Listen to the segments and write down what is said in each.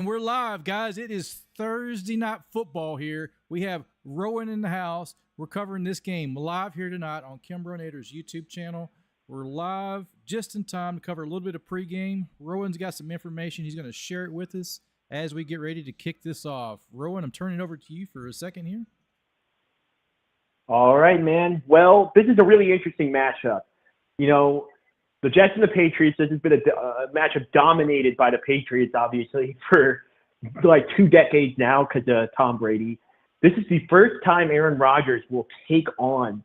And we're live, guys. It is Thursday night football here. We have Rowan in the house. We're covering this game live here tonight on Kimbronator's YouTube channel. We're live just in time to cover a little bit of pregame. Rowan's got some information. He's going to share it with us as we get ready to kick this off. Rowan, I'm turning it over to you for a second here. All right, man. Well, this is a really interesting matchup. You know, the Jets and the Patriots, this has been a matchup dominated by the Patriots, obviously, for like 2 decades now because of Tom Brady. This is the first time Aaron Rodgers will take on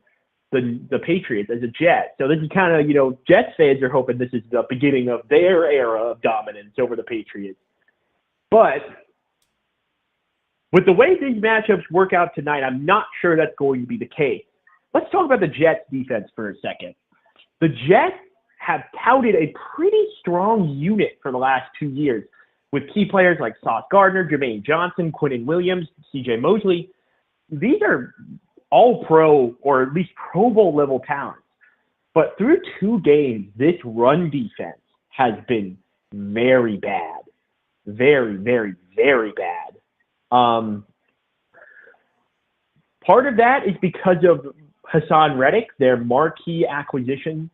the Patriots as a Jet. So this is kind of, you know, Jets fans are hoping this is the beginning of their era of dominance over the Patriots. But with the way these matchups work out tonight, I'm not sure that's going to be the case. Let's talk about the Jets defense for a second. The Jets have touted a pretty strong unit for the last 2 years with key players like Sauce Gardner, Jermaine Johnson, Quinnen Williams, C.J. Mosley. These are all pro or at least Pro Bowl level talents. But through 2 games, this run defense has been very bad. Very, very, very bad. Part of that is because of Hassan Reddick, their marquee acquisition,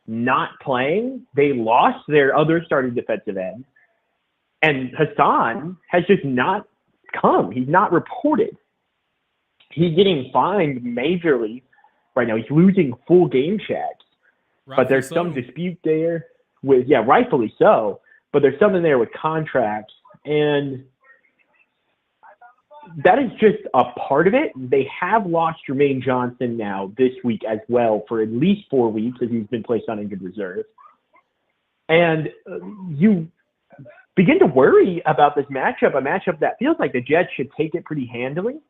not playing. They lost their other starting defensive end. And Hassan has just not come. He's not reported. He's getting fined majorly right now. He's losing full game checks. But there's some dispute there with, rightfully so. But there's something there with contracts. And that is just a part of it. They have lost Jermaine Johnson now this week as well for at least 4 weeks as he's been placed on injured reserve. And you begin to worry about this matchup, a matchup that feels like the Jets should take it pretty handily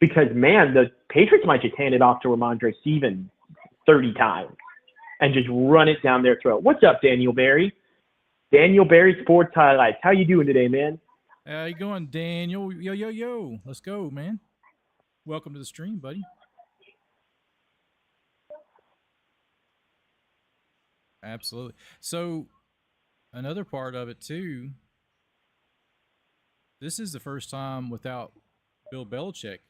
because, man, the Patriots might just hand it off to Ramondre Stevenson 30 times and just run it down their throat. What's up, Daniel Berry? Daniel Berry Sports Highlights. How you doing today, man? How you going, Daniel? Yo. Let's go, man. Welcome to the stream, buddy. Absolutely. So another part of it, too, this is the first time without Bill Belichick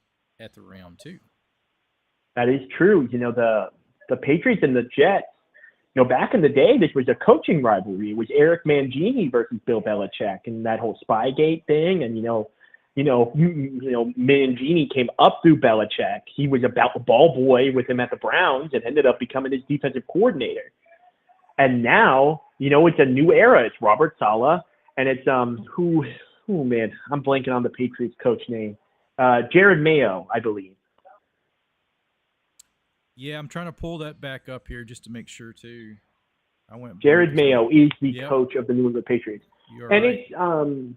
at the realm, too. That is true. You know, the Patriots and the Jets, you know, back in the day, this was a coaching rivalry. It was Eric Mangini versus Bill Belichick and that whole Spygate thing. And, Mangini came up through Belichick. He was about the ball boy with him at the Browns and ended up becoming his defensive coordinator. And now, you know, it's a new era. It's Robert Saleh and it's, I'm blanking on the Patriots coach name. Jared Mayo, I believe. Yeah, I'm trying to pull that back up here just to make sure, too. Jared Mayo is the coach of the New England Patriots. You're right. It's, it's going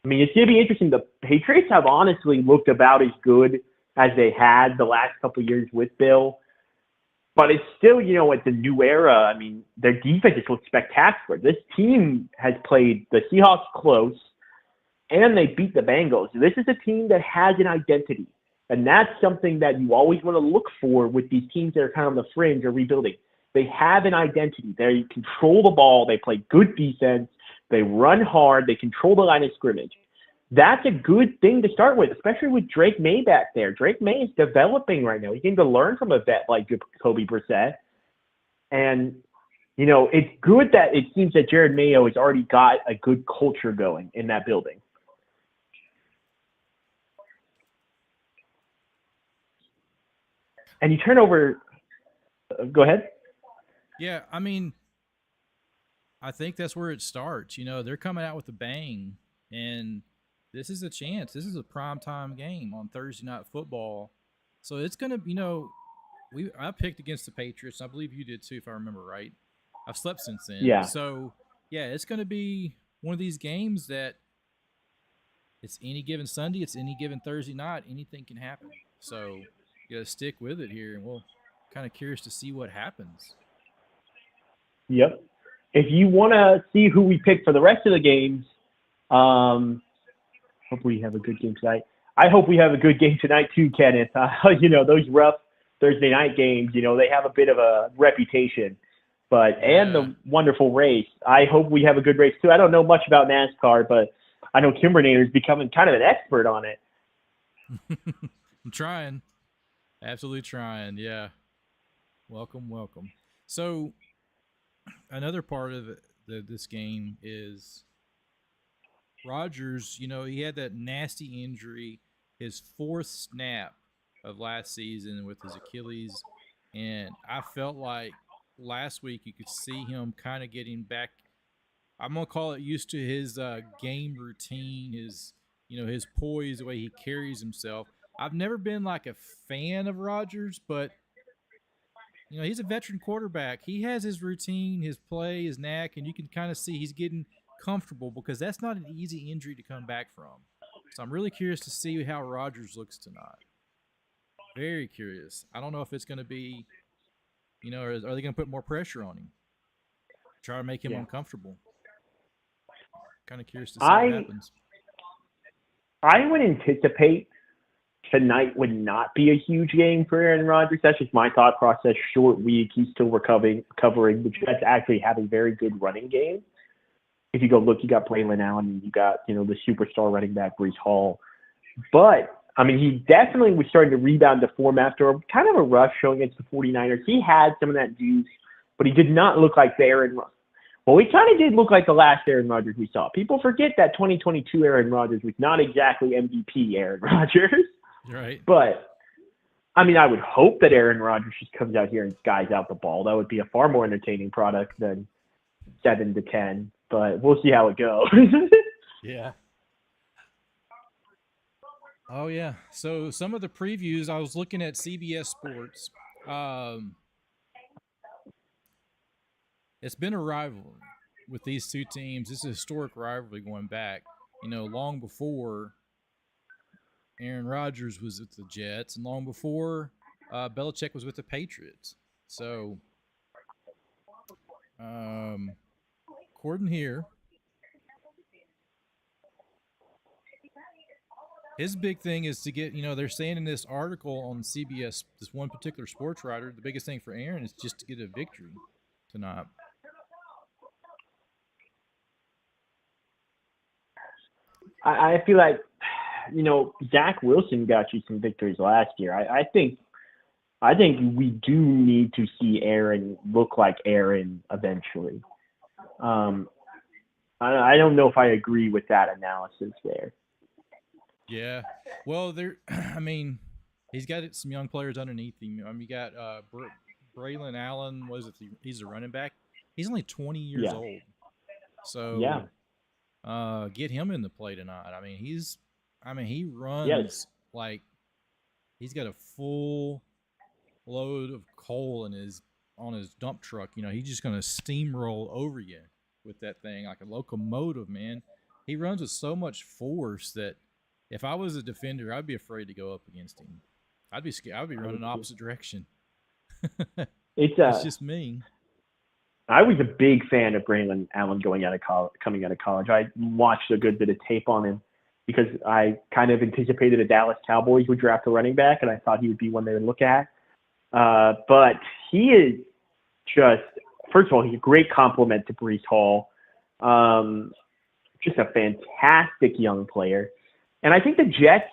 to be interesting. The Patriots have honestly looked about as good as they had the last couple of years with Bill. But it's still, you know, it's a new era. I mean, their defense just looks spectacular. This team has played the Seahawks close, and they beat the Bengals. This is a team that has an identity. And that's something that you always want to look for with these teams that are kind of on the fringe or rebuilding. They have an identity. They control the ball. They play good defense. They run hard. They control the line of scrimmage. That's a good thing to start with, especially with Drake May back there. Drake May is developing right now. He's getting to learn from a vet like Jacoby Brissett. And, you know, it's good that it seems that Jared Mayo has already got a good culture going in that building. And you turn over go ahead. Yeah, I mean, I think that's where it starts. You know, they're coming out with a bang, and this is a chance. This is a primetime game on Thursday Night Football. So it's going to, you know, I picked against the Patriots. I believe you did too, if I remember right. I've slept since then. Yeah. So, yeah, it's going to be one of these games that it's any given Sunday, it's any given Thursday night, anything can happen. So you got to stick with it here, and we'll kind of curious to see what happens. Yep. If you want to see who we pick for the rest of the games, hope we have a good game tonight. I hope we have a good game tonight too, Kenneth. You know, those rough Thursday night games, you know, they have a bit of a reputation. And the wonderful race. I hope we have a good race too. I don't know much about NASCAR, but I know Kimbernator is becoming kind of an expert on it. I'm trying. Absolutely trying. Yeah. Welcome. So another part of this game is Rodgers. He had that nasty injury, his fourth snap of last season with his Achilles, and I felt like last week you could see him kind of getting back. I'm gonna call it used to his game routine, his poise, the way he carries himself. I've never been like a fan of Rodgers, but he's a veteran quarterback. He has his routine, his play, his knack, and you can kind of see he's getting comfortable because that's not an easy injury to come back from. So I'm really curious to see how Rodgers looks tonight. Very curious. I don't know if it's going to be, are they going to put more pressure on him? Try to make him uncomfortable. Kind of curious to see what happens. I would anticipate tonight would not be a huge game for Aaron Rodgers. That's just my thought process. Short week, he's still covering. The Jets actually have a very good running game. If you go look, you got Braylon Allen, and you got the superstar running back Breece Hall. But I mean, he definitely was starting to rebound to form after kind of a rough showing against the 49ers. He had some of that juice, but he did not look like the Aaron Rodgers. Well, he kind of did look like the last Aaron Rodgers we saw. People forget that 2022 Aaron Rodgers was not exactly MVP Aaron Rodgers. Right. But, I mean, I would hope that Aaron Rodgers just comes out here and skies out the ball. That would be a far more entertaining product than 7-10. But we'll see how it goes. Yeah. Oh, yeah. So some of the previews, I was looking at CBS Sports. It's been a rivalry with these two teams. This is a historic rivalry going back, long before Aaron Rodgers was with the Jets and long before Belichick was with the Patriots. So, according here, his big thing is to get, they're saying in this article on CBS, this one particular sports writer, the biggest thing for Aaron is just to get a victory tonight. I feel like, Zach Wilson got you some victories last year. I think we do need to see Aaron look like Aaron eventually. I don't know if I agree with that analysis there. Yeah. Well, he's got some young players underneath him. You got Braylon Allen. He's a running back. He's only 20 years old. So get him in the play tonight. He runs like he's got a full load of coal on his dump truck. He's just going to steamroll over you with that thing like a locomotive, man. He runs with so much force that if I was a defender, I'd be afraid to go up against him. I'd be scared. I'd be running the opposite direction. It's just me. I was a big fan of Braylon Allen coming out of college. I watched a good bit of tape on him because I kind of anticipated the Dallas Cowboys would draft a running back, and I thought he would be one they would look at. But he is just, first of all, he's a great compliment to Breece Hall. Just a fantastic young player. And I think the Jets,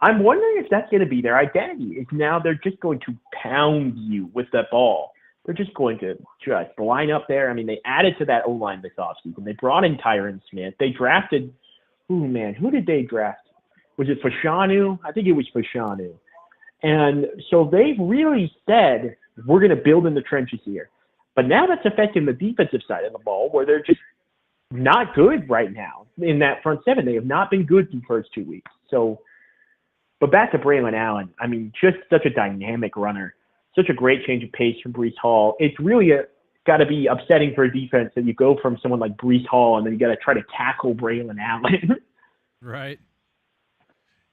I'm wondering if that's going to be their identity. Is now they're just going to pound you with that ball. They're just going to just line up there. I mean, they added to that O-line this offseason. They brought in Tyron Smith. They drafted, who did they draft? Was it Fashanu? I think it was Fashanu. And so they've really said, we're going to build in the trenches here. But now that's affecting the defensive side of the ball where they're just not good right now in that front seven. They have not been good the first 2 weeks. So, but back to Braylon Allen. I mean, just such a dynamic runner. Such a great change of pace from Breece Hall. It's really got to be upsetting for a defense that you go from someone like Breece Hall and then you got to try to tackle Braylon Allen. Right.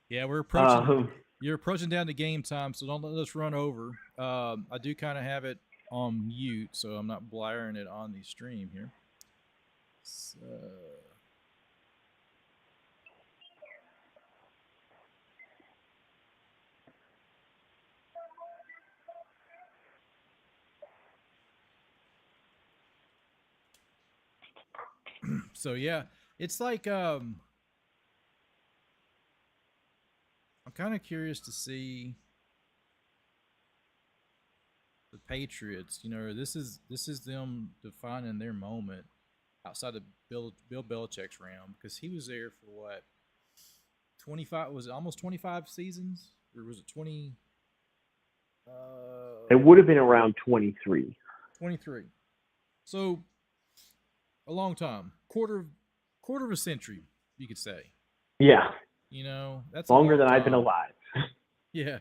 Yeah, we're approaching. You're approaching down to game time, so don't let us run over. I do kind of have it on mute, so I'm not blaring it on the stream here. So yeah, it's like kind of curious to see the Patriots. This is them defining their moment outside of Bill Belichick's realm, because he was there for what, 25? Was it almost 25 seasons, or was it 20? It would have been around 23. 23. So a long time, quarter of a century, you could say. Yeah. That's longer a long than time. I've been alive. Yeah.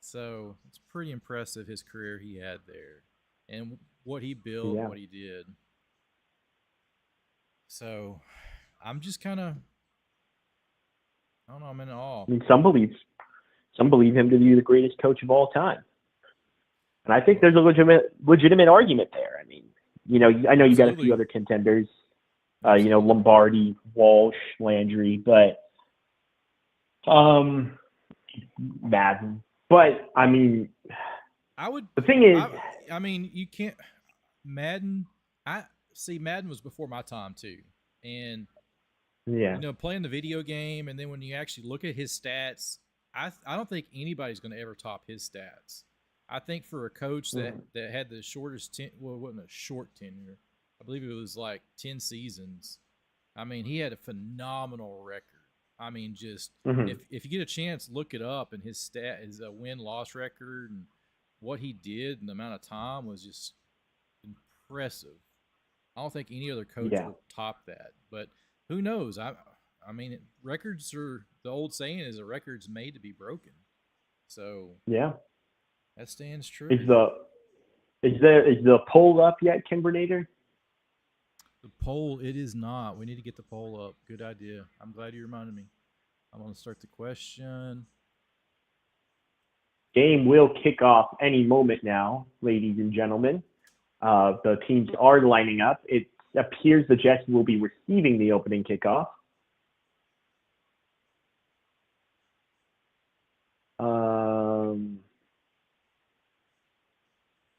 So it's pretty impressive, his career he had there and what he built, what he did. So I'm just kind of, I don't know, I'm in awe. I mean, some believe him to be the greatest coach of all time. And I think there's a legitimate argument there. I mean, I know you got a few other contenders, Lombardi, Walsh, Landry, but Madden. But I mean, the thing is, I mean, you can't Madden. Madden was before my time too, and playing the video game, and then when you actually look at his stats, I don't think anybody's going to ever top his stats. I think for a coach that had the shortest it wasn't a short tenure. I believe it was like 10 seasons. I mean, he had a phenomenal record. I mean, just if you get a chance, look it up, and his win-loss record and what he did in the amount of time was just impressive. I don't think any other coach will top that, but who knows? I mean, records are, the old saying is, a record's made to be broken. So that stands true. Is the poll up yet, Kimbernator? The poll, it is not. We need to get the poll up. Good idea. I'm glad you reminded me. I'm going to start the question. Game will kick off any moment now, ladies and gentlemen. The teams are lining up. It appears the Jets will be receiving the opening kickoff.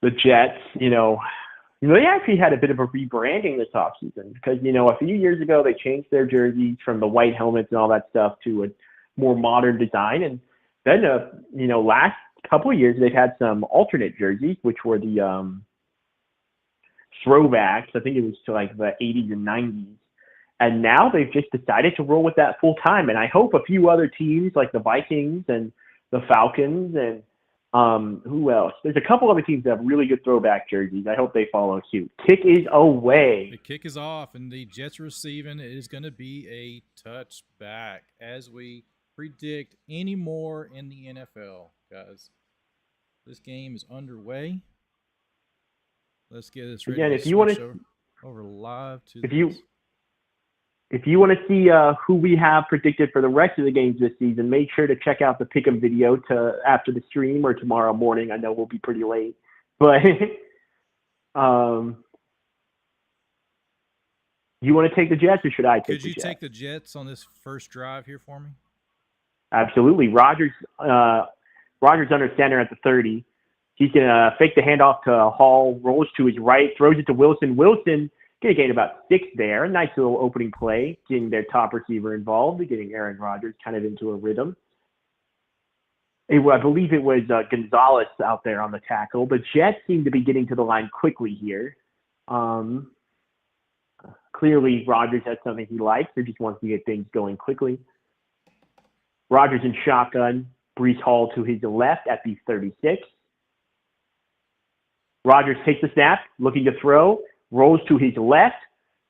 The Jets, they actually had a bit of a rebranding this offseason because, a few years ago they changed their jerseys from the white helmets and all that stuff to a more modern design. And then, last couple of years they've had some alternate jerseys, which were the throwbacks. I think it was to like the 80s and 90s. And now they've just decided to roll with that full time. And I hope a few other teams like the Vikings and the Falcons and who else? There's a couple other teams that have really good throwback jerseys. I hope they follow suit. Kick is away. The kick is off, and the Jets receiving. It is going to be a touchback, as we predict any more in the NFL, guys. This game is underway. Let's get this ready. Again, if you want to over live to if you want to see who we have predicted for the rest of the games this season, make sure to check out the pick'em video after the stream or tomorrow morning. I know we'll be pretty late, but you want to take the Jets or should I take the Jets? Could you take the Jets on this first drive here for me? Absolutely. Rodgers under center at the 30. He's going to fake the handoff to Hall, rolls to his right, throws it to Wilson. Wilson going to gain about 6 there. A nice little opening play, getting their top receiver involved, getting Aaron Rodgers kind of into a rhythm. I believe it was Gonzalez out there on the tackle. The Jets seem to be getting to the line quickly here. Clearly, Rodgers has something he likes or just wants to get things going quickly. Rodgers in shotgun, Breece Hall to his left at the 36. Rodgers takes the snap, looking to throw, rolls to his left,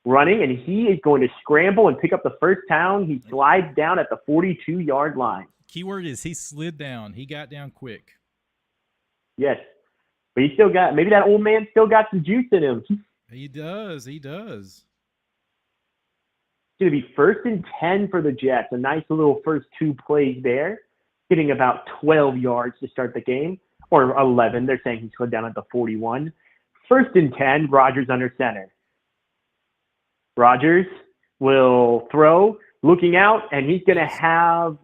running, and he is going to scramble and pick up the first down. He slides down at the 42-yard line. Keyword is he slid down. He got down quick. Yes. But he still got, maybe that old man still got some juice in him. He does. He does. It's going to be 1st and 10 for the Jets. A nice little first 2 plays there, getting about 12 yards to start the game. Or 11. They're saying he slid down at the 41. 1st and 10, Rodgers under center. Rodgers will throw, looking out, and he's going to have,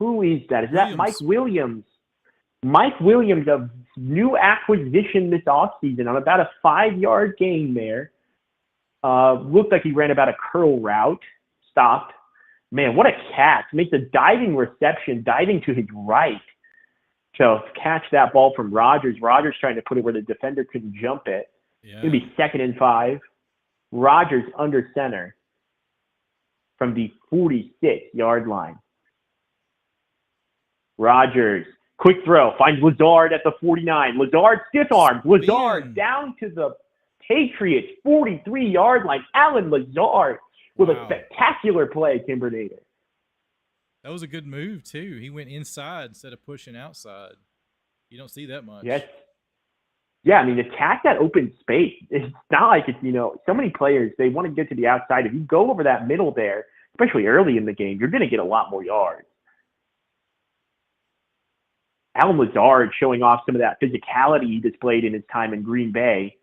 who is that? Is that Mike Williams? Mike Williams, a new acquisition this offseason on about a 5-yard gain there. Looked like he ran about a curl route, stopped, Man, what a catch. Makes a diving reception, diving to his right to catch that ball from Rodgers. Rodgers trying to put it where the defender couldn't jump it. Yeah. It'll be 2nd and 5. Rodgers under center from the 46-yard line. Rodgers, quick throw, finds Lazard at the 49. Lazard stiff arms. Lazard down to the Patriots 43-yard line. Alan Lazard with a spectacular play, Kimbernator. That was a good move, too. He went inside instead of pushing outside. You don't see that much. Yes. Yeah, I mean, attack that open space. It's not like it's, so many players, they want to get to the outside. If you go over that middle there, especially early in the game, you're going to get a lot more yards. Alan Lazard showing off some of that physicality he displayed in his time in Green Bay.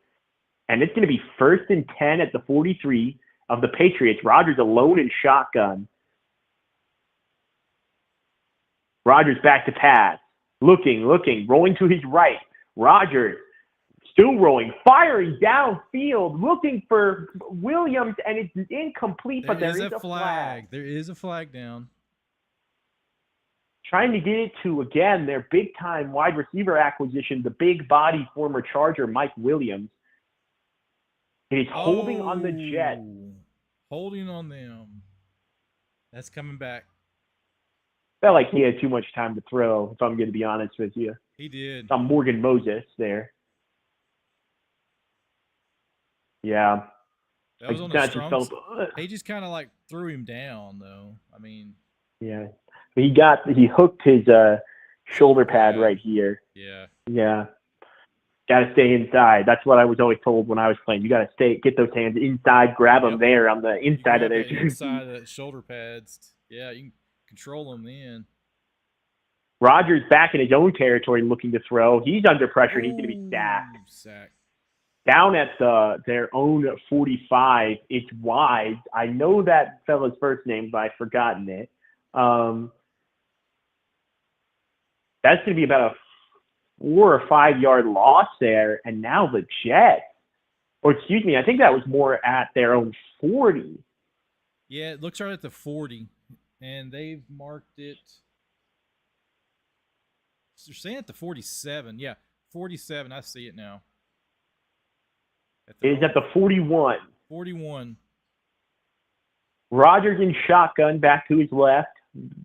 And it's going to be 1st and 10 at the 43 of the Patriots. Rodgers alone in shotgun. Rodgers back to pass. Looking, rolling to his right. Rodgers still rolling, firing downfield, looking for Williams, and it's incomplete, but there is a flag. There is a flag down. Trying to get it to, again, their big-time wide receiver acquisition, the big body former Charger, Mike Williams. It is holding on the Jets. Holding on them. That's coming back. Felt like he had too much time to throw, if I'm going to be honest with you. He did. Some Morgan Moses there. Yeah. That was on the strong side. He just kind of like threw him down, though. I mean. Yeah. He hooked his shoulder pad right here. Yeah. Yeah. Got to stay inside. That's what I was always told when I was playing. You got to get those hands inside, grab them there on the inside of their jersey. Inside of the shoulder pads. Yeah, you can control them then. Rodgers back in his own territory looking to throw. He's under pressure. He's going to be sacked. Down at their own 45. It's Wise. I know that fella's first name, but I've forgotten it. That's going to be about a 4 or 5 yard loss there. And now the Jets, I think that was more at their own 40. Yeah, it looks right at the 40. And they've marked it. They're saying at the 47. Yeah, 47. I see it now. It is at the 41. 41. Rodgers in shotgun back to his left.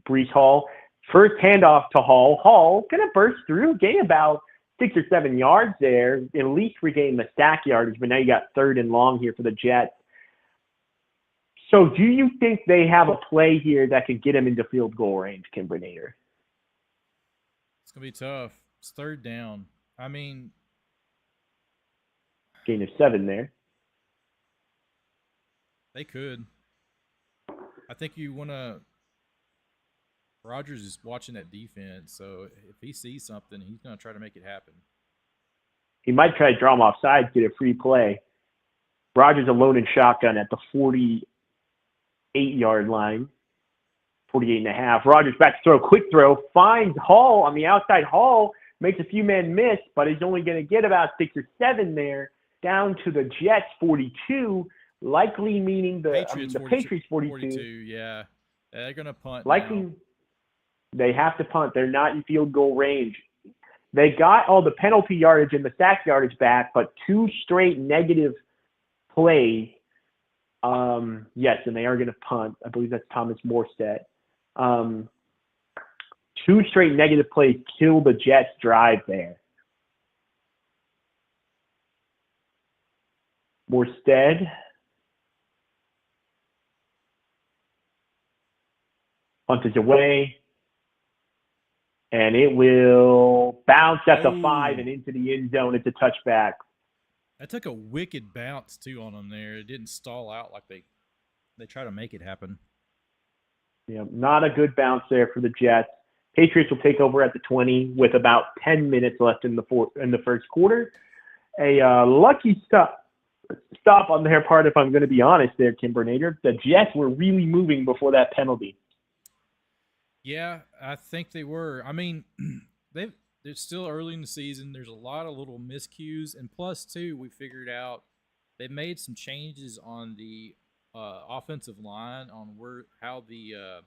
Breece Hall. First handoff to Hall. Hall going to burst through, gain about 6 or 7 yards there, at least regain the sack yardage, but now you got 3rd and long here for the Jets. So do you think they have a play here that could get him into field goal range, Kimbernator? It's going to be tough. It's 3rd down. I mean, gain of 7 there. They could. I think you want to. Rodgers is watching that defense, so if he sees something, he's going to try to make it happen. He might try to draw him offside, get a free play. Rodgers alone in shotgun at the 48-yard line. 48.5. Rodgers back to throw. Quick throw. Finds Hall on the outside. Hall makes a few men miss, but he's only going to get about 6 or 7 there. Down to the Jets 42, likely meaning the Patriots 42. Yeah. They're going to punt. Likely now. They have to punt. They're not in field goal range. They got all the penalty yardage and the sack yardage back, but 2 straight negative plays. Yes, and they are going to punt. I believe that's Thomas Morstead. 2 straight negative plays kill the Jets' drive there. Morstead. Punt is away. And it will bounce at the 5 and into the end zone. It's a touchback. That took a wicked bounce, too, on them there. It didn't stall out like they try to make it happen. Yeah, not a good bounce there for the Jets. Patriots will take over at the 20 with about 10 minutes left in the first quarter. A lucky stop on their part, if I'm going to be honest there, Kimbernator. The Jets were really moving before that penalty. Yeah, I think they were. I mean, they're still early in the season. There's a lot of little miscues. And plus, too, we figured out they made some changes on the offensive line on how the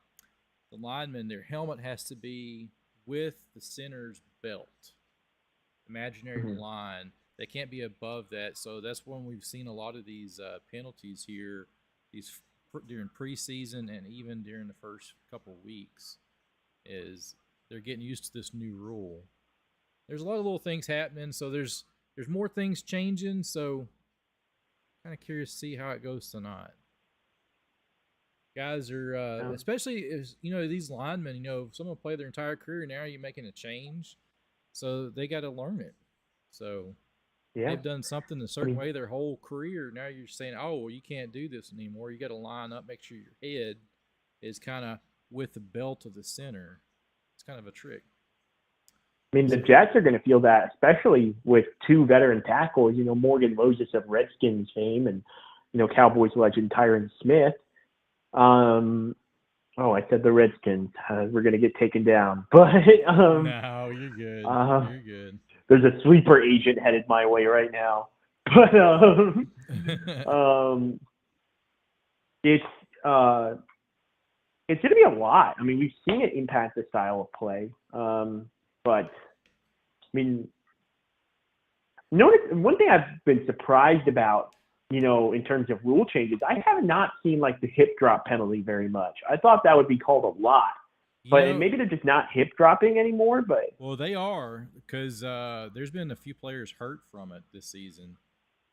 lineman, their helmet has to be with the center's belt, imaginary Mhm. line. They can't be above that. So that's when we've seen a lot of these penalties here, during preseason and even during the first couple weeks, is they're getting used to this new rule. There's a lot of little things happening, so there's more things changing. So kind of curious to see how it goes tonight. Guys are Yeah. especially if these linemen, someone play their entire career. Now you're making a change, so they got to learn it. So Yeah. they've done something a I certain mean, way their whole career. Now you're saying, oh, well, you can't do this anymore. You got to line up, make sure your head is kind of with the belt of the center. It's kind of a trick. the Jets are going to feel that, especially with two veteran tackles. Morgan Moses of Redskins fame, and Cowboys legend Tyron Smith. I said the Redskins. We're going to get taken down, but No, you're good. You're good. there's a sleeper agent headed my way right now. But it's it's going to be a lot. We've seen it impact the style of play. But one thing I've been surprised about, in terms of rule changes, I have not seen like the hip drop penalty very much. I thought that would be called a lot, but maybe they're just not hip dropping anymore. But well, they are, because there's been a few players hurt from it this season.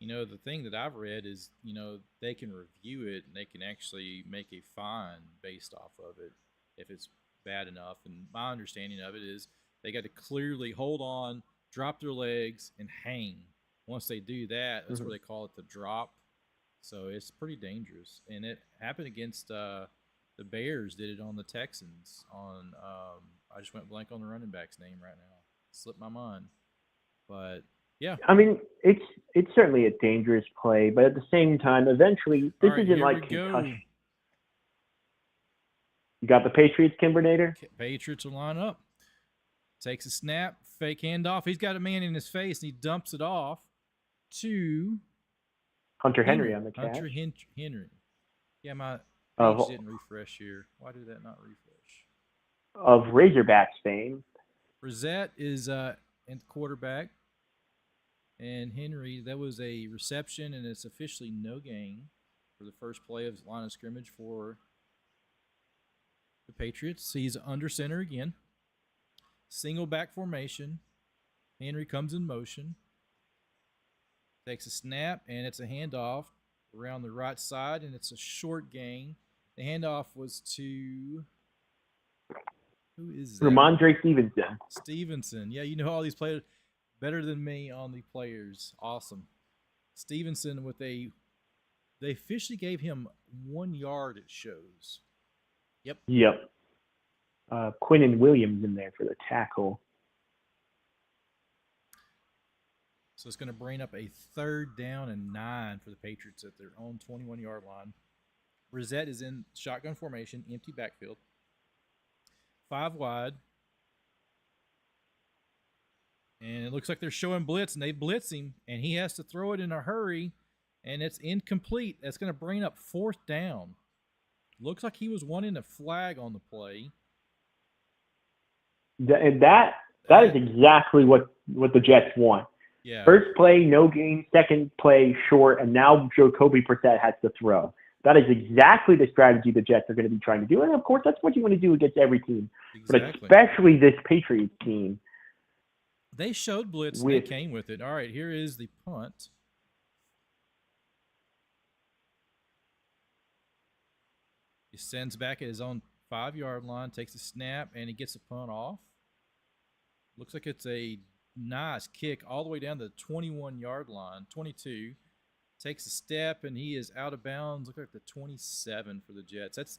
The thing that I've read is, they can review it and they can actually make a fine based off of it if it's bad enough. And my understanding of it is they got to clearly hold on, drop their legs, and hang. Once they do that, that's where they call it the drop. So it's pretty dangerous. And it happened against the Bears, did it on the Texans. I just went blank on the running back's name right now. Slipped my mind. But yeah. it's certainly a dangerous play, but at the same time, eventually, this isn't like concussion. You got the Patriots, Kimbernator? Patriots will line up. Takes a snap, fake handoff. He's got a man in his face, and he dumps it off to Hunter Henry on the catch. Hunter Henry. Yeah, my page didn't refresh here. Why did that not refresh? Of Razorbacks fame. Brissett is in quarterback. And Henry, that was a reception, and it's officially no gain for the first play of line of scrimmage for the Patriots. He's under center again. Single back formation. Henry comes in motion. Takes a snap, and it's a handoff around the right side, and it's a short gain. The handoff was to... Who is that? Ramondre Stevenson. Stevenson. Yeah, you know all these players better than me on the players. Awesome. Stevenson with they officially gave him 1 yard, it shows. Yep. Quinnen Williams in there for the tackle. So it's going to bring up a 3rd down and 9 for the Patriots at their own 21-yard line. Brissett is in shotgun formation, empty backfield. 5 wide. And it looks like they're showing blitz, and they blitz him, and he has to throw it in a hurry, and it's incomplete. That's going to bring up 4th down. Looks like he was wanting a flag on the play. And that is exactly what the Jets want. Yeah. First play, no gain. Second play, short. And now Jacoby Brissett has to throw. That is exactly the strategy the Jets are going to be trying to do. And, of course, that's what you want to do against every team. Exactly. But especially this Patriots team. They showed blitz, and they came with it. All right, here is the punt. He sends back at his own 5-yard line, takes a snap, and he gets the punt off. Looks like it's a nice kick all the way down to the 21-yard line, 22. Takes a step, and he is out of bounds. Look like the 27 for the Jets. That's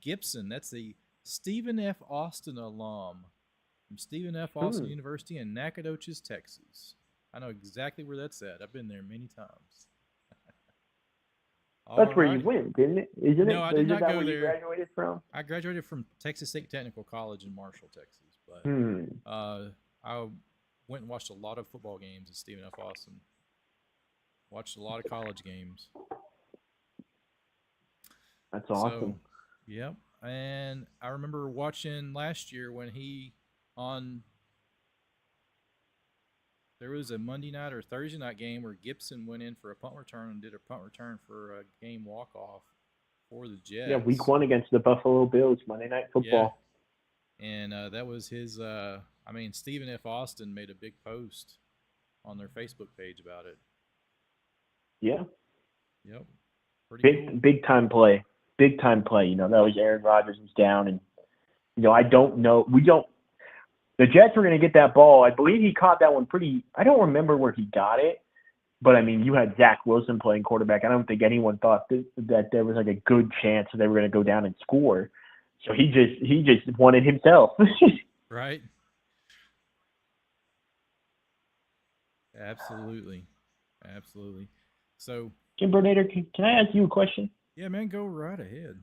Gibson. That's the Stephen F. Austin alum from Stephen F. Austin University in Nacogdoches, Texas. I know exactly where that's at. I've been there many times. That's where you went, didn't it? Isn't no, it? I did not go where there. You graduated from? I graduated from Texas State Technical College in Marshall, Texas. But I went and watched a lot of football games at Stephen F. Austin. Watched a lot of college games. That's awesome. So, yep. And I remember watching last year when there was a Monday night or Thursday night game where Gibson went in for a punt return and did a punt return for a game walk-off for the Jets. Yeah, week 1 against the Buffalo Bills, Monday Night Football. Yeah. And that was his Stephen F. Austin made a big post on their Facebook page about it. Yeah. Yep. Pretty cool. Big time play. Big time play. That was Aaron Rodgers was down, and I don't know. The Jets were going to get that ball. I believe he caught that one I don't remember where he got it, but I mean, you had Zach Wilson playing quarterback. I don't think anyone thought that there was like a good chance that they were going to go down and score. So he just wanted himself. Right. Absolutely. So, Kim Bernader, can I ask you a question? Yeah, man, go right ahead.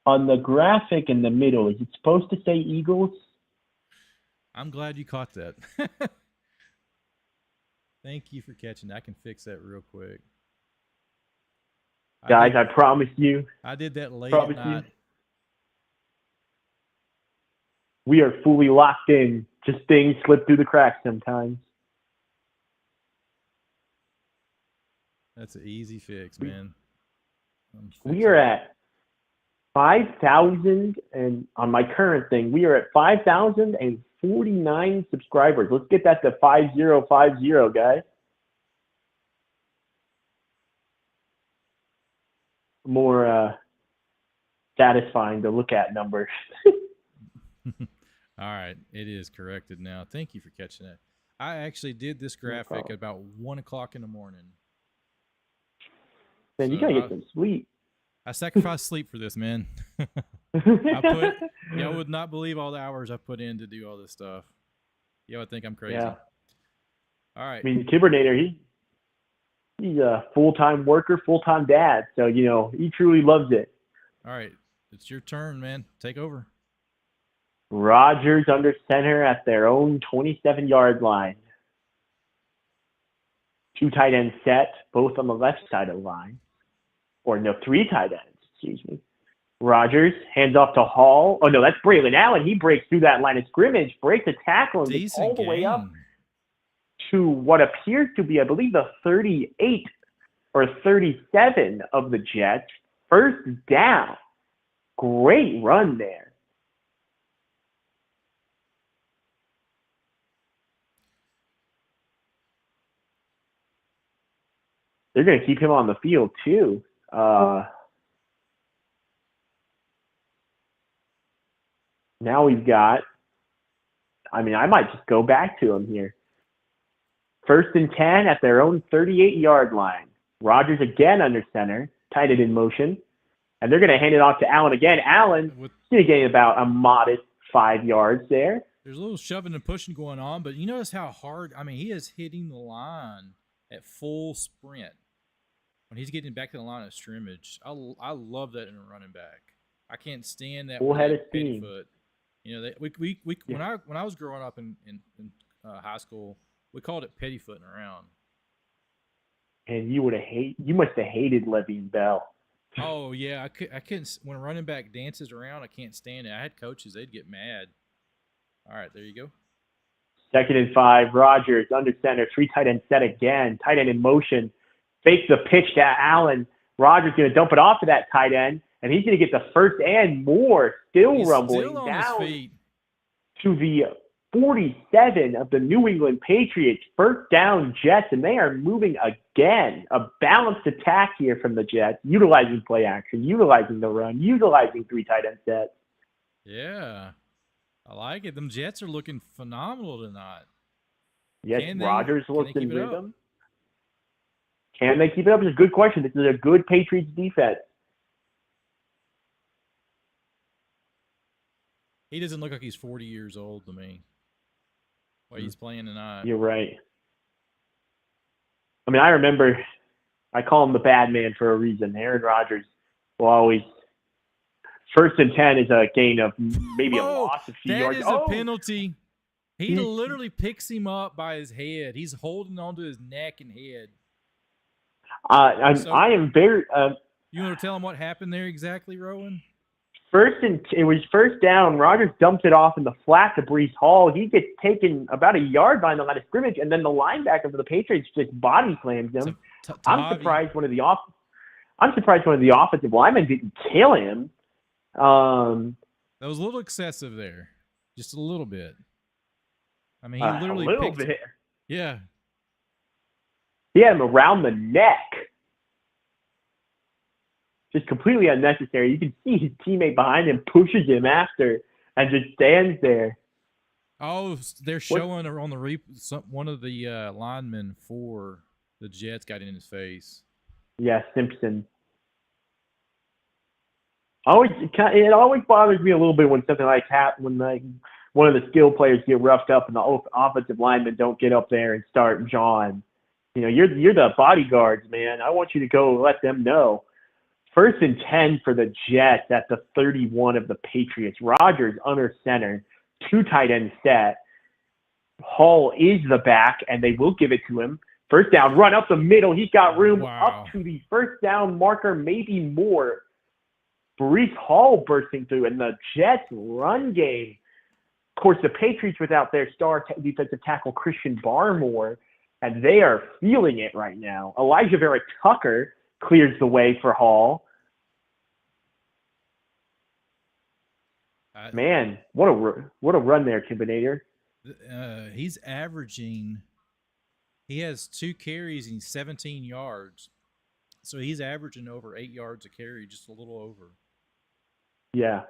On the graphic in the middle, is it supposed to say Eagles? I'm glad you caught that. Thank you for catching that. I can fix that real quick. Guys, I promise you. I did that late at night. We are fully locked in. Just things slip through the cracks sometimes. That's an easy fix, man. We are at 5,000, and on my current thing, we are at 5,049 subscribers. Let's get that to 5050, guys. More satisfying to look at numbers. All right, it is corrected now. Thank you for catching that. I actually did this graphic at about 1 o'clock in the morning. Man, you gotta get some sleep. I sacrificed sleep for this, man. I would not believe all the hours I put in to do all this stuff. You would think I'm crazy. Yeah. All right. I mean, Kibernator, he's a full-time worker, full-time dad, so he truly loves it. All right, it's your turn, man. Take over. Rodgers under center at their own 27-yard line. 2 tight ends set, both on the left side of the line. Or no, 3 tight ends, excuse me. Rodgers hands off to Hall. Oh, no, that's Braylon Allen. He breaks through that line of scrimmage, breaks a tackle, and gets all the way up to what appears to be, I believe, the 38 or 37 of the Jets. First down. Great run there. They're going to keep him on the field, too. Now we've got, I might just go back to him here. 1st and 10 at their own 38-yard line. Rodgers again under center, tight end in motion. And they're going to hand it off to Allen again. Allen is going to gain about a modest 5 yards there. There's a little shoving and pushing going on, but you notice how hard, he is hitting the line at full sprint when he's getting back to the line of scrimmage. I love that in a running back. I can't stand that full head of steam. Foot. When I was growing up in high school, we called it pettifooting around. And you must have hated Le'Veon Bell. Oh yeah, I couldn't. When a running back dances around, I can't stand it. I had coaches; they'd get mad. All right, there you go. 2nd and 5. Rodgers under center, 3 tight end set again. Tight end in motion, fakes the pitch to Allen. Rodgers going to dump it off to that tight end, and he's going to get the first and more. He's rumbling still on down his feet to the 47 of the New England Patriots. First down, Jets, and they are moving again. A balanced attack here from the Jets, utilizing play action, utilizing the run, utilizing 3 tight end sets. Yeah, I like it. Them Jets are looking phenomenal tonight. Yes, Rodgers looks in rhythm. Can they keep it up? It's a good question. This is a good Patriots defense. He doesn't look like he's 40 years old to me. Way he's playing tonight. You're right. I remember, I call him the bad man for a reason. Aaron Rodgers will always, 1st and 10 is a gain of maybe a loss of few yards. That is a penalty. He literally picks him up by his head. He's holding onto his neck and head. I am very, You want to tell them what happened there exactly, Rowan? It was first down. Rodgers dumps it off in the flat to Breece Hall. He gets taken about a yard behind the line of scrimmage, and then the linebacker for the Patriots just body slams him. I'm surprised one of the offensive linemen didn't kill him. That was a little excessive there, just a little bit. I mean, he literally a little bit. Yeah. He had him around the neck. Just completely unnecessary. You can see his teammate behind him pushes him after and just stands there. Oh, they're showing on the one of the linemen for the Jets got in his face. Yeah, Simpson. It always bothers me a little bit when something like happens, when one of the skill players get roughed up and the offensive linemen don't get up there and start jawing. You know, you're the bodyguards, man. I want you to go let them know. 1st and 10 for the Jets at the 31 of the Patriots. Rodgers under center, 2 tight end set. Hall is the back, and they will give it to him. First down, run up the middle. He's got room up to the first down marker, maybe more. Breece Hall bursting through, and the Jets run game. Of course, the Patriots without their star defensive tackle Christian Barmore, and they are feeling it right now. Elijah Vera Tucker clears the way for Hall. Man, what a run there, Kimbinator. He's averaging. He has 2 carries and 17 yards, so he's averaging over 8 yards a carry, just a little over. Yeah.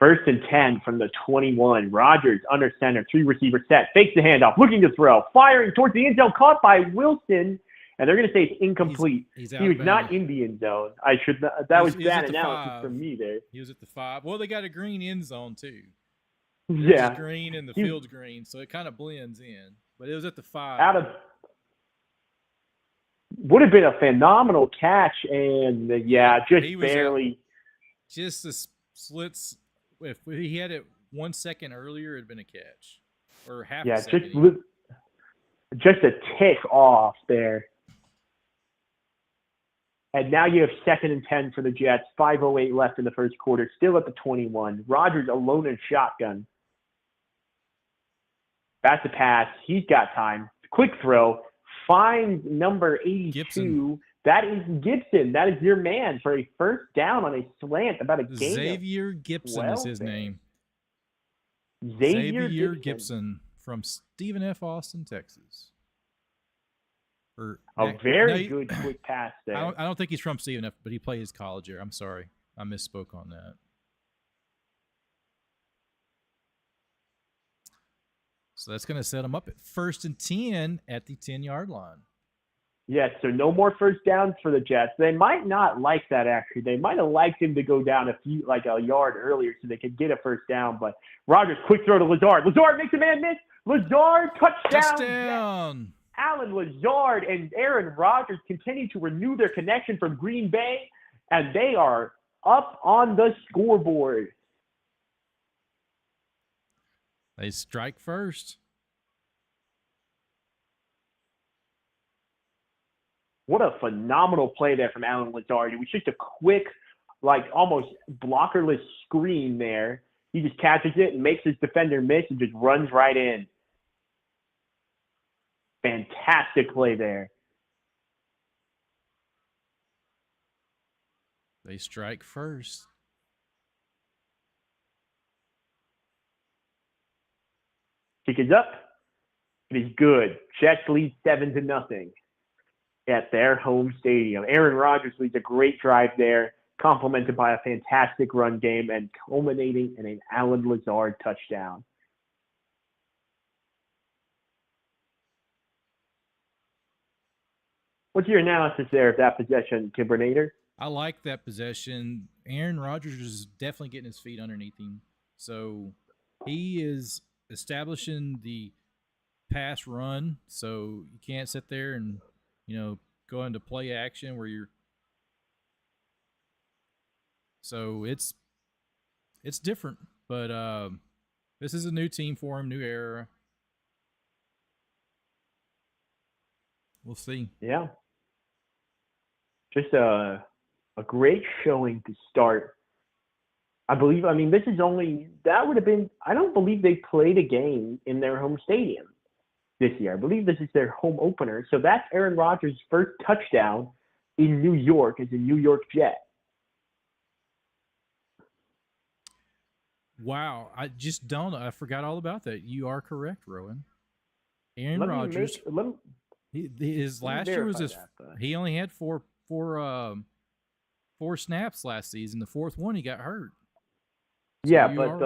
1st and 10 from the 21. Rodgers under center, 3 receiver set, fakes the handoff, looking to throw, firing towards the end zone, caught by Wilson. And they're going to say it's incomplete. He was not in the end zone. That was bad analysis from me there. He was at the 5. Well, they got a green end zone too. Yeah, it's green and the field's green, so it kind of blends in. But it was at the 5. Would have been a phenomenal catch, and just barely. Just the slits. If he had it 1 second earlier, it'd been a catch, or half a second. Just a tick off there. And now you have 2nd and 10 for the Jets. 5:08 left in the first quarter. Still at the 21. Rodgers alone in shotgun. That's a pass. He's got time. Quick throw. Finds number 82. Gibson. That is Gibson. That is your man for a first down on a slant. About a gain. Xavier Gibson is his name. Xavier Gibson from Stephen F. Austin, Texas. Very good quick pass there. I don't think he's from Stephen F., but he plays college here. I'm sorry. I misspoke on that. So that's going to set him up at 1st and 10 at the 10-yard line. Yes, so no more first downs for the Jets. They might not like that, actually. They might have liked him to go down a yard earlier so they could get a first down. But Rodgers, quick throw to Lazard. Lazard makes a man miss. Lazard, touchdown. Alan Lazard and Aaron Rodgers continue to renew their connection from Green Bay, and they are up on the scoreboard. They strike first. What a phenomenal play there from Alan Lazard. It was just a quick, almost blockerless screen there. He just catches it and makes his defender miss and just runs right in. Fantastic play there. They strike first. Kick is up. It is good. Jets lead 7-0 at their home stadium. Aaron Rodgers leads a great drive there, complemented by a fantastic run game and culminating in an Alan Lazard touchdown. What's your analysis there of that possession, Kibernator? I like that possession. Aaron Rodgers is definitely getting his feet underneath him. So he is establishing the pass run. So you can't sit there and, go into play action where you're. So it's different. But this is a new team for him, new era. We'll see. Yeah. Just a a great showing to start. I mean, this is that would have been, I don't believe they played a game in their home stadium this year. I believe this is their home opener. So that's Aaron Rodgers' first touchdown in New York as a New York Jet. Wow. I forgot all about that. You are correct, Rowan. Aaron Rodgers. His last year was he only had four snaps last season. The fourth one, he got hurt. So yeah, but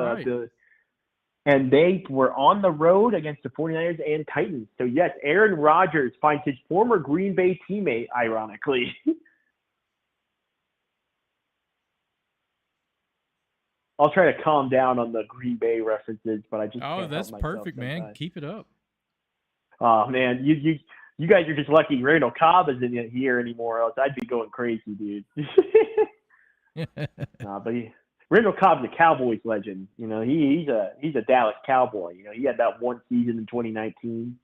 and they were on the road against the 49ers and Titans. So, yes, Aaron Rodgers finds his former Green Bay teammate, ironically. I'll try to calm down on the Green Bay references, but I just can't that's help myself perfect, man. sometimes. Keep it up. Oh, man, you guys are just lucky Randall Cobb isn't here anymore, else I'd be going crazy, dude. But Randall Cobb's a Cowboys legend. You know, he's a Dallas Cowboy. You know, he had that one season in 2019.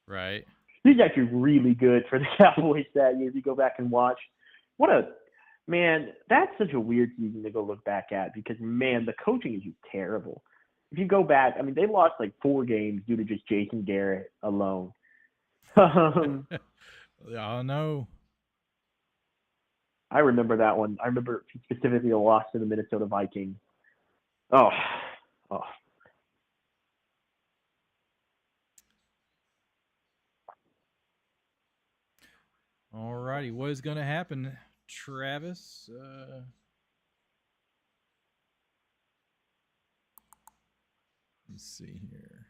Right. He's actually really good for the Cowboys that year. If you go back and watch, man, that's such a weird season to go look back at because, man, the coaching is just terrible. If you go back, I mean, they lost like 4 games due to just Jason Garrett alone. Oh, no. I remember that one. I remember specifically the loss to the Minnesota Vikings. Oh. All righty. What is going to happen, Travis? Let's see here.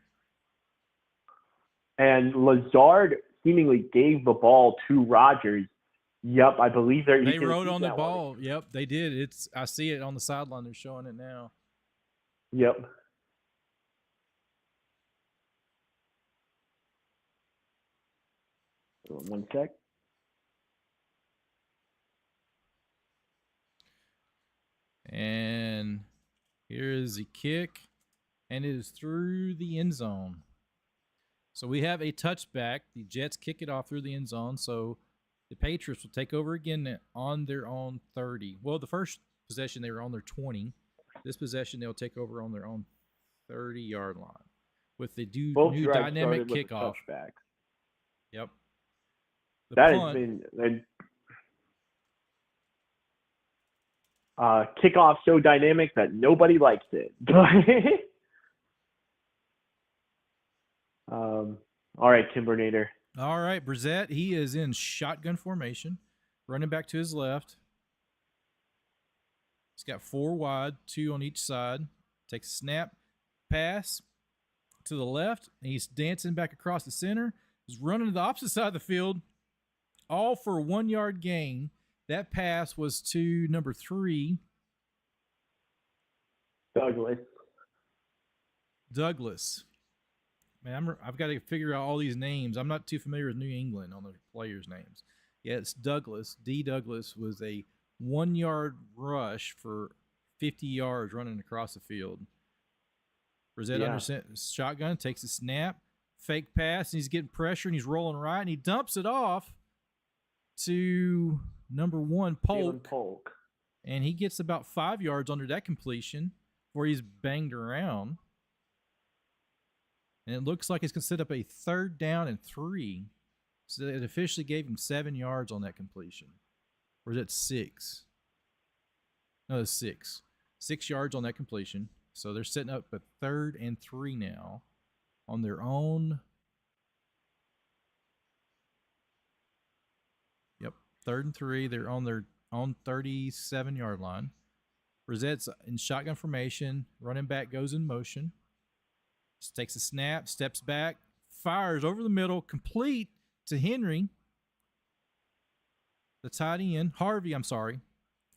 And Lazard seemingly gave the ball to Rodgers. Yep, I believe they wrote on the ball. One. Yep, they did. I see it on the sideline. They're showing it now. Yep. One sec. And here is the kick, and it is through the end zone. So we have a touchback. The Jets kick it off through the end zone. So the Patriots will take over again on their own 30. Well, the first possession, they were on their 20. This possession, they'll take over on their own 30-yard line with the new dynamic kickoff. Yep. That has been kickoff so dynamic that nobody likes it. All right, Kimbernator. All right, Brissett, he is in shotgun formation, running back to his left. He's got 4 wide, 2 on each side. Takes a snap, pass to the left, and he's dancing back across the center. He's running to the opposite side of the field, all for a 1-yard gain. That pass was to number 3. Douglas. Man, I've got to figure out all these names. I'm not too familiar with New England on the players' names. Yeah, it's Douglas. D. Douglas was a 1-yard rush for 50 yards running across the field. Brissett under shotgun, takes a snap, fake pass, and he's getting pressure, and he's rolling right, and he dumps it off to number 1, Polk. And he gets about 5 yards under that completion where he's banged around. And it looks like it's going to set up a 3rd down and 3. So it officially gave him 7 yards on that completion. Or is it 6? No, it's 6. 6 yards on that completion. So they're setting up a 3rd and 3 now on their own. Yep, 3rd and 3. They're on their own 37-yard line. Brissett's in shotgun formation. Running back goes in motion. Just takes a snap, steps back, fires over the middle, complete to Henry. The tight end, Harvey, I'm sorry,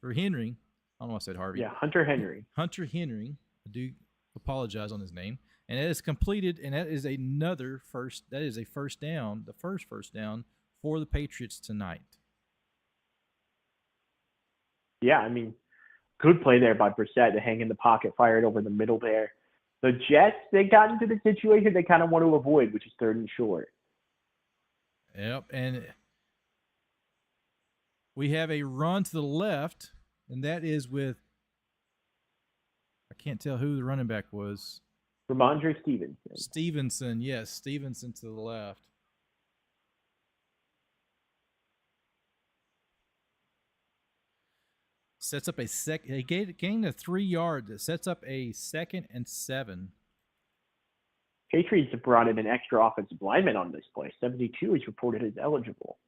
or Henry. I don't know why I said Harvey. Yeah, Hunter Henry. Hunter Henry. I do apologize on his name. And that is completed, and that is a first down, the first down for the Patriots tonight. Yeah, I mean, good play there by Brissett to hang in the pocket, fire it over the middle there. The Jets, they got into the situation they kind of want to avoid, which is 3rd and short. Yep, and We have a run to the left, and that is with, I can't tell who the running back was. Ramondre Stevenson. Stevenson, yes, Stevenson to the left. Sets up a second. He gained a 3 yard. That sets up a 2nd and 7. Patriots have brought in an extra offensive lineman on this play. 72 is reported as eligible.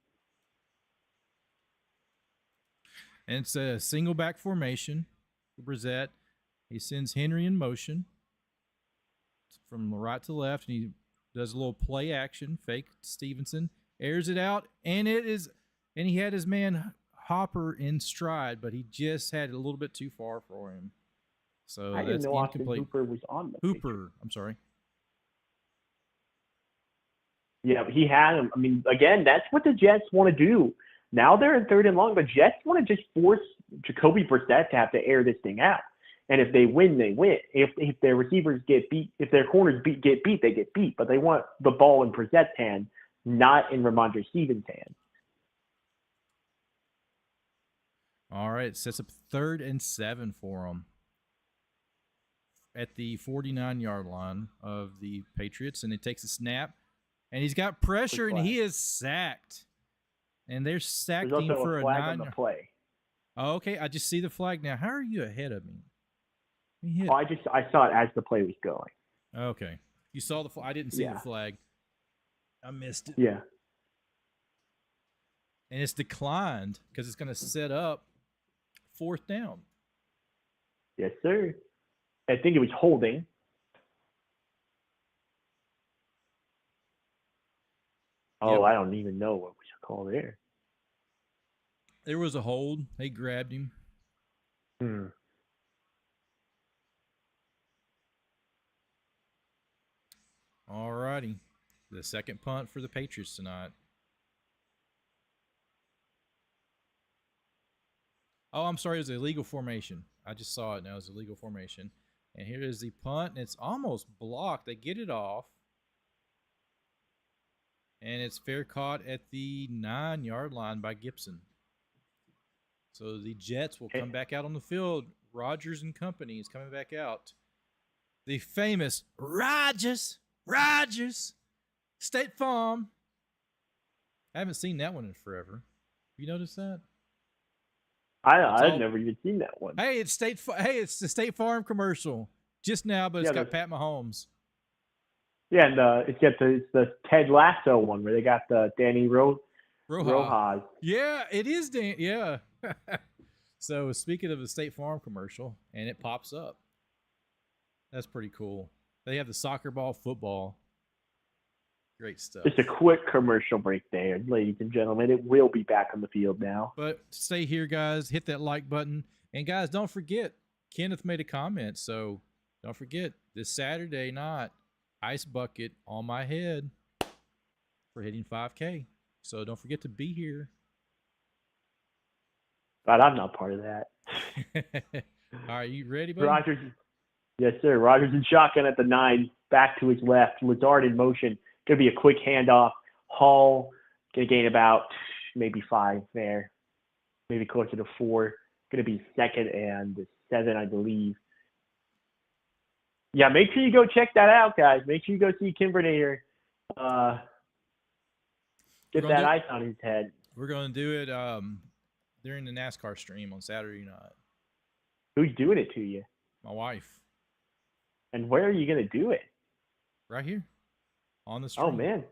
And it's a single back formation for Brissett. He sends Henry in motion from right to left, and he does a little play action, fake Stevenson, airs it out, and he had his man Hopper in stride, but he just had it a little bit too far for him. So I that's didn't know incomplete. Austin Hooper was on the Hooper, I'm sorry. Yeah, he had him. I mean, again, that's what the Jets want to do. Now they're in 3rd and long, but Jets want to just force Jacoby Brissett to have to air this thing out. And if they win, they win. If their receivers get beat, if their corners get beat, they get beat. But they want the ball in Brissett's hand, not in Ramondre Stevens' hand. All right, it sets up 3rd and 7 for them at the 49-yard line of the Patriots, and he takes a snap, and he's got pressure, and he is sacked. And they're sacked him for a 9 on the play. Oh, okay, I just see the flag now. How are you ahead of me? Oh, I saw it as the play was going. Okay, you saw the flag. I didn't see the flag. I missed it. Yeah. And it's declined because it's going to set up 4th down. Yes, sir. I think it was holding. Oh, yep. I don't even know what was called there. There was a hold. They grabbed him. All righty. The second punt for the Patriots tonight. Oh, I'm sorry. It was a legal formation. I just saw it now. It was a legal formation. And here is the punt. And it's almost blocked. They get it off. And it's fair caught at the 9-yard line by Gibson. So the Jets will come back out on the field. Rodgers and company is coming back out. The famous Rodgers, State Farm. I haven't seen that one in forever. Have you noticed that? I've never even seen that one. Hey, it's the State Farm commercial just now, but it's got Pat Mahomes. Yeah, and it's the Ted Lasso one where they got the Danny Rojas. Yeah, it is Dan. Yeah. So speaking of the State Farm commercial, and it pops up. That's pretty cool. They have the soccer ball, football. Great stuff. Just a quick commercial break there, ladies and gentlemen. It will be back on the field now. But stay here, guys. Hit that like button. And, guys, don't forget, Kenneth made a comment. So don't forget, this Saturday night, ice bucket on my head for hitting 5K. So don't forget to be here. But I'm not part of that. All right, you ready, buddy? Rodgers, yes, sir. Rodgers in shotgun at the 9, back to his left. Lazard in motion. Going to be a quick handoff. Hall going to gain about maybe 5 there, maybe closer to 4. Going to be 2nd and 7, I believe. Yeah, make sure you go check that out, guys. Make sure you go see Kimbernator. Get that ice on his head. We're going to do it during the NASCAR stream on Saturday night. Who's doing it to you? My wife. And where are you going to do it? Right here on the stream. Oh, man.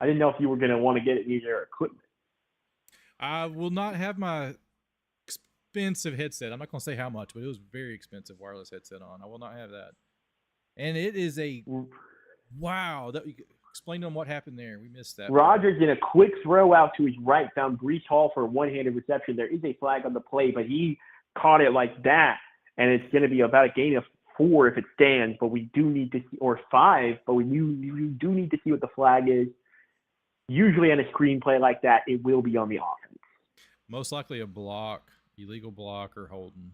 I didn't know if you were going to want to get it near your equipment. I will not have my expensive headset. I'm not going to say how much, but it was very expensive wireless headset on. I will not have that. And it is a wow. Explain to them what happened there. We missed that. Rodgers in a quick throw out to his right found Breece Hall for a one-handed reception. There is a flag on the play, but he caught it like that, and it's going to be about a gain of 4 if it stands. But we do need to see, or 5. But we do need to see what the flag is. Usually on a screenplay like that, it will be on the offense. Most likely a block, illegal block, or holding.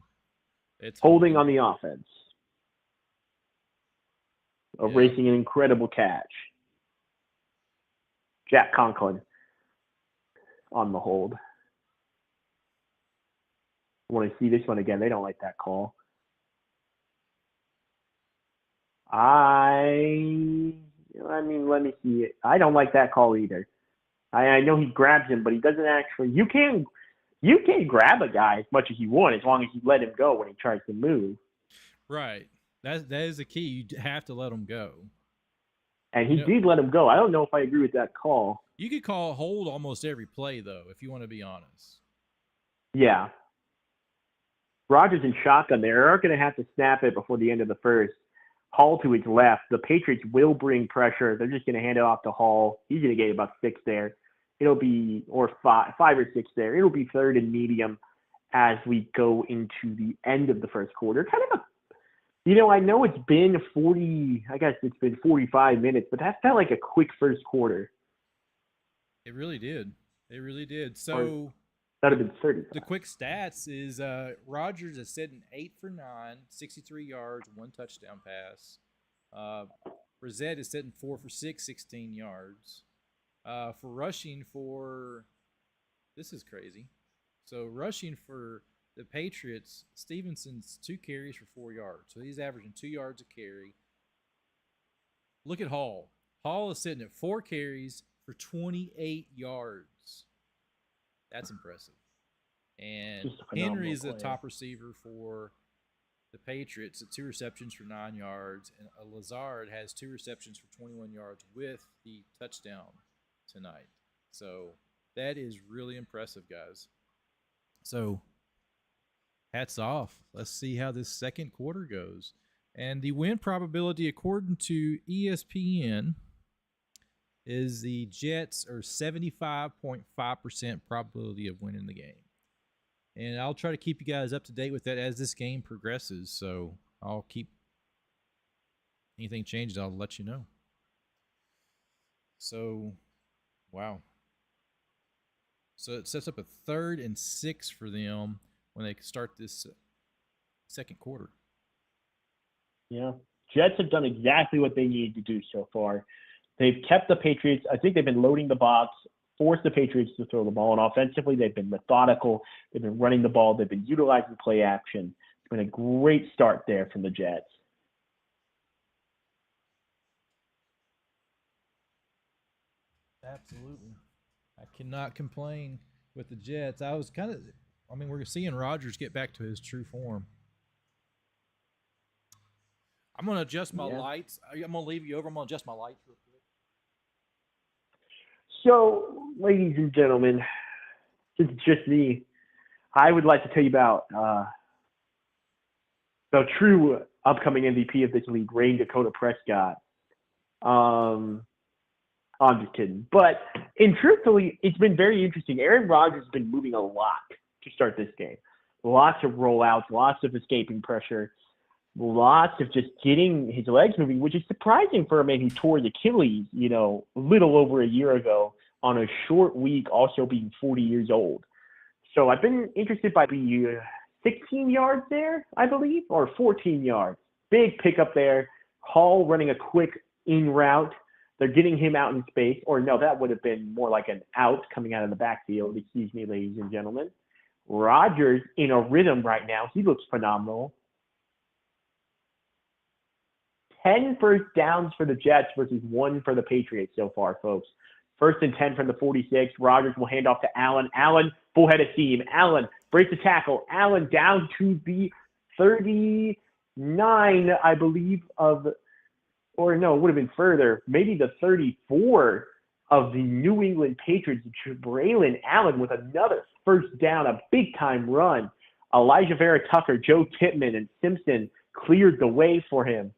It's holding on the offense. Racing an incredible catch. Jack Conklin on the hold. I want to see this one again. They don't like that call. Let me see it. I don't like that call either. I know he grabs him, but he doesn't actually. You can't grab a guy as much as you want as long as you let him go when he tries to move. Right. That is the key. You have to let him go. And he did let him go. I don't know if I agree with that call. You could call a hold almost every play, though, if you want to be honest. Yeah. Rodgers in shotgun. They are going to have to snap it before the end of the first. Hall to his left. The Patriots will bring pressure. They're just going to hand it off to Hall. He's going to get about 6 there. It'll be, or 5 or 6 there. It'll be 3rd and medium as we go into the end of the first quarter. Kind of I know it's been 45 minutes, but that felt like a quick first quarter. It really did. So that would have been 30. The quick stats is Rodgers is sitting 8 for 9, 63 yards, 1 touchdown pass. Brissett is sitting 4 for 6, 16 yards. For rushing this is crazy. So rushing for the Patriots, Stevenson's 2 carries for 4 yards. So he's averaging 2 yards a carry. Look at Hall. Hall is sitting at 4 carries for 28 yards. That's impressive. And Henry is the top receiver for the Patriots at 2 receptions for 9 yards. And Lazard has 2 receptions for 21 yards with the touchdown tonight. So that is really impressive, guys. So hats off. Let's see how this second quarter goes. And the win probability, according to ESPN, is the Jets are 75.5% probability of winning the game. And I'll try to keep you guys up to date with that as this game progresses. So I'll keep anything changes, I'll let you know. So, wow. So it sets up a 3rd and 6 for them when they start this second quarter. Yeah. Jets have done exactly what they need to do so far. They've kept the Patriots. I think they've been loading the box, forced the Patriots to throw the ball. And offensively, they've been methodical. They've been running the ball. They've been utilizing play action. It's been a great start there from the Jets. Absolutely. I cannot complain with the Jets. We're seeing Rodgers get back to his true form. I'm going to adjust my lights. I'm going to leave you over. I'm going to adjust my lights real quick. So, ladies and gentlemen, since it's just me, I would like to tell you about the true upcoming MVP of this league, Rain Dakota Prescott. I'm just kidding. But, truthfully, it's been very interesting. Aaron Rodgers has been moving a lot to start this game. Lots of rollouts, lots of escaping pressure, lots of just getting his legs moving, which is surprising for a man who tore his Achilles, a little over a year ago on a short week, also being 40 years old. So I've been interested by the 16 yards there, I believe, or 14 yards. Big pickup there. Hall running a quick in route. They're getting him out in space. Or no, that would have been more like an out coming out of the backfield. Excuse me, ladies and gentlemen. Rodgers in a rhythm right now. He looks phenomenal. 10 first downs for the Jets versus 1 for the Patriots so far, folks. 1st and 10 from the 46. Rodgers will hand off to Allen. Allen, full head of steam. Allen breaks the tackle. Allen down to the 39, I believe, or no, it would have been further. Maybe the 34 of the New England Patriots. Braylon Allen with another first down, a big-time run. Elijah Vera Tucker, Joe Tippmann, and Simpson cleared the way for him.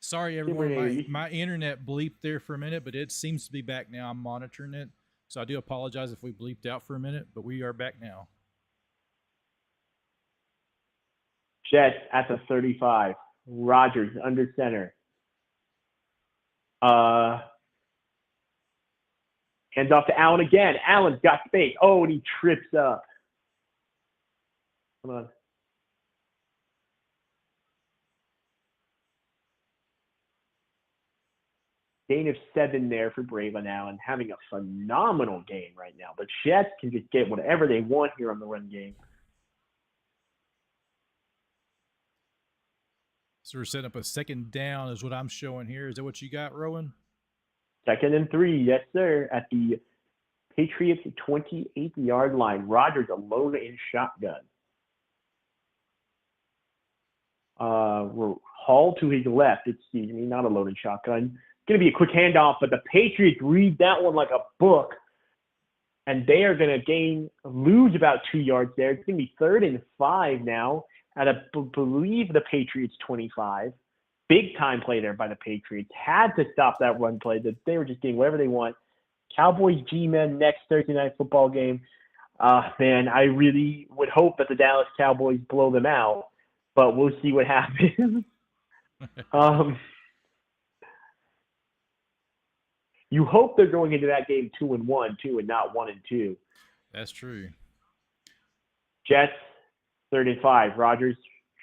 Sorry, everyone. My internet bleeped there for a minute, but it seems to be back now. I'm monitoring it. So I do apologize if we bleeped out for a minute, but we are back now. Jets at the 35. Rodgers under center. Hands off to Allen again. Allen's got space. Oh, and he trips up. Come on. Gain of 7 there for Braylon Allen, having a phenomenal game right now. The Jets can just get whatever they want here on the run game. So we're setting up a second down is what I'm showing here. Is that what you got, Rowan? 2nd and 3, yes, sir, at the Patriots 28-yard line. Rodgers alone in shotgun. Hall to his left, excuse me, not alone in shotgun. Going to be a quick handoff, but the Patriots read that one like a book, and they are going to lose about 2 yards there. It's going to be 3rd and 5 now at, I believe, the Patriots 25. Big time play there by the Patriots. Had to stop that run play. They were just getting whatever they want. Cowboys G-Men next Thursday night football game. Man, I really would hope that the Dallas Cowboys blow them out, but we'll see what happens. You hope they're going into that game 2-1 too, and not 1-2. That's true. Jets 3rd and 5. Rodgers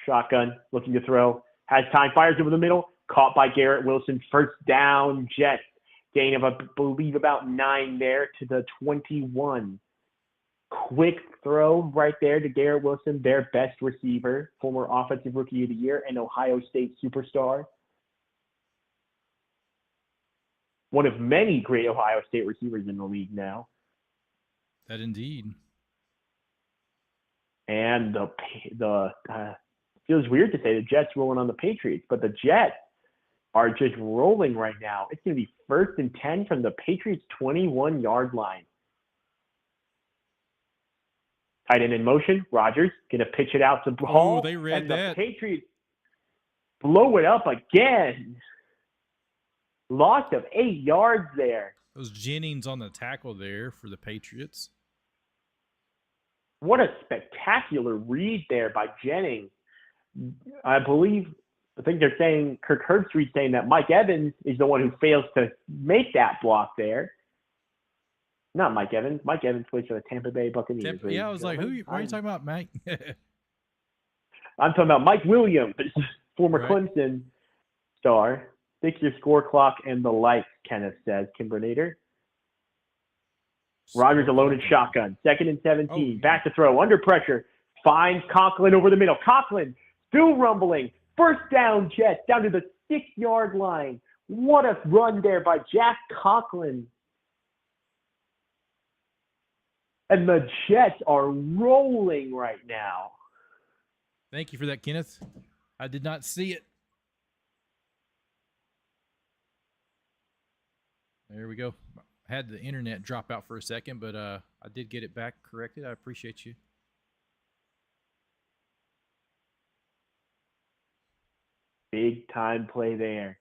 shotgun looking to throw. Has time, fires over the middle. Caught by Garrett Wilson. 1st down. Jets gain of, I believe, about 9 there to the 21. Quick throw right there to Garrett Wilson, their best receiver, former Offensive Rookie of the Year and Ohio State superstar. One of many great Ohio State receivers in the league now. That indeed. And the feels weird to say the Jets rolling on the Patriots, but the Jets are just rolling right now. It's going to be 1st and 10 from the Patriots 21-yard line. Tight end in motion. Rodgers going to pitch it out to Hall. Oh, they read and that. The Patriots blow it up again. Loss of 8 yards there. It was Jennings on the tackle there for the Patriots. What a spectacular read there by Jennings. I think they're saying, Kirk Herbstreit's saying that Mike Evans is the one who fails to make that block there. Not Mike Evans. Mike Evans plays for the Tampa Bay Buccaneers. Yeah, I was like, why are you talking about, Mike? I'm talking about Mike Williams, former Clemson star. Fix your score clock and the lights, Kenneth says, Kimbernator. Rodgers alone in shotgun. 2nd and 17. Oh. Back to throw. Under pressure. Finds Conklin over the middle. Conklin still rumbling. 1st down, Jets down to the 6-yard line. What a run there by Jack Conklin. And the Jets are rolling right now. Thank you for that, Kenneth. I did not see it. There we go. I had the internet drop out for a second, but I did get it back corrected. I appreciate you. Big time play there.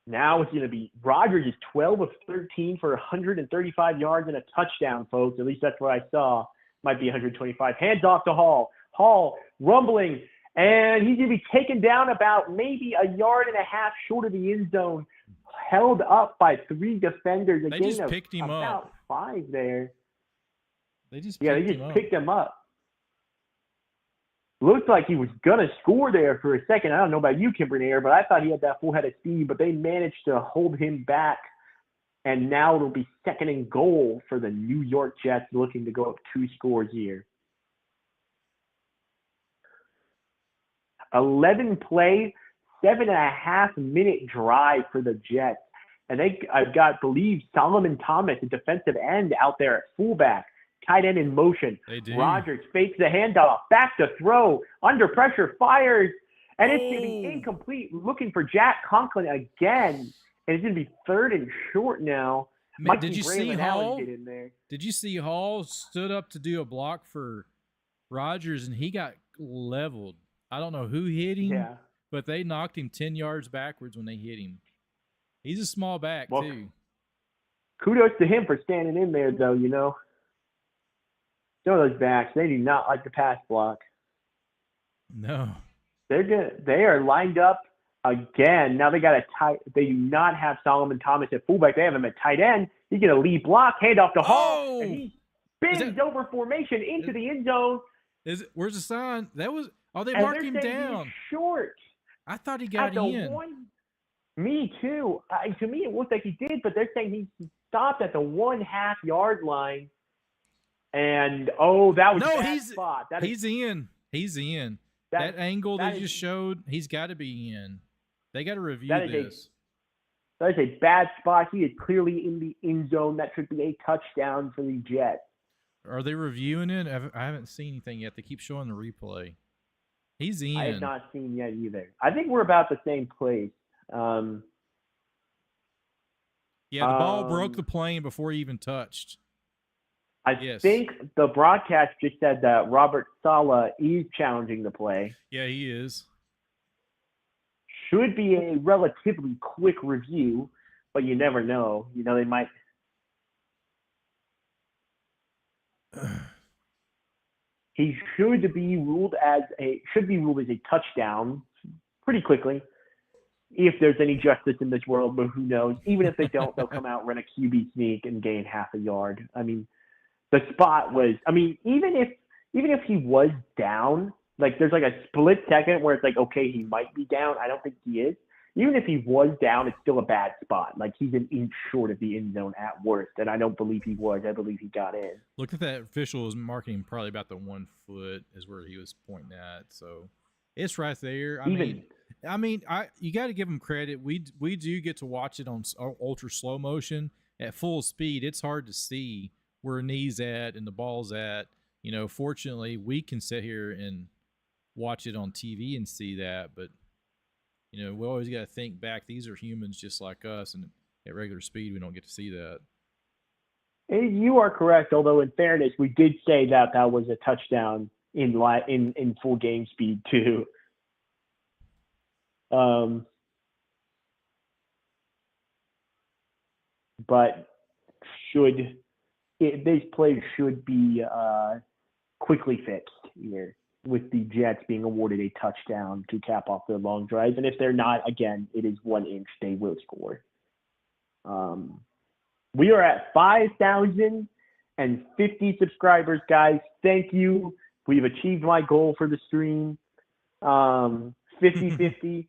Now it's going to be Rodgers is 12 of 13 for 135 yards and a touchdown, folks. At least that's what I saw. Might be 125. Hands off to Hall. Hall rumbling, and he's going to be taken down about maybe a yard and a half short of the end zone. Held up by 3 defenders. They just picked him about up. 5 there. They just picked him up. Looked like he was going to score there for a second. I don't know about you, Kimbernator, but I thought he had that full head of speed, but they managed to hold him back. And now it'll be 2nd and goal for the New York Jets looking to go up 2 scores here. 11 play, 7.5-minute drive for the Jets. And I've got, believe, Solomon Thomas, a defensive end, out there at fullback. Tight end in motion. They do. Rodgers fakes the handoff. Back to throw. Under pressure. Fires. And it's going to be incomplete. Looking for Jack Conklin again. And it's going to be 3rd and short now. Did you see Hall? Did you see Hall stood up to do a block for Rodgers, and he got leveled? I don't know who hit him, but they knocked him 10 yards backwards when they hit him. He's a small back, too. Kudos to him for standing in there, though, you know. Some of those backs, they do not like the pass block. No. They are lined up again. Now they do not have Solomon Thomas at fullback. They have him at tight end. He's going to lead block, hand off to Hall, and he bends over formation into the end zone. Where's the sign? They marked him down. Short. I thought he got in. Me too. To me, it looked like he did, but they're saying he stopped at the 1/2 yard line. And that was No, a bad spot. He's in. That angle they just showed, he's got to be in. They got to review this. That is a bad spot. He is clearly in the end zone. That should be a touchdown for the Jets. Are they reviewing it? I haven't seen anything yet. They keep showing the replay. He's in. I have not seen yet either. I think we're about the same place. Yeah, the ball broke the plane before he even touched. I think the broadcast just said that Robert Saleh is challenging the play. Yeah, he is. Should be a relatively quick review, but you never know. You know, they might. He should be ruled as a touchdown pretty quickly. If there's any justice in this world, but who knows? Even if they don't, they'll come out, run a QB sneak, and gain half a yard. I mean, the spot was. I mean, even if he was down, like there's like a split second where it's like, okay, he might be down. I don't think he is. Even if he was down, it's still a bad spot. Like he's an inch short of the end zone at worst, and I don't believe he was. I believe he got in. Look at that official was marking probably about the 1 foot is where he was pointing at. So it's right there. I mean, you got to give him credit. We do get to watch it on ultra slow motion at full speed. It's hard to see where knee's at and the ball's at. You know, fortunately, we can sit here and watch it on TV and see that, but you know, we always got to think back. These are humans just like us, and at regular speed, we don't get to see that. You are correct. Although, in fairness, we did say that was a touchdown in full game speed too. But this play should be quickly fixed here, with the Jets being awarded a touchdown to cap off their long drive. And if they're not, again, it is 1 inch. They will score. We are at 5,050 subscribers, guys. Thank you. We've achieved my goal for the stream. 50-50.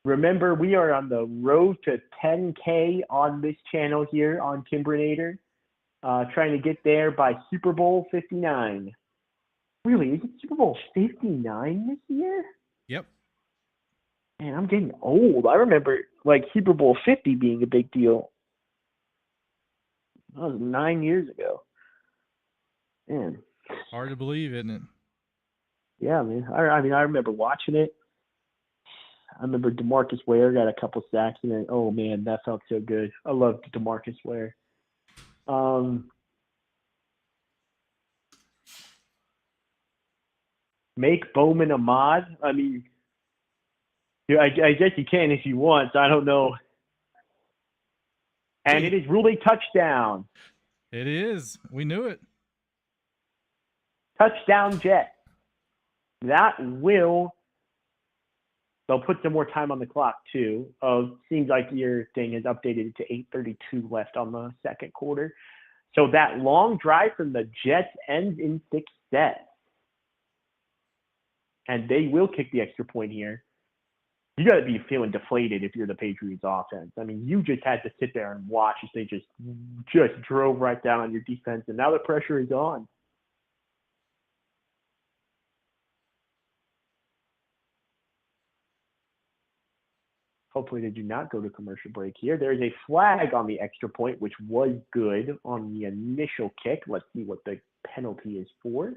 Remember, we are on the road to 10K on this channel here on Kimbrinator. Trying to get there by Super Bowl 59. Really? Is it Super Bowl 59 this year? Yep. Man, I'm getting old. I remember like Super Bowl 50 being a big deal. That was 9 years ago. Man. Hard to believe, isn't it? Yeah, man. I remember watching it. I remember DeMarcus Ware got a couple sacks, and then, oh, man, that felt so good. I loved DeMarcus Ware. Make Bowman a mod. I mean, I guess you can if you want. I don't know. And it is ruled a touchdown. It is. We knew it. Touchdown Jets. They'll put some more time on the clock too. Seems like your thing is updated to 8:32 left on the second quarter. So that long drive from the Jets ends in success. And they will kick the extra point here. You got to be feeling deflated if you're the Patriots offense. I mean, you just had to sit there and watch as they just drove right down on your defense, and now the pressure is on. Hopefully they do not go to commercial break here. There is a flag on the extra point, which was good on the initial kick. Let's see what the penalty is for.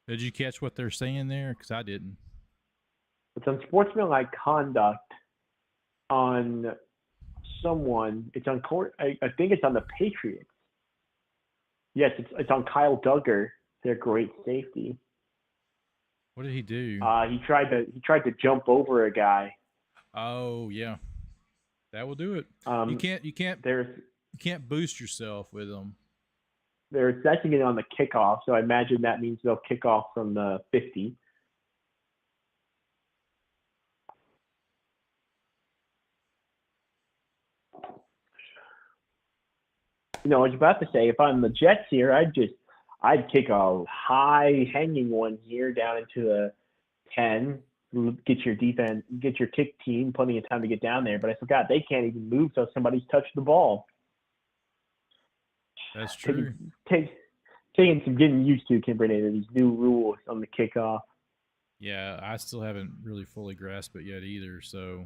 Did you catch what they're saying there? Because I didn't. It's unsportsmanlike conduct on someone. It's on court. I think it's on the Patriots. Yes, it's on Kyle Duggar, their great safety. What did he do? He tried to jump over a guy. Oh yeah, that will do it. You can't boost yourself with them. They're assessing it on the kickoff, so I imagine that means they'll kick off from the 50. I was about to say, if I'm the Jets here, I'd kick a high hanging one here down into the 10. Get your kick team plenty of time to get down there. But I forgot they can't even move till somebody's touched the ball. That's true. Taking some getting used to, Kim Brennan, these new rules on the kickoff. Yeah, I still haven't really fully grasped it yet either. So,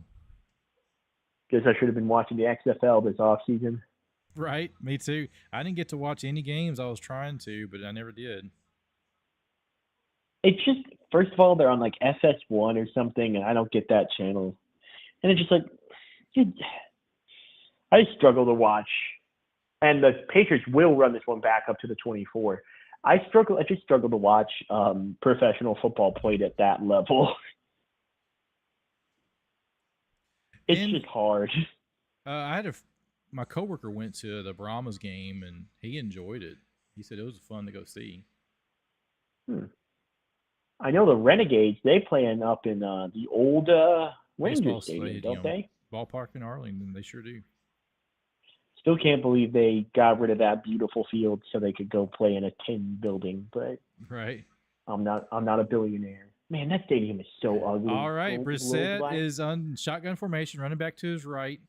guess I should have been watching the XFL this offseason. Right, me too. I didn't get to watch any games. I was trying to, but I never did. It's just, first of all, they're on like FS1 or something, and I don't get that channel. And it's just like, I just struggle to watch. And the Patriots will run this one back up to the 24. I just struggle to watch professional football played at that level. It's just hard. My coworker went to the Brahmas game and he enjoyed it. He said it was fun to go see. I know the Renegades, they playing up in the old Rangers Stadium, don't they? Ballpark in Arlington, they sure do. Still can't believe they got rid of that beautiful field so they could go play in a tin building, but right. I'm not a billionaire. Man, that stadium is so ugly. All right, Brissett is on shotgun formation, running back to his right.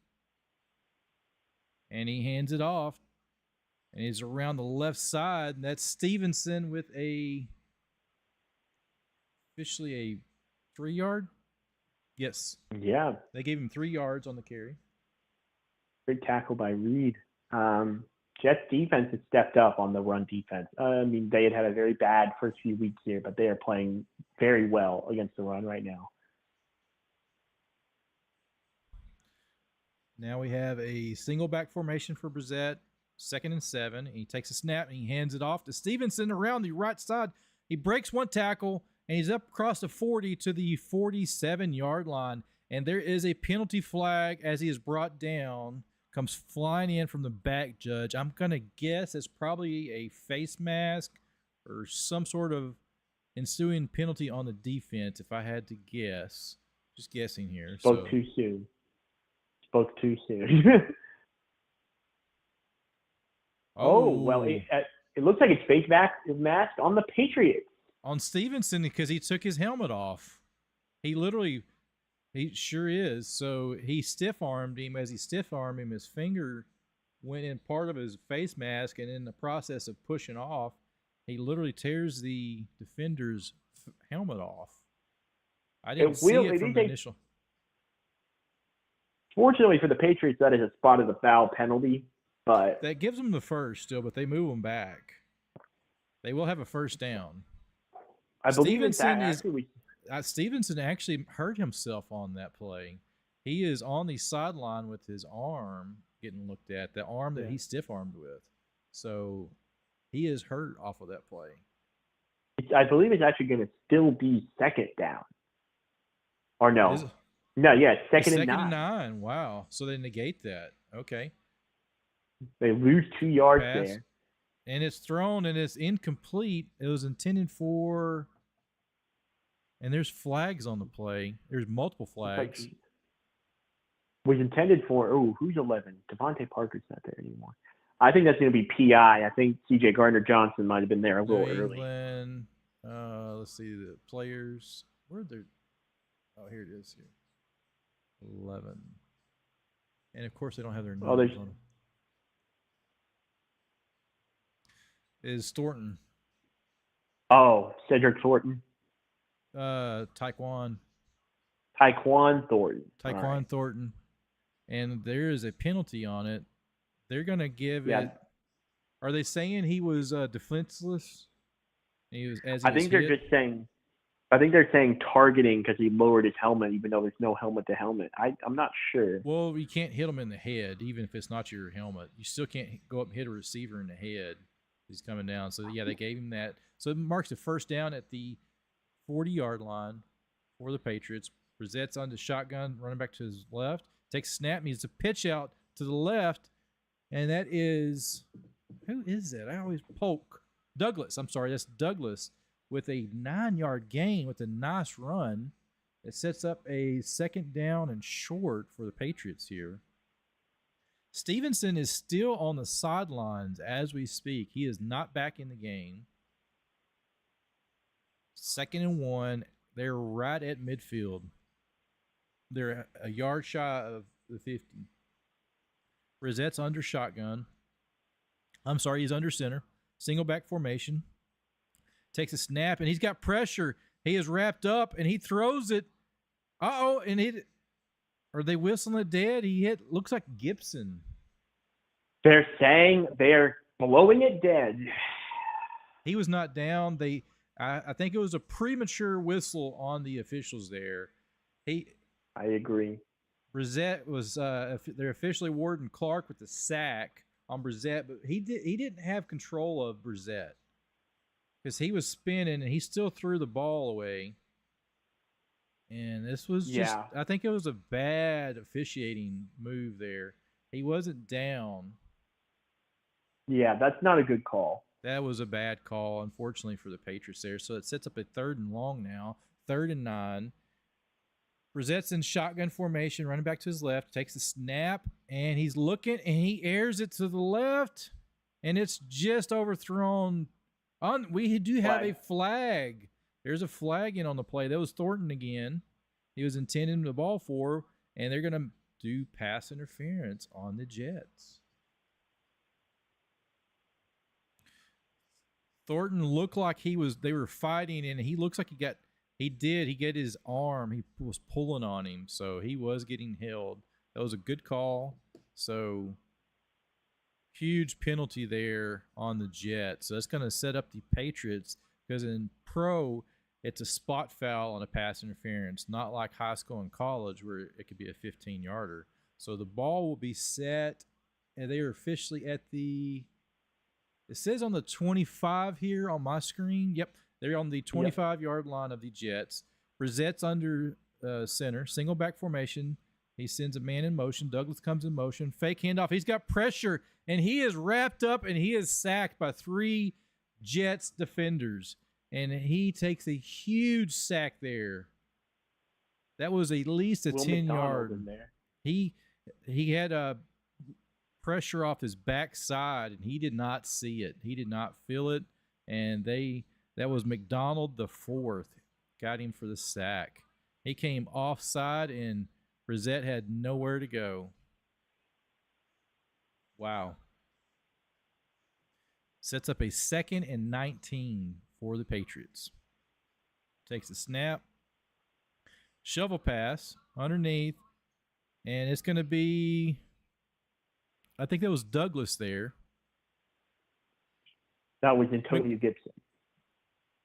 And he hands it off. And he's around the left side. And that's Stevenson with officially a 3-yard. Yes. Yeah. They gave him 3 yards on the carry. Great tackle by Reed. Jets defense has stepped up on the run defense. They had a very bad first few weeks here, but they are playing very well against the run right now. Now we have a single back formation for Brissett, 2nd and 7. He takes a snap and he hands it off to Stevenson around the right side. He breaks one tackle and he's up across the 40 to the 47-yard line. And there is a penalty flag as he is brought down, comes flying in from the back judge. I'm going to guess it's probably a face mask or some sort of ensuing penalty on the defense, if I had to guess. Just guessing here. Spoke too soon. Well, it looks like it's face mask on the Patriots. On Stevenson, because he took his helmet off. He sure is. So he stiff-armed him. As he stiff-armed him, his finger went in part of his face mask, and in the process of pushing off, he literally tears the defender's helmet off. I didn't see it from the initial. Fortunately for the Patriots, that is a spot of the foul penalty, but that gives them the first still, but they move them back. They will have a first down. I believe Stevenson actually hurt himself on that play. He is on the sideline with his arm getting looked at, the arm that he stiff-armed with. So he is hurt off of that play. I believe it's actually going to still be second down. Or no. No, yeah, second and 9. Wow. So they negate that. Okay. They lose 2 yards there. And it's thrown and it's incomplete. It was intended for, and there's flags on the play. There's multiple flags. Was intended for, who's 11? Devontae Parker's not there anymore. I think that's going to be PI. I think C.J. Gardner-Johnson might have been there a little early. Let's see the players. Where are they? Oh, here it is. Here. 11. And of course they don't have their numbers on them. Is Thornton. Oh, Cedric Thornton. Tyquan Thornton. Thornton. And there is a penalty on it. They're going to give it. Are they saying he was defenseless? I think they're saying targeting because he lowered his helmet, even though there's no helmet to helmet. I'm not sure. Well, you can't hit him in the head, even if it's not your helmet. You still can't go up and hit a receiver in the head. He's coming down. So, yeah, they gave him that. So it marks the first down at the 40-yard line for the Patriots. Brissett's on the shotgun, running back to his left. Takes a snap, needs a pitch out to the left, and that is who is that? I always Polk. Douglas. I'm sorry, that's Douglas with a 9-yard gain with a nice run. It sets up a second down and short for the Patriots here. Stevenson is still on the sidelines as we speak. He is not back in the game. 2nd and 1. They're right at midfield. They're a yard shy of the 50. Brissett's under shotgun. I'm sorry, he's under center. Single back formation. Takes a snap, and he's got pressure. He is wrapped up, and he throws it. Uh-oh, and are they whistling it dead? He hit, looks like Gibson. They're saying they're blowing it dead. He was not down. I think it was a premature whistle on the officials there. I agree. Brissett was they're officially awarding Clark with the sack on Brissett, but he didn't have control of Brissett because he was spinning and he still threw the ball away. And this was I think it was a bad officiating move there. He wasn't down. Yeah, that's not a good call. That was a bad call, unfortunately, for the Patriots there. So it sets up a 3rd and long now, 3rd and 9. Brissett's in shotgun formation, running back to his left, takes the snap, and he's looking, and he airs it to the left, and it's just overthrown. We do have a flag. There's a flag in on the play. That was Thornton again. He was intending the ball for, and they're going to do pass interference on the Jets. Thornton looked like they were fighting, and he looks like he got his arm. He was pulling on him, so he was getting held. That was a good call. So huge penalty there on the Jets. So that's going to set up the Patriots because in pro, it's a spot foul on a pass interference, not like high school and college where it could be a 15-yarder. So the ball will be set, and they are officially at it says on the 25 here on my screen. Yep, they're on the 25-yard line of the Jets. Brissett's under center, single back formation. He sends a man in motion. Douglas comes in motion. Fake handoff. He's got pressure, and he is wrapped up, and he is sacked by 3 Jets defenders. And he takes a huge sack there. That was at least a 10-yard. in there. He had a pressure off his backside, and he did not see it. He did not feel it, and that was McDonald the 4th. Got him for the sack. He came offside, and Brissett had nowhere to go. Wow. Sets up a 2nd and 19 for the Patriots. Takes a snap. Shovel pass underneath, and it's going to be, I think that was Douglas there. That was Antonio Gibson.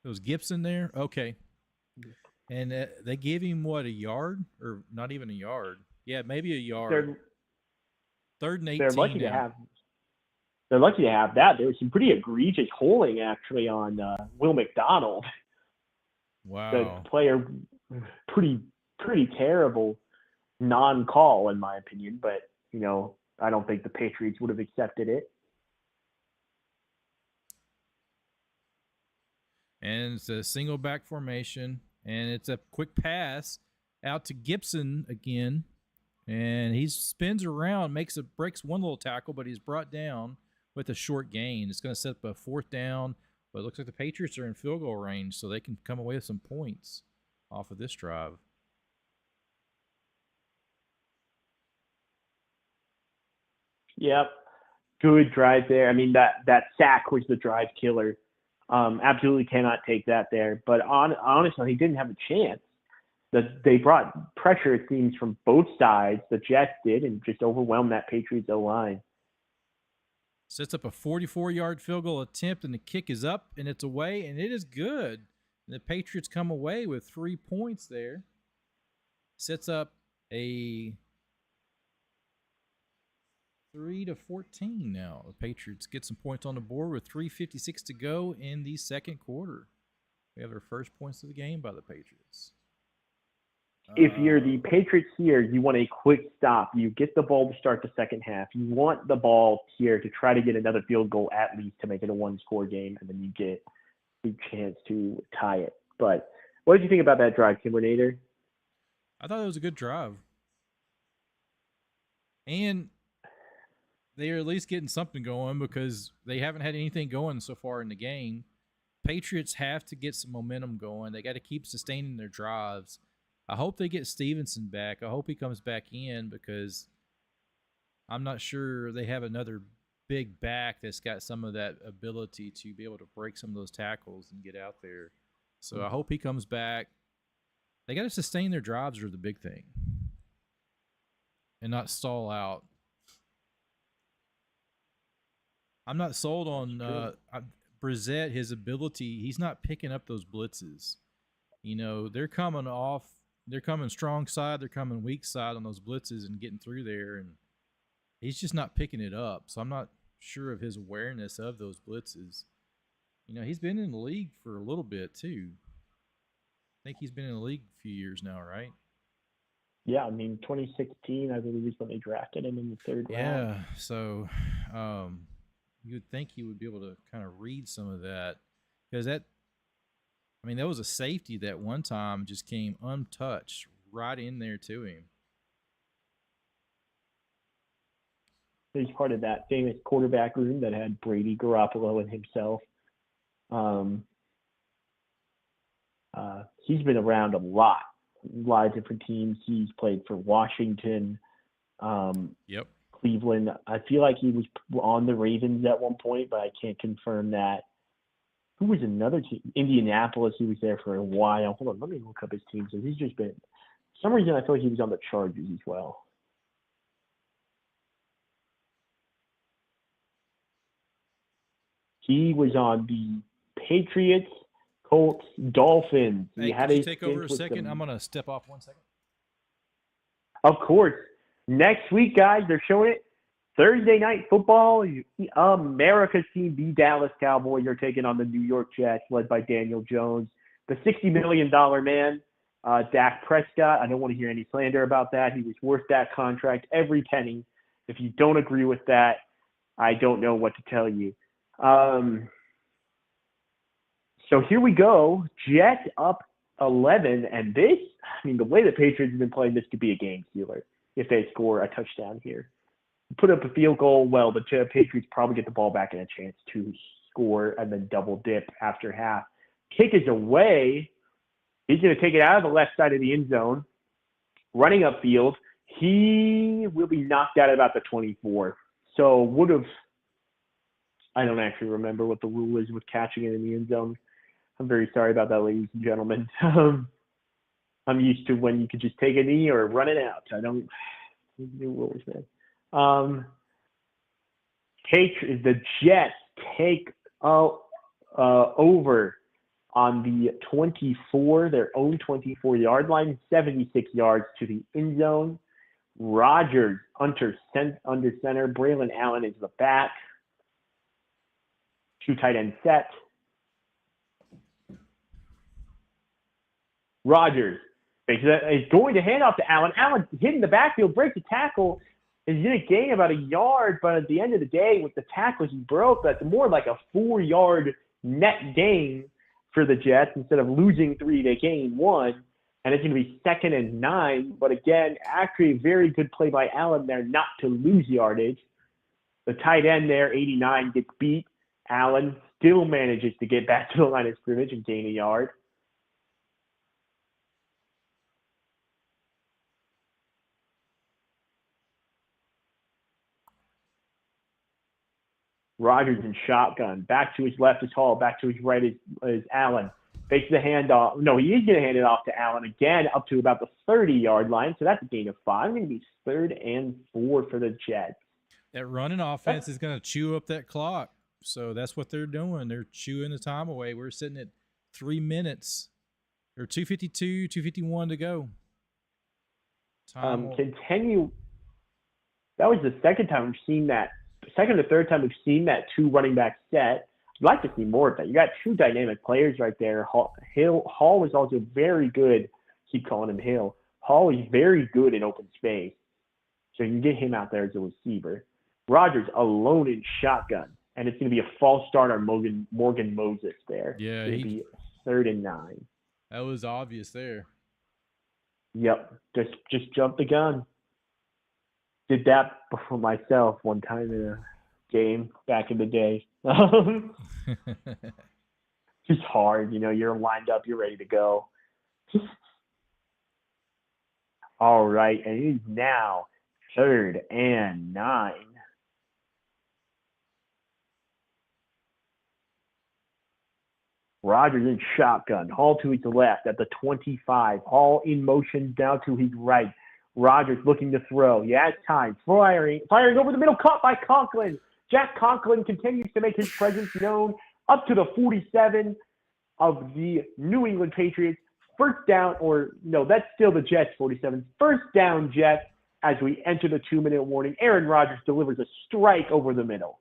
It was Gibson there? Okay. And they gave him, what, a yard? Or not even a yard. Yeah, maybe a yard. 3rd and 18 They're lucky to have. They're lucky to have that. There was some pretty egregious holding, actually, on Will McDonald. Wow. The player, pretty terrible non-call, in my opinion. But, I don't think the Patriots would have accepted it. And it's a single back formation, and it's a quick pass out to Gibson again, and he spins around, breaks one little tackle, but he's brought down with a short gain. It's going to set up a 4th down, but it looks like the Patriots are in field goal range, so they can come away with some points off of this drive. Yep. Good drive there. I mean, that sack was the drive killer. Absolutely cannot take that there. But honestly, he didn't have a chance. They brought pressure, it seems, from both sides. The Jets did, and just overwhelmed that Patriots O-line. Sets up a 44-yard field goal attempt, and the kick is up, and it's away, and it is good. And the Patriots come away with 3 points there. Sets up a 3-14 now. The Patriots get some points on the board with 3:56 to go in the second quarter. We have our first points of the game by the Patriots. If you're the Patriots here, you want a quick stop. You get the ball to start the second half. You want the ball here to try to get another field goal at least to make it a one-score game, and then you get a chance to tie it. But what did you think about that drive, Kimbernator? I thought it was a good drive. And they're at least getting something going because they haven't had anything going so far in the game. Patriots have to get some momentum going. They got to keep sustaining their drives. I hope they get Stevenson back. I hope he comes back in because I'm not sure they have another big back that's got some of that ability to be able to break some of those tackles and get out there. So I hope he comes back. They got to sustain their drives are the big thing and not stall out. I'm not sold on Brissett, his ability. He's not picking up those blitzes. You know, they're coming strong side, they're coming weak side on those blitzes and getting through there, and he's just not picking it up. So I'm not sure of his awareness of those blitzes. You know, he's been in the league for a little bit too. I think he's been in the league a few years now, right? Yeah, I mean, 2016, I believe, is when they drafted him in the third round. Yeah, so you would think he would be able to kind of read some of that because that was a safety that one time just came untouched right in there to him. He's part of that famous quarterback room that had Brady, Garoppolo, and himself. He's been around a lot of different teams. He's played for Washington, Cleveland. I feel like he was on the Ravens at one point, but I can't confirm that. Who was another team? Indianapolis. He was there for a while. Hold on, let me look up his team. So he's just been. For some reason, I feel like he was on the Chargers as well. He was on the Patriots, Colts, Dolphins. Hey, could you take over a second? I'm going to step off 1 second. Of course. Next week, guys, they're showing it. Thursday Night Football. America's team, the Dallas Cowboys, are taking on the New York Jets, led by Daniel Jones. The $60 million man, Dak Prescott. I don't want to hear any slander about that. He was worth that contract, every penny. If you don't agree with that, I don't know what to tell you. So here we go. Jets up 11, and this, I mean, the way the Patriots have been playing, this could be a game stealer if they score a touchdown here. Put up a field goal, well, the Patriots probably get the ball back and a chance to score and then double dip after half. Kick is away. He's going to take it out of the left side of the end zone. Running upfield, he will be knocked out at about the 24. So would have, I don't actually remember what the rule is with catching it in the end zone. I'm very sorry about that, ladies and gentlemen. I'm used to when you could just take a knee or run it out. I don't new rules, man. The Jets take over on the 24, their own 24-yard line, 76 yards to the end zone. Rodgers under center. Braylon Allen is the back. Two tight end set. Rodgers is going to hand off to Allen. Allen hitting the backfield, breaks the tackle, is going to gain about a yard, but at the end of the day, with the tackles he broke, that's more like a 4-yard net gain for the Jets. Instead of losing 3, they gain 1, and it's going to be 2nd and 9. But again, actually a very good play by Allen there not to lose yardage. The tight end there, 89, gets beat. Allen still manages to get back to the line of scrimmage and gain a yard. Rodgers in shotgun. Back to his left is Hall. Back to his right is Allen. Fakes the handoff. No, he is going to hand it off to Allen again up to about the 30-yard line. So that's a gain of 5. Going to be 3rd and 4 for the Jets. That running offense is going to chew up that clock. So that's what they're doing. They're chewing the time away. We're sitting at 3 minutes or 2:52, 2:51 to go. Continue. That was the second time we've seen that. Second or third time we've seen that 2 running back set. You'd like to see more of that. You got two dynamic players right there. Hall is also very good. Keep calling him Hill. Hall is very good in open space. So you can get him out there as a receiver. Rodgers alone in shotgun. And it's going to be a false start on Morgan Moses there. Yeah. It's going to be 3rd and 9. That was obvious there. Yep. Just jump the gun. Did that for myself one time in a game back in the day. It's hard. You're lined up. You're ready to go. All right. And it is now 3rd and 9. Rodgers in shotgun. Hall to his left at the 25. Hall in motion down to his right. Rodgers looking to throw. He has time. Firing over the middle. Caught by Conklin. Jack Conklin continues to make his presence known up to the 47 of the New England Patriots. First down, or no, that's still the Jets 47. First down, Jets, as we enter the 2-minute warning. Aaron Rodgers delivers a strike over the middle.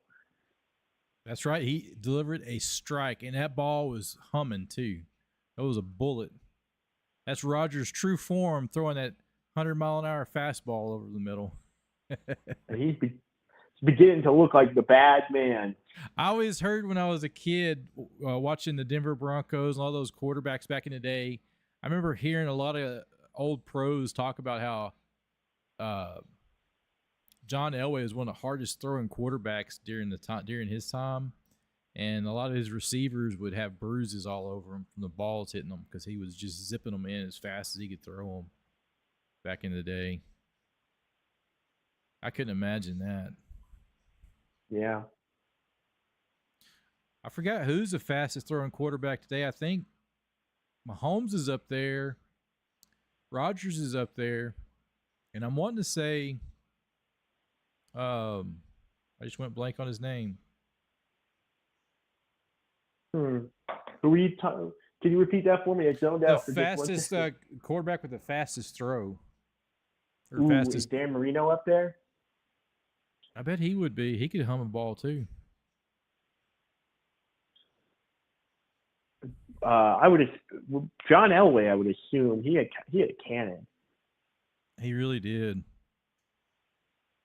That's right. He delivered a strike, and that ball was humming too. That was a bullet. That's Rodgers' true form, throwing that 100-mile-an-hour fastball over the middle. And he's beginning to look like the bad man. I always heard when I was a kid watching the Denver Broncos and all those quarterbacks back in the day, I remember hearing a lot of old pros talk about how John Elway was one of the hardest throwing quarterbacks during his time, and a lot of his receivers would have bruises all over him from the balls hitting them because he was just zipping them in as fast as he could throw them back in the day. I couldn't imagine that. Yeah. I forgot who's the fastest throwing quarterback today. I think Mahomes is up there. Rodgers is up there. And I'm wanting to say, I just went blank on his name. Can you repeat that for me? I zoned out. The fastest quarterback with the fastest throw. Is Dan Marino up there? I bet he would be. He could hum a ball too. John Elway, I would assume he had a cannon. He really did.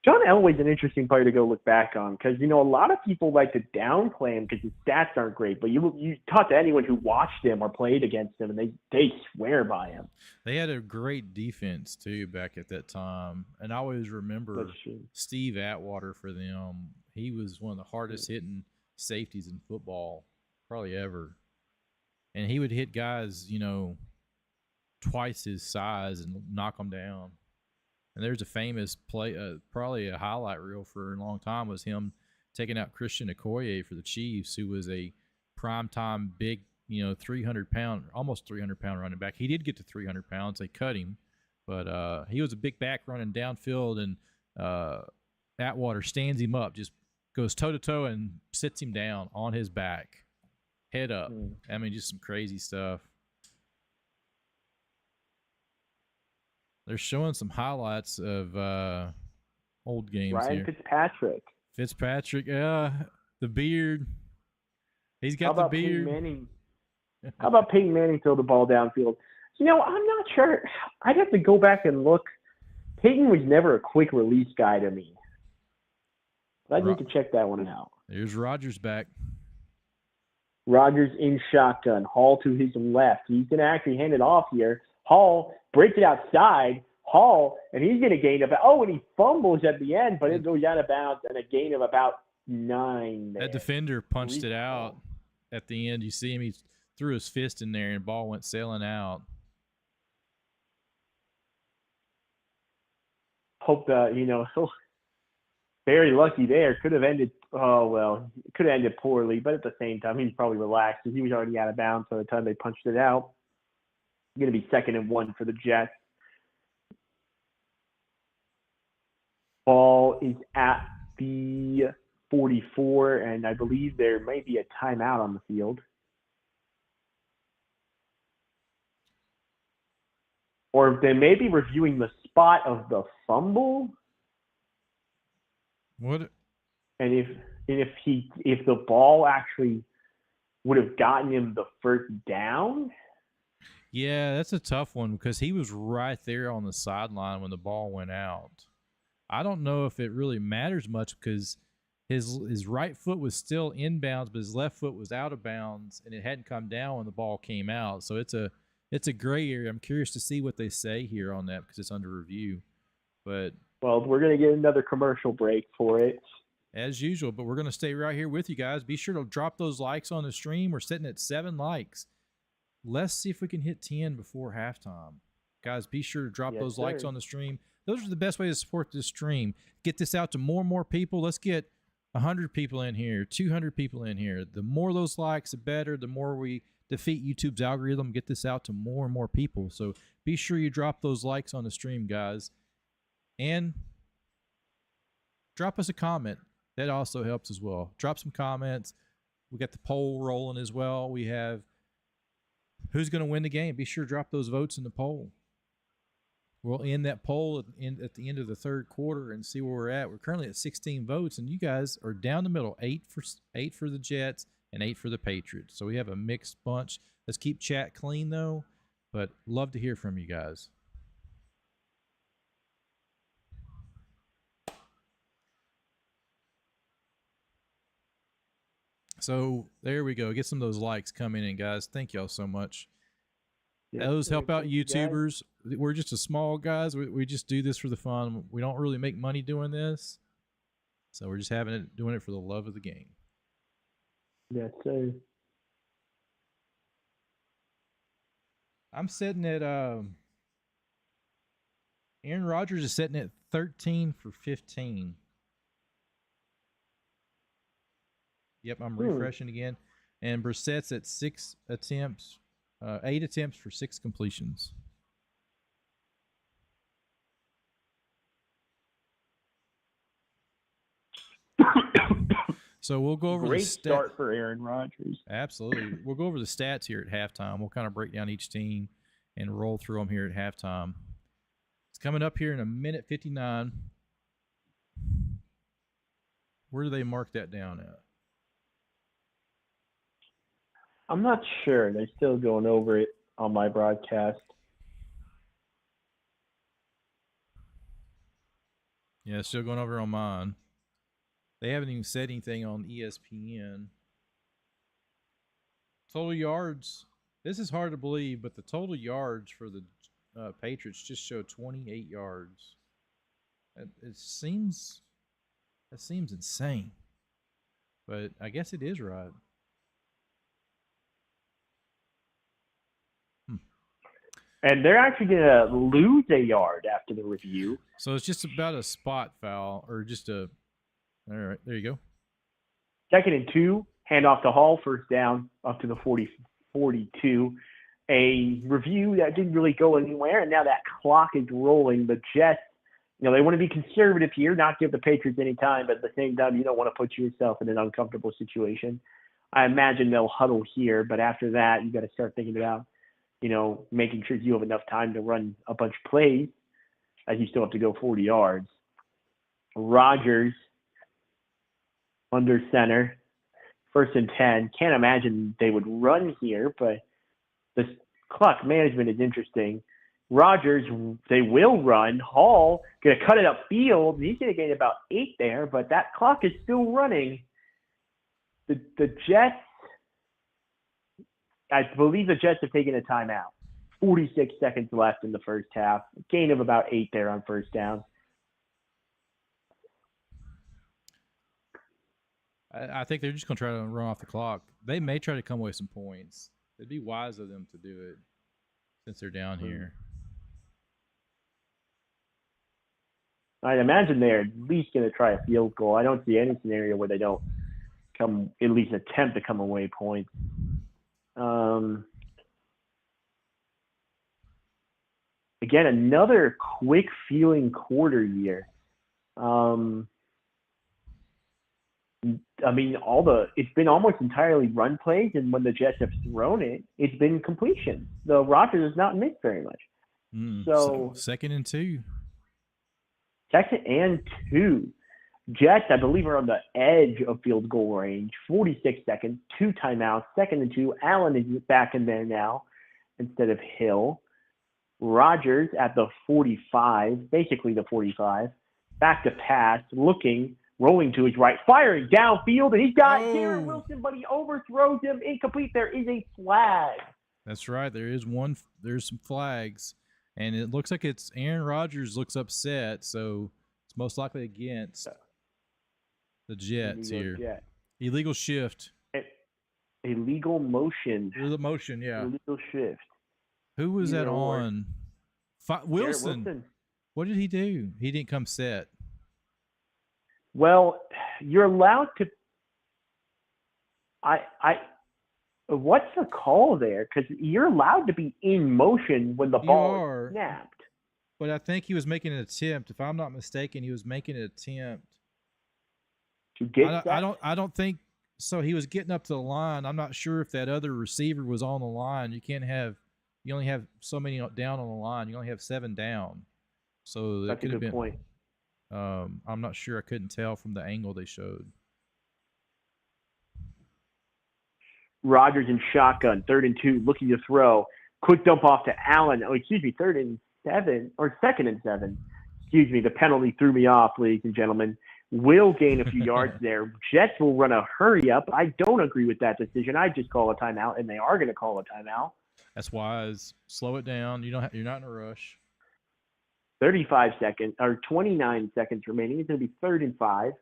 John Elway's an interesting player to go look back on because, a lot of people like to downplay him because his stats aren't great. But you talk to anyone who watched him or played against him, and they swear by him. They had a great defense, too, back at that time. And I always remember Steve Atwater for them. He was one of the hardest hitting safeties in football probably ever. And he would hit guys, twice his size and knock them down. And there's a famous play, probably a highlight reel for a long time, was him taking out Christian Okoye for the Chiefs, who was a primetime big, 300-pound, almost 300-pound running back. He did get to 300 pounds. They cut him. But he was a big back running downfield, and Atwater stands him up, just goes toe-to-toe and sits him down on his back, head up. I mean, just some crazy stuff. They're showing some highlights of old games Ryan here. Fitzpatrick, the beard. He's got the beard. How about Peyton Manning throw the ball downfield? I'm not sure. I'd have to go back and look. Peyton was never a quick release guy to me. I need to check that one out. There's Rodgers back. Rodgers in shotgun. Hall to his left. He's going to actually hand it off here. Hall breaks it outside. And he's going to gain about. And he fumbles at the end, but it goes out of bounds and a gain of about 9. That defender punched it out at the end. You see him, he threw his fist in there and the ball went sailing out. Hope that, very lucky there. Could have ended, it could have ended poorly, but at the same time, he's probably relaxed because he was already out of bounds by the time they punched it out. Going to be 2nd and 1 for the Jets. Ball is at the 44, and I believe there may be a timeout on the field. Or they may be reviewing the spot of the fumble. What? And if the ball actually would have gotten him the first down. Yeah, that's a tough one because he was right there on the sideline when the ball went out. I don't know if it really matters much because his right foot was still inbounds, but his left foot was out of bounds, and it hadn't come down when the ball came out. So it's a gray area. I'm curious to see what they say here on that because it's under review. But well, we're going to get another commercial break for it. As usual, but we're going to stay right here with you guys. Be sure to drop those likes on the stream. We're sitting at 7 likes. Let's see if we can hit 10 before halftime. Guys, be sure to drop those likes on the stream. Those are the best way to support this stream. Get this out to more and more people. Let's get 100 people in here, 200 people in here. The more those likes, the better. The more we defeat YouTube's algorithm, get this out to more and more people. So be sure you drop those likes on the stream, guys. And drop us a comment. That also helps as well. Drop some comments. We got the poll rolling as well. We have who's going to win the game. Be sure to drop those votes in the poll. We'll end that poll at the end of the third quarter and see where we're at. We're currently at 16 votes, and you guys are down the middle, 8 for the Jets and 8 for the Patriots. So we have a mixed bunch. Let's keep chat clean, though, but love to hear from you guys. So there we go. Get some of those likes coming in, guys. Thank y'all so much. Those help out YouTubers. We're just a small guys. We just do this for the fun. We don't really make money doing this. So we're just doing it for the love of the game. Yes, sir. I'm sitting at Aaron Rodgers is sitting at 13 for 15. Yep, I'm refreshing again. And Brissett's at 8 attempts for 6 completions. So we'll go over Great the start for Aaron Rodgers. Absolutely. We'll go over the stats here at halftime. We'll kind of break down each team and roll through them here at halftime. It's coming up here in 1:59. Where do they mark that down at? I'm not sure. They're still going over it on my broadcast. Yeah, still going over on mine. They haven't even said anything on ESPN. Total yards. This is hard to believe, but the total yards for the Patriots just show 28 yards. That seems insane. But I guess it is right. And they're actually going to lose a yard after the review. So it's just about a spot foul or just a – all right, there you go. 2nd and 2, hand off to Hall, first down up to the 42. A review that didn't really go anywhere, and now that clock is rolling. The Jets, they want to be conservative here, not give the Patriots any time, but at the same time, you don't want to put yourself in an uncomfortable situation. I imagine they'll huddle here, but after that, you got to start thinking about making sure you have enough time to run a bunch of plays as you still have to go 40 yards. Rodgers under center, 1st and 10. Can't imagine they would run here, but the clock management is interesting. Rodgers, they will run. Hall going to cut it upfield, and he's going to gain about 8 there, but that clock is still running. The Jets, I believe the Jets have taken a timeout. 46 seconds left in the first half. Gain of about 8 there on first down. I think they're just going to try to run off the clock. They may try to come away some points. It'd be wise of them to do it since they're down here. I'd imagine they're at least going to try a field goal. I don't see any scenario where they don't at least attempt to come away points. Again, another quick feeling quarter here. It's been almost entirely run plays, and when the Jets have thrown it, it's been completion. The Rodgers has not missed very much. So 2nd and 2. 2nd and 2. Jets, I believe, are on the edge of field goal range. 46 seconds, 2 timeouts, 2nd and 2. Allen is back in there now instead of Hill. Rodgers at the 45, basically the 45. Back to pass, looking, rolling to his right, firing downfield, and he's got Garrett Wilson, but he overthrows him. Incomplete. There is a flag. That's right. There's some flags, and it looks like it's Aaron Rodgers looks upset, so it's most likely against the Jets here. Illegal shift. Illegal motion. Illegal motion, yeah. Illegal shift. Who was that on? Wilson. What did he do? He didn't come set. Well, you're allowed to. What's the call there? Because you're allowed to be in motion when the ball is snapped. But I think he was making an attempt. If I'm not mistaken, he was making an attempt. To get I don't think so. He was getting up to the line. I'm not sure if that other receiver was on the line. You only have so many down on the line. You only have 7 down. So that could have been. Point. I'm not sure. I couldn't tell from the angle they showed. Rodgers in shotgun, 3rd and 2, looking to throw. Quick dump off to Allen. 3rd and 7, or 2nd and 7. Excuse me, the penalty threw me off, ladies and gentlemen. Will gain a few yards there. Jets will run a hurry up. I don't agree with that decision. I just call a timeout, and they are going to call a timeout. That's wise. Slow it down. You're not in a rush. 35 seconds, or 29 seconds remaining. It's going to be 3rd and 5.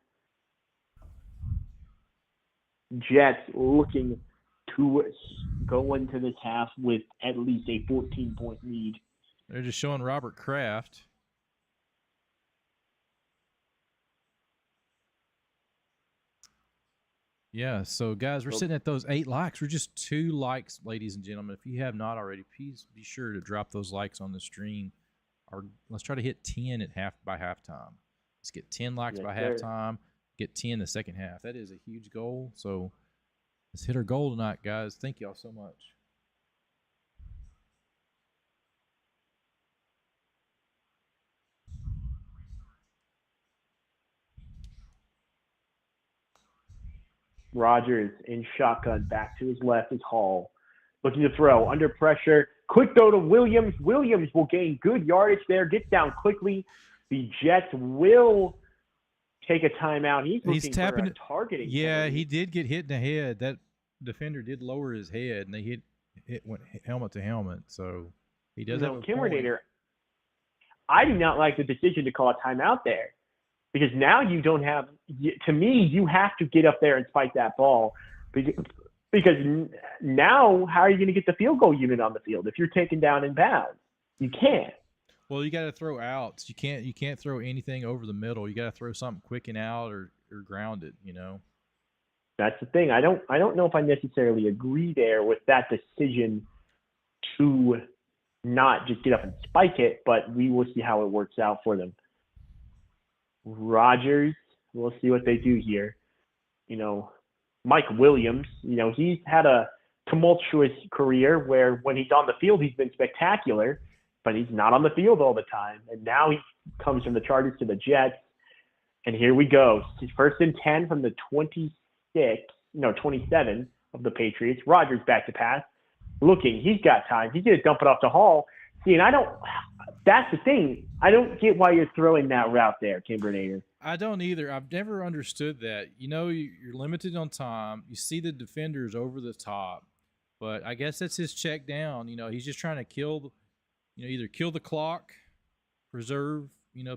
Jets looking to go into this half with at least a 14-point lead. They're just showing Robert Kraft. Yeah, so guys, we're sitting at those 8 likes. We're just 2 likes, ladies and gentlemen. If you have not already, please be sure to drop those likes on the stream. Or let's try to hit 10 by halftime. Let's get 10 likes by halftime. Get 10 the second half. That is a huge goal. So let's hit our goal tonight, guys. Thank y'all so much. Rodgers in shotgun, back to his left is Hall. Looking to throw, under pressure. Quick throw to Williams. Williams will gain good yardage there, gets down quickly. The Jets will take a timeout. He's tapping for a targeting. Yeah, penalty. he did get hit in the head. That defender did lower his head, and they went helmet to helmet. So he does have a point. I do not like the decision to call a timeout there. Because now you don't have – to me, you have to get up there and spike that ball. Because now how are you going to get the field goal unit on the field if you're taken down in bounds? You can't. Well, you got to throw outs. You can't throw anything over the middle. You got to throw something quick and out or ground it, you know. That's the thing. I don't know if I necessarily agree there with that decision to not just get up and spike it, but we will see how it works out for them. Rodgers, we'll see what they do here. You know, Mike Williams, you know, he's had a tumultuous career where when he's on the field, he's been spectacular, but he's not on the field all the time. And now he comes from the Chargers to the Jets. And here we go. His 1st and 10 from the 27 of the Patriots. Rodgers back to pass. Looking, he's got time. He's going to dump it off to Hall. See, and that's the thing. I don't get why you're throwing that route there, Kimbernator. I don't either. I've never understood that. You know, you're limited on time. You see the defenders over the top. But I guess that's his check down. You know, he's just trying to either kill the clock, preserve,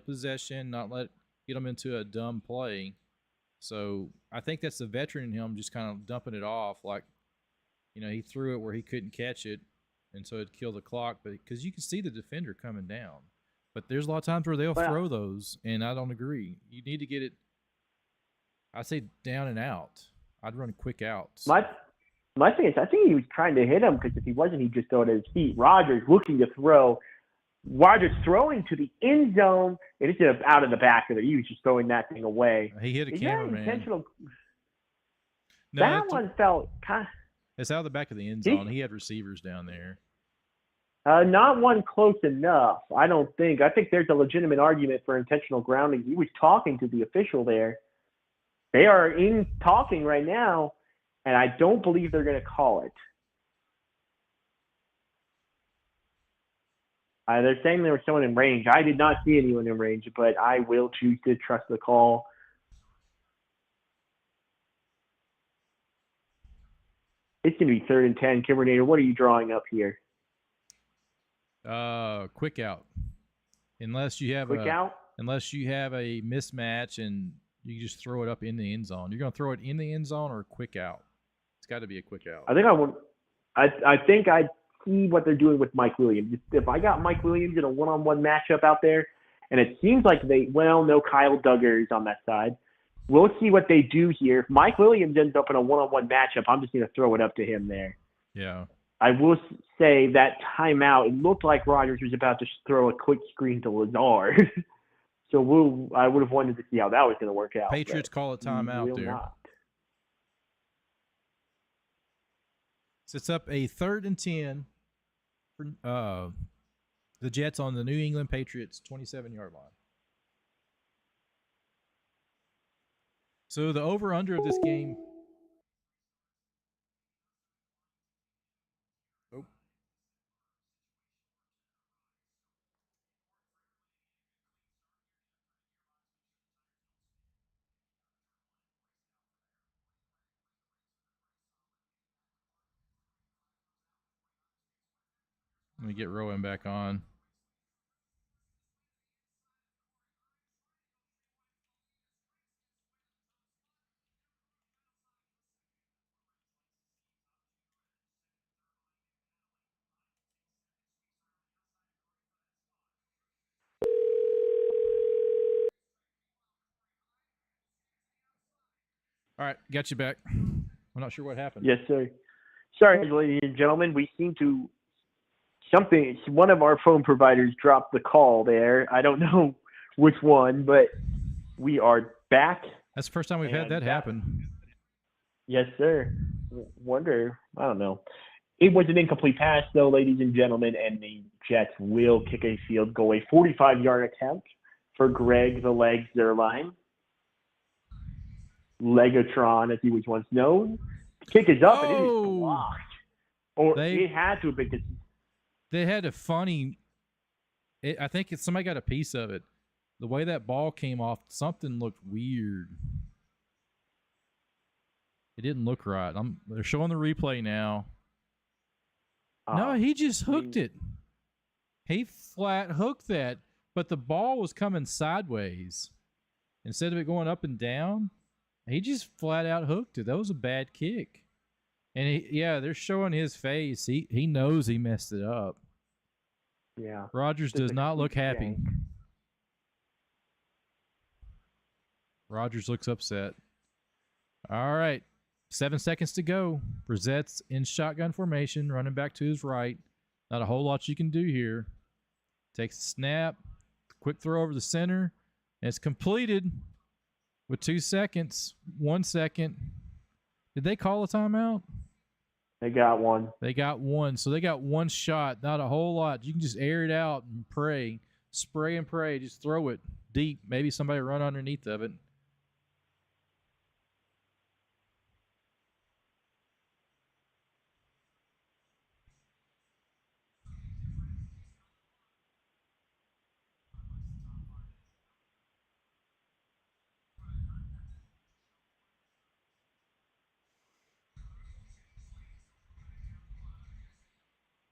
possession, not get them into a dumb play. So I think that's the veteran in him just kind of dumping it off. Like, he threw it where he couldn't catch it. And so it'd kill the clock, but because you can see the defender coming down. But there's a lot of times where they'll throw those, and I don't agree. You need to get it, I say, down and out. I'd run quick outs. My thing is, I think he was trying to hit him because if he wasn't, he'd just throw it at his feet. Rodgers looking to throw. Rodgers throwing to the end zone, and it's out of the back of it. He was just throwing that thing away. He hit a cameraman. Intentional? No, that one felt kind of... It's out of the back of the end zone. He had receivers down there. Not one close enough, I don't think. I think there's a legitimate argument for intentional grounding. He was talking to the official there. They are in talking right now, and I don't believe they're going to call it. They're saying there was someone in range. I did not see anyone in range, but I will choose to trust the call. It's going to be 3rd and 10. Kimbernator, what are you drawing up here? Quick out. Unless you have unless you have a mismatch and you just throw it up in the end zone. You're going to throw it in the end zone or a quick out? It's got to be a quick out. I think I see what they're doing with Mike Williams. If I got Mike Williams in a one-on-one matchup out there, and it seems like no Kyle Duggar is on that side. We'll see what they do here. If Mike Williams ends up in a one-on-one matchup, I'm just going to throw it up to him there. Yeah. I will say that timeout, it looked like Rodgers was about to throw a quick screen to Lazard. So I would have wanted to see how that was going to work out. Patriots call a timeout there. Not. Sets up a 3rd and 10 for the Jets on the New England Patriots 27-yard line. So the over-under of this game. Oh. Let me get Rowan back on. All right, got you back. I'm not sure what happened. Yes, sir. Sorry, ladies and gentlemen. We seem to one of our phone providers dropped the call there. I don't know which one, but we are back. That's the first time we've had that happen. Yes, sir. I don't know. It was an incomplete pass, though, ladies and gentlemen, and the Jets will kick a field goal, a 45-yard attempt for Greg the Leg Zerline. Legatron, as he was once known. The kick is up, and it is blocked. It had to have been. They had a funny. I think somebody got a piece of it. The way that ball came off, something looked weird. It didn't look right. They're showing the replay now. No, he just hooked it. He flat hooked that, but the ball was coming sideways. Instead of it going up and down, he just flat out hooked it. That was a bad kick. And they're showing his face. He knows he messed it up. Yeah. Rodgers does not look happy. Rodgers looks upset. All right. 7 seconds to go. Brissett's in shotgun formation, running back to his right. Not a whole lot you can do here. Takes the snap. Quick throw over the center. And it's completed with 2 seconds. 1 second. Did they call a timeout? They got one. So they got one shot. Not a whole lot. You can just air it out and pray. Spray and pray. Just throw it deep. Maybe somebody run underneath of it.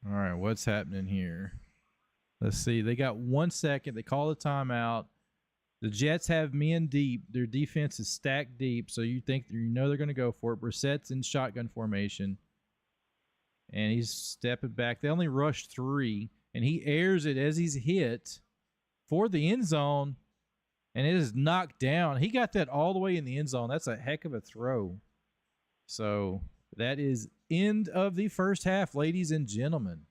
All right, what's happening here? Let's see. They got 1 second. They call a timeout. The Jets have men deep. Their defense is stacked deep, so you know they're going to go for it. Brissett's in shotgun formation, and he's stepping back. They only rushed 3, and he airs it as he's hit for the end zone, and it is knocked down. He got that all the way in the end zone. That's a heck of a throw. So that is end of the first half, ladies and gentlemen.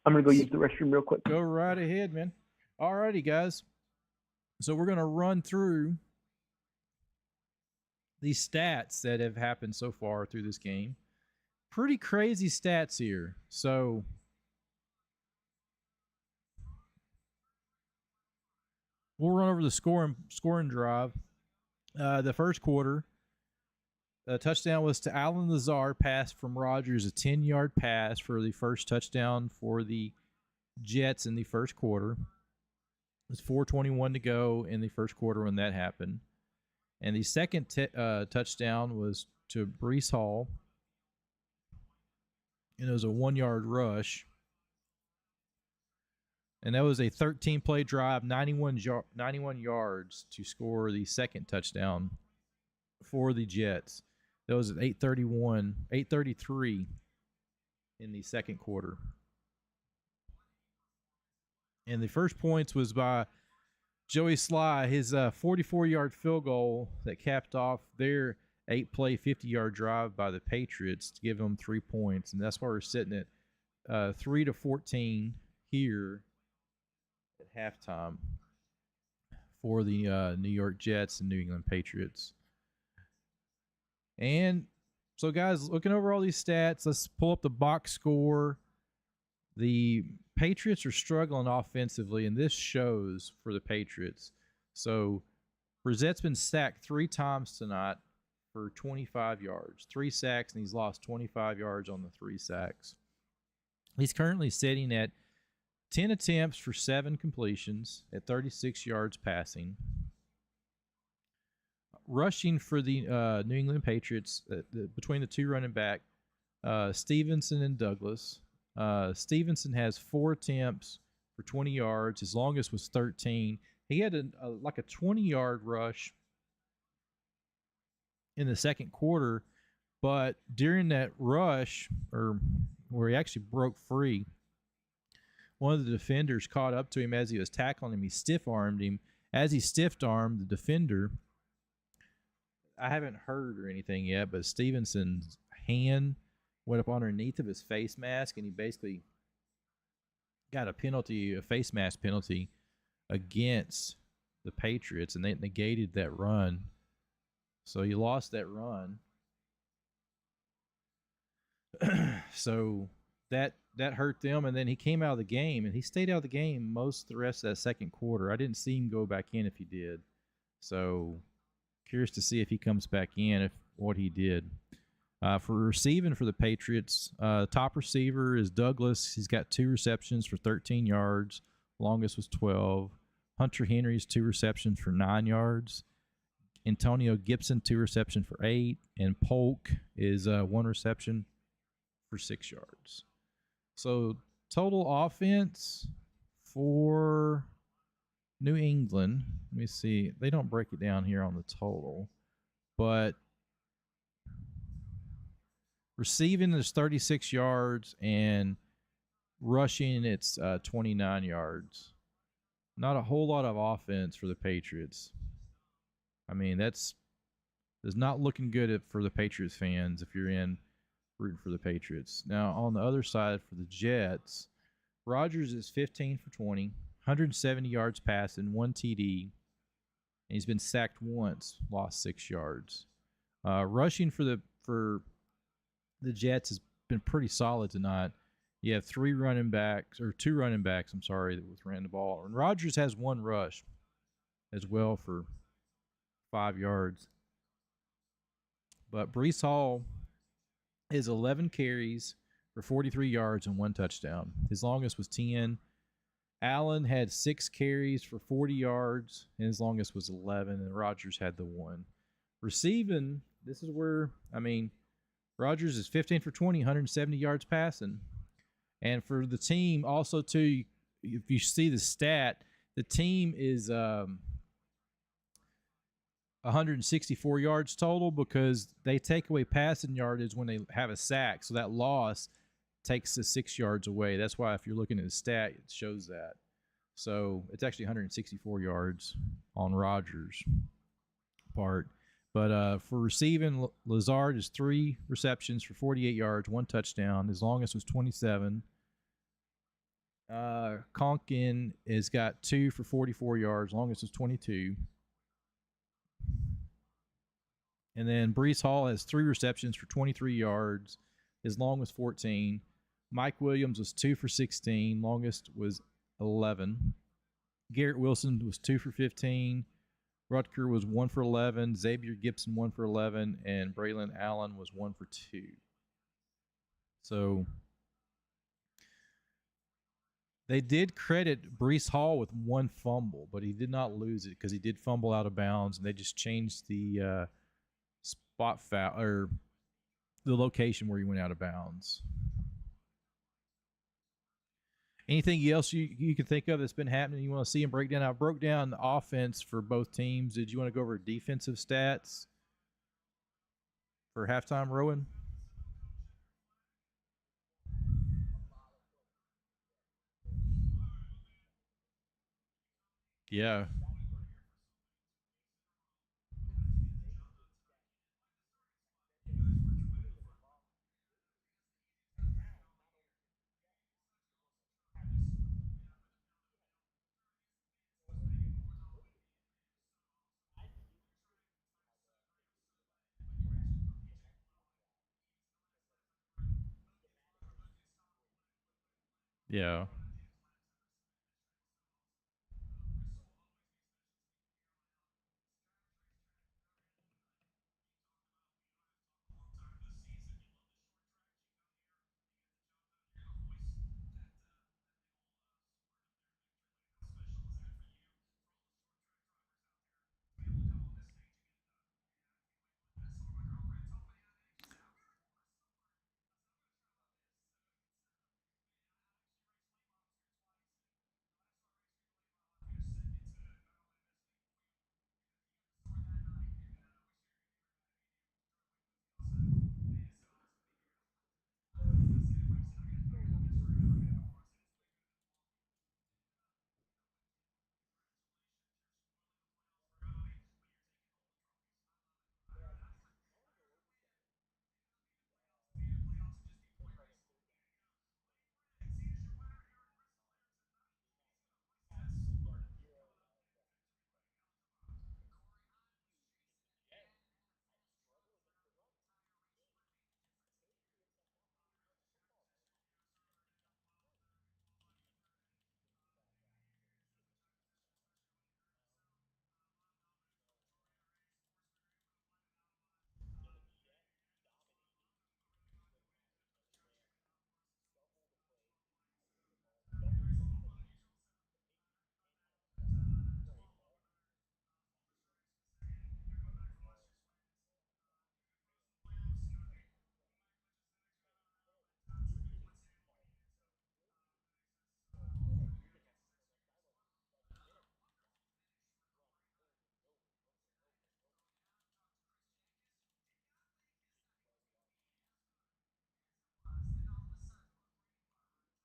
I'm going to go use the restroom real quick. Go right ahead, man. All righty, guys. So we're going to run through the stats that have happened so far through this game. Pretty crazy stats here. So we'll run over the scoring drive. The first quarter, the touchdown was to Allen Lazard, pass from Rodgers, a 10-yard pass for the first touchdown for the Jets in the first quarter. It was 4:21 to go in the first quarter when that happened. And the second touchdown was to Breece Hall, and it was a 1-yard rush. And that was a 13-play drive, 91 yards to score the second touchdown for the Jets. That was at 8:33 in the second quarter. And the first points was by Joey Sly, his 44-yard field goal that capped off their 8-play, 50-yard drive by the Patriots to give them 3 points. And that's why we're sitting at 3-14 here at halftime for the New York Jets and New England Patriots. And so, guys, looking over all these stats, let's pull up the box score. The Patriots are struggling offensively, and this shows for the Patriots. So, Brissett's been sacked 3 times tonight for 25 yards. 3 sacks, and he's lost 25 yards on the 3 sacks. He's currently sitting at 10 attempts for 7 completions at 36 yards passing. Rushing for the New England Patriots, between the 2 running back, Stevenson and Douglas. Stevenson has 4 attempts for 20 yards. His longest was 13. He had a 20-yard rush in the second quarter, but during that rush, or where he actually broke free, one of the defenders caught up to him as he was tackling him. He stiff-armed him. As he stiff-armed the defender, I haven't heard or anything yet, but Stevenson's hand went up underneath of his face mask, and he basically got a face mask penalty against the Patriots, and they negated that run. So he lost that run. So that hurt them, and then he came out of the game, and he stayed out of the game most of the rest of that second quarter. I didn't see him go back in if he did. So curious to see if he comes back in, what he did. For receiving for the Patriots, top receiver is Douglas. He's got 2 receptions for 13 yards. Longest was 12. Hunter Henry's 2 receptions for 9 yards. Antonio Gibson, 2 receptions for 8. And Polk is 1 reception for 6 yards. So total offense for New England, let me see. They don't break it down here on the total, but receiving is 36 yards and rushing it's 29 yards. Not a whole lot of offense for the Patriots. I mean, that's not looking good for the Patriots fans if you're in rooting for the Patriots. Now, on the other side for the Jets, Rodgers is 15 for 20, 170 yards passing, 1 TD, and he's been sacked once, lost 6 yards. Rushing for the Jets has been pretty solid tonight. You have 2 running backs, that ran the ball. And Rodgers has 1 rush as well for 5 yards. But Breece Hall is 11 carries for 43 yards and 1 touchdown. His longest was 10. Allen had 6 carries for 40 yards, and his longest was 11, and Rodgers had the 1. Receiving, this is where, Rodgers is 15 for 20, 170 yards passing. And for the team, also, too, if you see the stat, the team is 164 yards total because they take away passing yardage when they have a sack. So that loss takes the 6 yards away. That's why if you're looking at the stat, it shows that. So it's actually 164 yards on Rodgers' part. But for receiving, Lazard is 3 receptions for 48 yards, 1 touchdown. His longest was 27. Conkin has got 2 for 44 yards. Longest was 22. And then Breece Hall has 3 receptions for 23 yards. His long was 14. Mike Williams was 2 for 16. Longest was 11. Garrett Wilson was 2 for 15. Rutger was 1 for 11. Xavier Gibson 1 for 11, and Braylon Allen was 1 for 2. So they did credit Brees Hall with 1 fumble, but he did not lose it because he did fumble out of bounds, and they just changed the spot foul or the location where he went out of bounds. Anything else you can think of that's been happening you want to see and break down? I broke down the offense for both teams. Did you want to go over defensive stats for halftime, Rowan? Yeah. Yeah.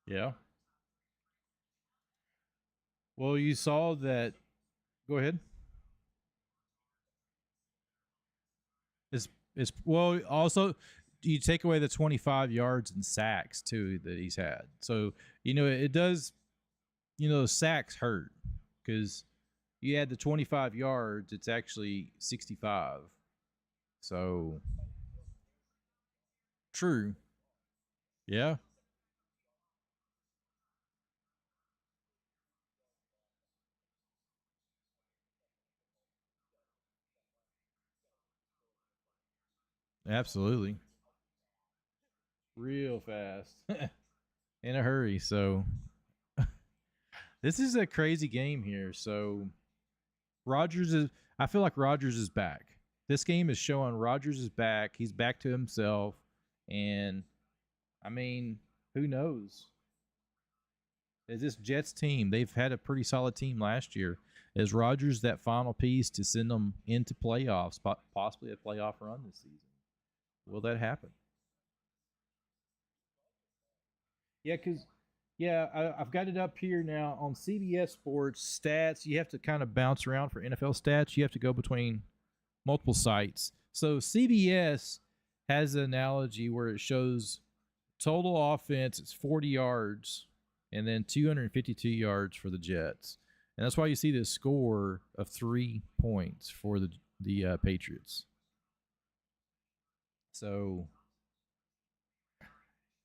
Yeah. Well, you saw that. Go ahead. It's well. Also, you take away the 25 yards and sacks too that he's had. So it does. Sacks hurt because you add the 25 yards. It's actually 65. So true. Yeah. Absolutely. Real fast. In a hurry. So this is a crazy game here. So Rodgers is. I feel like Rodgers is back. This game is showing Rodgers is back. He's back to himself, and I mean, who knows? Is this Jets team? They've had a pretty solid team last year. Is Rodgers that final piece to send them into playoffs, possibly a playoff run this season? Will that happen? Yeah, because I've got it up here now on CBS Sports stats. You have to kind of bounce around for NFL stats. You have to go between multiple sites. So CBS has an analogy where it shows total offense. It's 40 yards, and then 252 yards for the Jets, and that's why you see this score of 3 points for the Patriots. So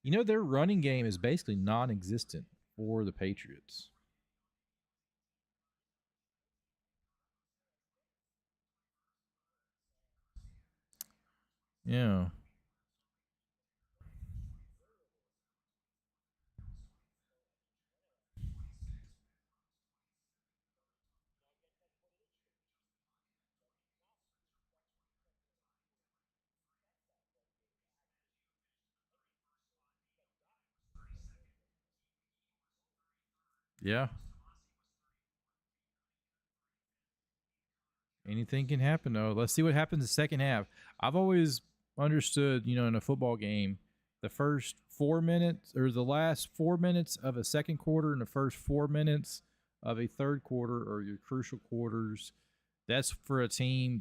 their running game is basically non-existent for the Patriots. Yeah. Yeah. Anything can happen though. Let's see what happens the second half. I've always understood, in a football game, the first 4 minutes or the last 4 minutes of a second quarter and the first 4 minutes of a third quarter or your crucial quarters, that's for a team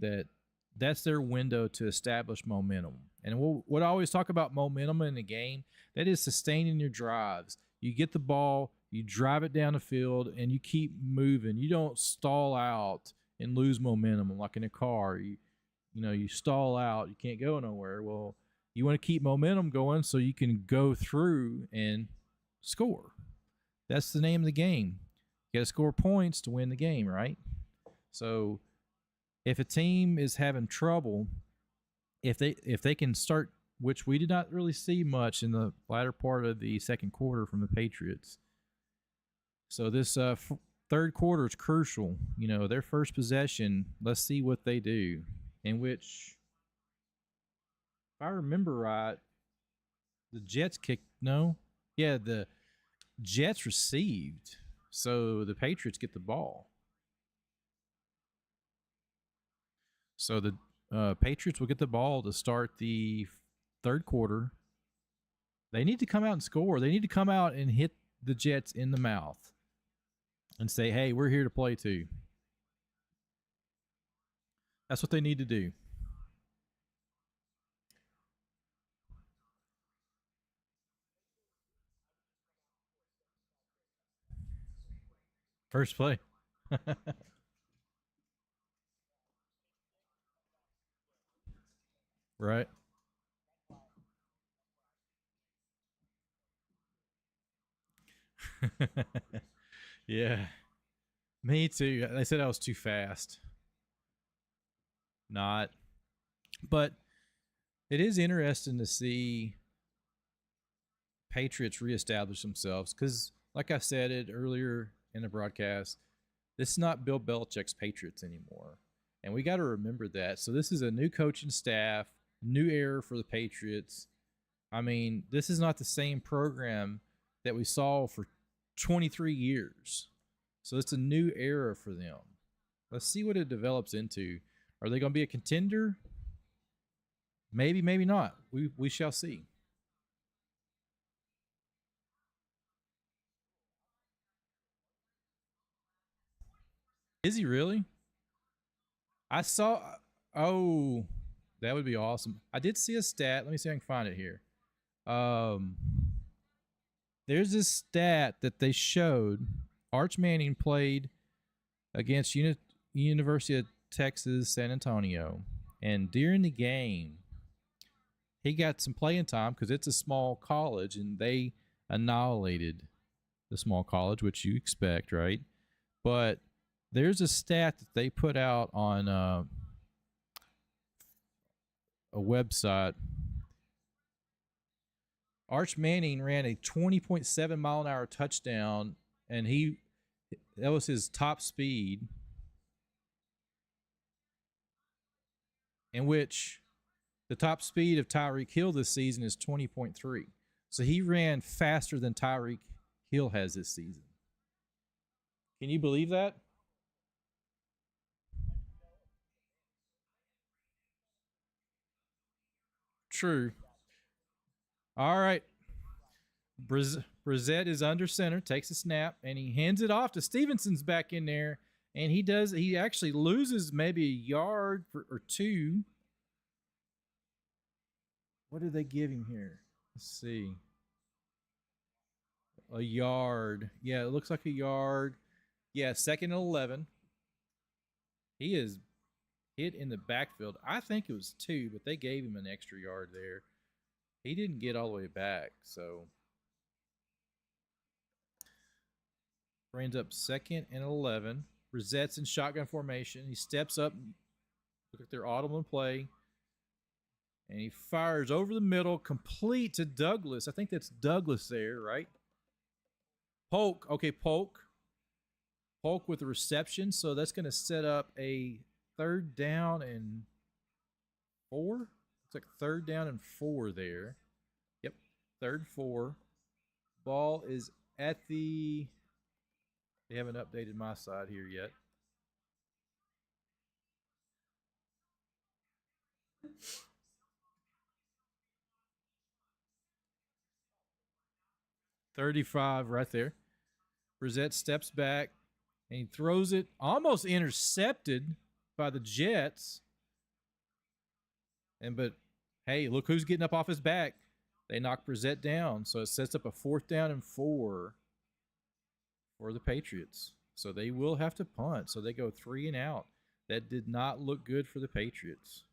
that's their window to establish momentum. And what I always talk about momentum in a game, that is sustaining your drives. You get the ball, you drive it down the field, and you keep moving. You don't stall out and lose momentum like in a car. You stall out, you can't go nowhere. Well, you want to keep momentum going so you can go through and score. That's the name of the game. You got to score points to win the game, right? So if a team is having trouble, if they can start, which we did not really see much in the latter part of the second quarter from the Patriots. So this third quarter is crucial. Their first possession. Let's see what they do. In which, if I remember right, the Jets kicked. No, yeah, the Jets received. So the Patriots get the ball. So the Patriots will get the ball to start the third quarter. They need to come out and score. They need to come out and hit the Jets in the mouth and say, hey, we're here to play too. That's what they need to do. First play. Right. Yeah. Me too. They said I was too fast. Not. But it is interesting to see Patriots reestablish themselves because, like I said it earlier in the broadcast, this is not Bill Belichick's Patriots anymore. And we got to remember that. So this is a new coaching staff, new era for the Patriots. I mean, this is not the same program that we saw for 23 years. So it's a new era for them. Let's see what it develops into. Are they going to be a contender? Maybe, maybe not. We shall see. Is he really? I saw. Oh, that would be awesome. I did see a stat. Let me see if I can find it here. Um, there's this stat that they showed. Arch Manning played against University of Texas San Antonio, and during the game, he got some playing time because it's a small college, and they annihilated the small college, which you expect, right? But there's a stat that they put out on a website. Arch Manning ran a 20.7 mile an hour touchdown, and that was his top speed, in which the top speed of Tyreek Hill this season is 20.3. So he ran faster than Tyreek Hill has this season. Can you believe that? True. All right. Brissett is under center, takes a snap, and he hands it off to Stevenson's back in there. And he actually loses maybe a yard or two. What did they give him here? Let's see. A yard. Yeah, it looks like a yard. Yeah, second and 11. He is hit in the backfield. I think it was two, but they gave him an extra yard there. He didn't get all the way back, so brings up second and 11. Rosette's in shotgun formation. He steps up. Look at their audible play. And he fires over the middle, complete to Douglas. I think that's Douglas there, right? Polk. Okay, Polk. Polk with the reception. So that's going to set up a 3rd down and 4. Looks like 3rd down and 4 there. Yep, 3rd, 4. Ball is at the... They haven't updated my side here yet. .35 right there. Brissett steps back and he throws it, almost intercepted by the Jets. But hey, look who's getting up off his back. They knock Brissett down, so it sets up a 4th down and 4 for the Patriots. So they will have to punt. So they go 3 and out. That did not look good for the Patriots.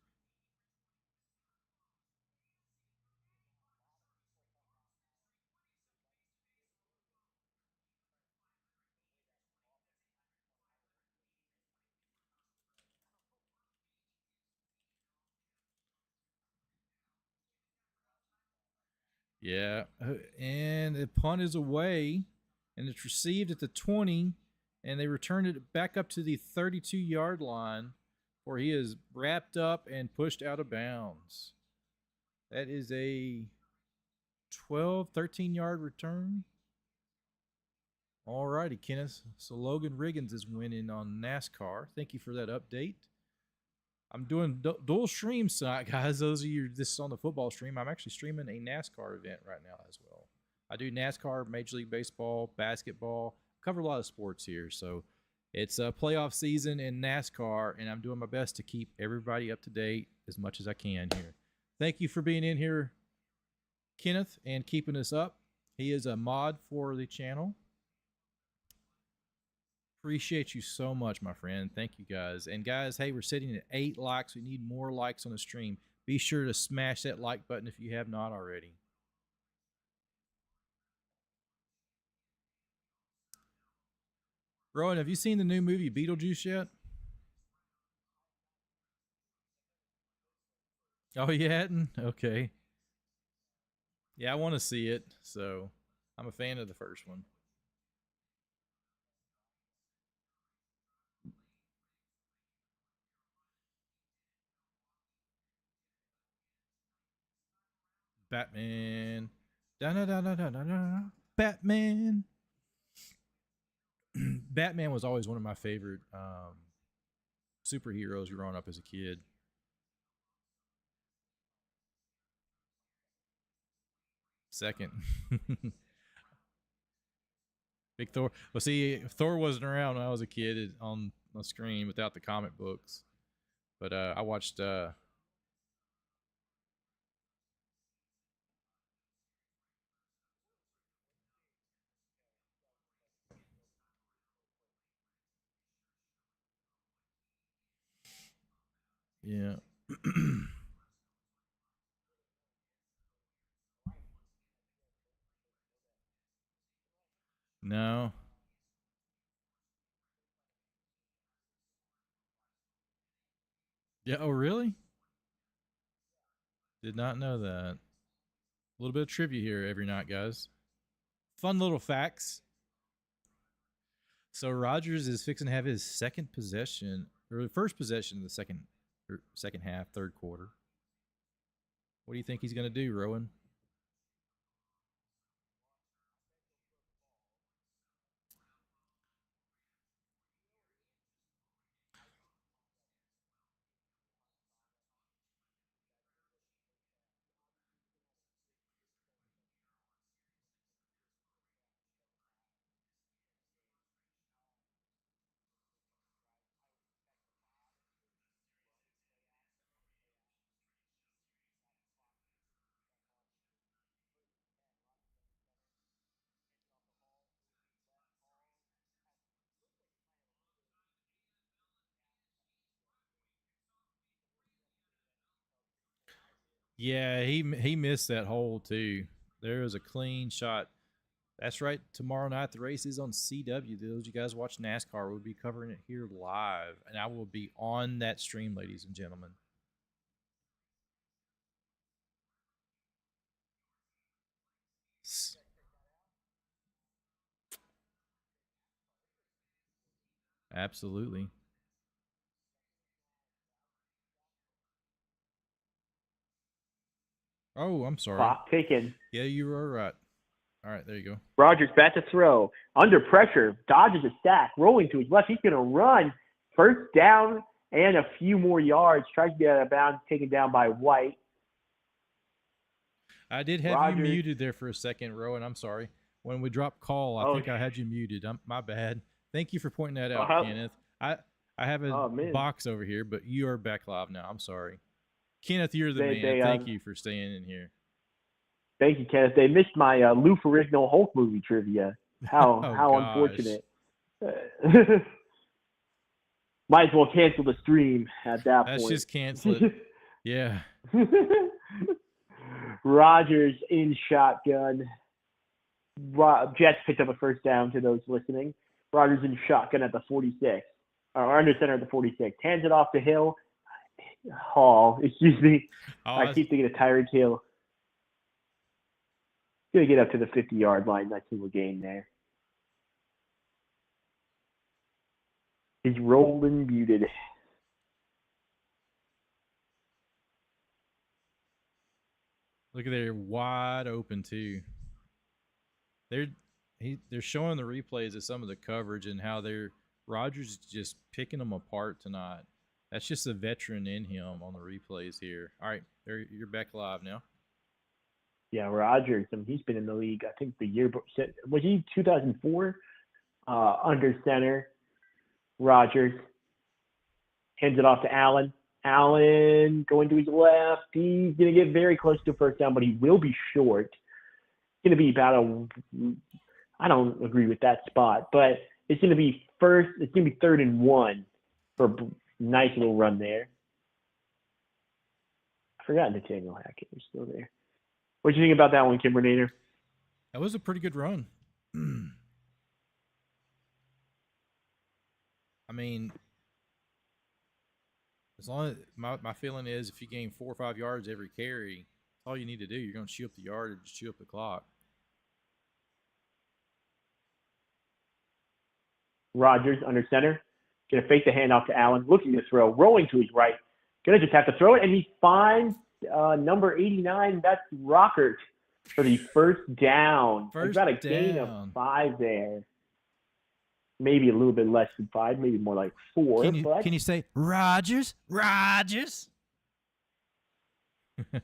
Yeah, and the punt is away, and it's received at the 20, and they return it back up to the 32-yard line, where he is wrapped up and pushed out of bounds. That is a 13-yard return. All righty, Kenneth. So Logan Riggins is winning on NASCAR. Thank you for that update. I'm doing dual streams tonight, guys. Those of you this is on the football stream, I'm actually streaming a NASCAR event right now as well. I do NASCAR, Major League Baseball, basketball. Cover a lot of sports here. So it's a playoff season in NASCAR, and I'm doing my best to keep everybody up to date as much as I can here. Thank you for being in here, Kenneth, and keeping us up. He is a mod for the channel. Appreciate you so much, my friend. Thank you, guys. And, guys, hey, we're sitting at 8 likes. We need more likes on the stream. Be sure to smash that like button if you have not already. Rowan, have you seen the new movie Beetlejuice yet? Oh, you hadn't? Okay. Yeah, I want to see it, so I'm a fan of the first one. Batman. Da-da-da-da-da-da-da. Batman. Batman was always one of my favorite superheroes growing up as a kid. Second. Big Thor. Well, see, Thor wasn't around when I was a kid on the screen without the comic books. But I watched... yeah. No. Yeah. Oh, really? Did not know that. A little bit of trivia here every night, guys. Fun little facts. So Rodgers is fixing to have his second possession, or the first possession of the second half, third quarter. What do you think he's going to do, Rowan? Yeah, he missed that hole too. There was a clean shot. That's right. Tomorrow night the race is on CW. Those you guys watch NASCAR, we'll be covering it here live, and I will be on that stream, ladies and gentlemen. Absolutely. Oh, I'm sorry. Clock ticking. Yeah, you were right. All right, there you go. Rodgers back to throw. Under pressure, dodges a sack, rolling to his left. He's going to run. First down and a few more yards. Tries to get out of bounds, taken down by White. I did have Rodgers. you muted there for a second, Rowan. I'm sorry. When we dropped call, I think I had you muted. My bad. Thank you for pointing that out, Kenneth. I have a box over here, but you are back live now. I'm sorry. Kenneth, you're the man. Thank you for staying in here. Thank you, Kenneth. They missed my Lou Ferrigno Hulk movie trivia. How unfortunate. Might as well cancel the stream at that point. Let's just cancel it. Yeah. Rodgers in shotgun. Jets picked up a first down to those listening. Rodgers in shotgun at the 46. Or under center at the 46. Hands it off to Hall. Excuse me. I keep thinking of Tyreek Hill. Going to get up to the 50-yard line. Nice little game there. He's rolling muted. Look at they're wide open too. They're showing the replays of some of the coverage and how Rodgers is just picking them apart tonight. That's just a veteran in him on the replays here. All right, you're back live now. Yeah, Rodgers. He's been in the league. I think the year was he 2004 under center. Rodgers hands it off to Allen. Allen going to his left. He's going to get very close to first down, but he will be short. It's going to be about I don't agree with that spot, but it's going to be first. It's going to be 3rd and 1 for a nice little run there. I forgot Nathaniel Hackett was still there. What do you think about that one, Kimbernator? That was a pretty good run. I mean, as long as my feeling is if you gain 4 or 5 yards every carry, that's all you need to do. You're going to chew up the yard or just chew up the clock. Rodgers under center. Going to fake the handoff to Allen. Looking to throw. Rolling to his right. Going to just have to throw it. And he finds number 89. That's Rockert for the first down. He's got a gain of 5 there. Maybe a little bit less than 5. Maybe more like 4. Can you say Rodgers? Rodgers?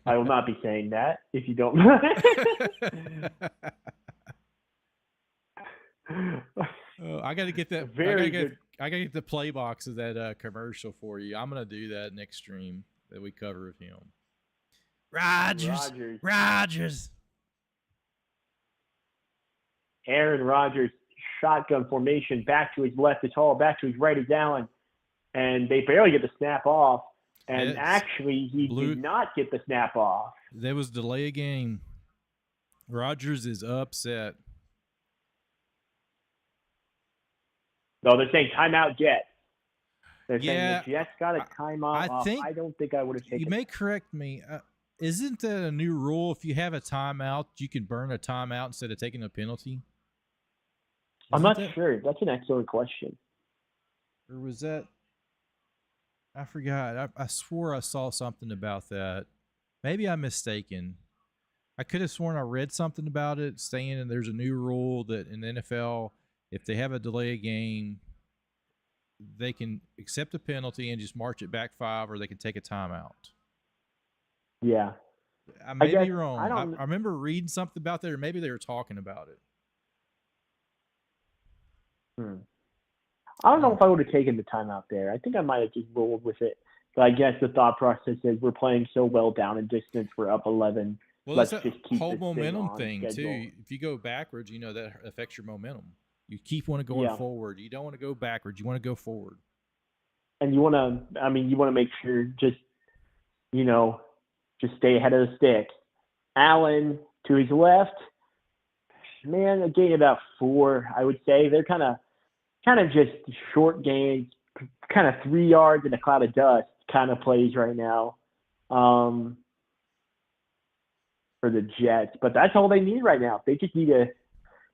I will not be saying that if you don't mind. I got to get that. I got to get the play box of that commercial for you. I'm gonna do that next stream that we cover with him. Rodgers. Aaron Rodgers, shotgun formation, back to his left is Hall, back to his right is Allen, and they barely get the snap off. And actually, he did not get the snap off. There was delay of game. Rodgers is upset. No, they're saying timeout Jets. They're saying the Jets got a timeout off. I don't think I would have taken it. You may correct me. Isn't that a new rule? If you have a timeout, you can burn a timeout instead of taking a penalty? I'm not sure. That's an excellent question. Or was that? I forgot. I swore I saw something about that. Maybe I'm mistaken. I could have sworn I read something about it saying that there's a new rule that in the NFL, if they have a delay of game, they can accept a penalty and just march it back 5, or they can take a timeout. Yeah. I may be wrong. I remember reading something about that, or maybe they were talking about it. I don't know if I would have taken the timeout there. I think I might have just rolled with it. But I guess the thought process is we're playing so well down in distance. We're up 11. Well, let's just keep whole momentum thing too. If you go backwards, that affects your momentum. You keep going forward. You don't want to go backwards. You want to go forward. And you want to make sure just stay ahead of the stick. Allen to his left. Man, a gain about 4, I would say. They're kind of just short gains, kind of 3 yards in a cloud of dust kind of plays right now for the Jets. But that's all they need right now. They just need to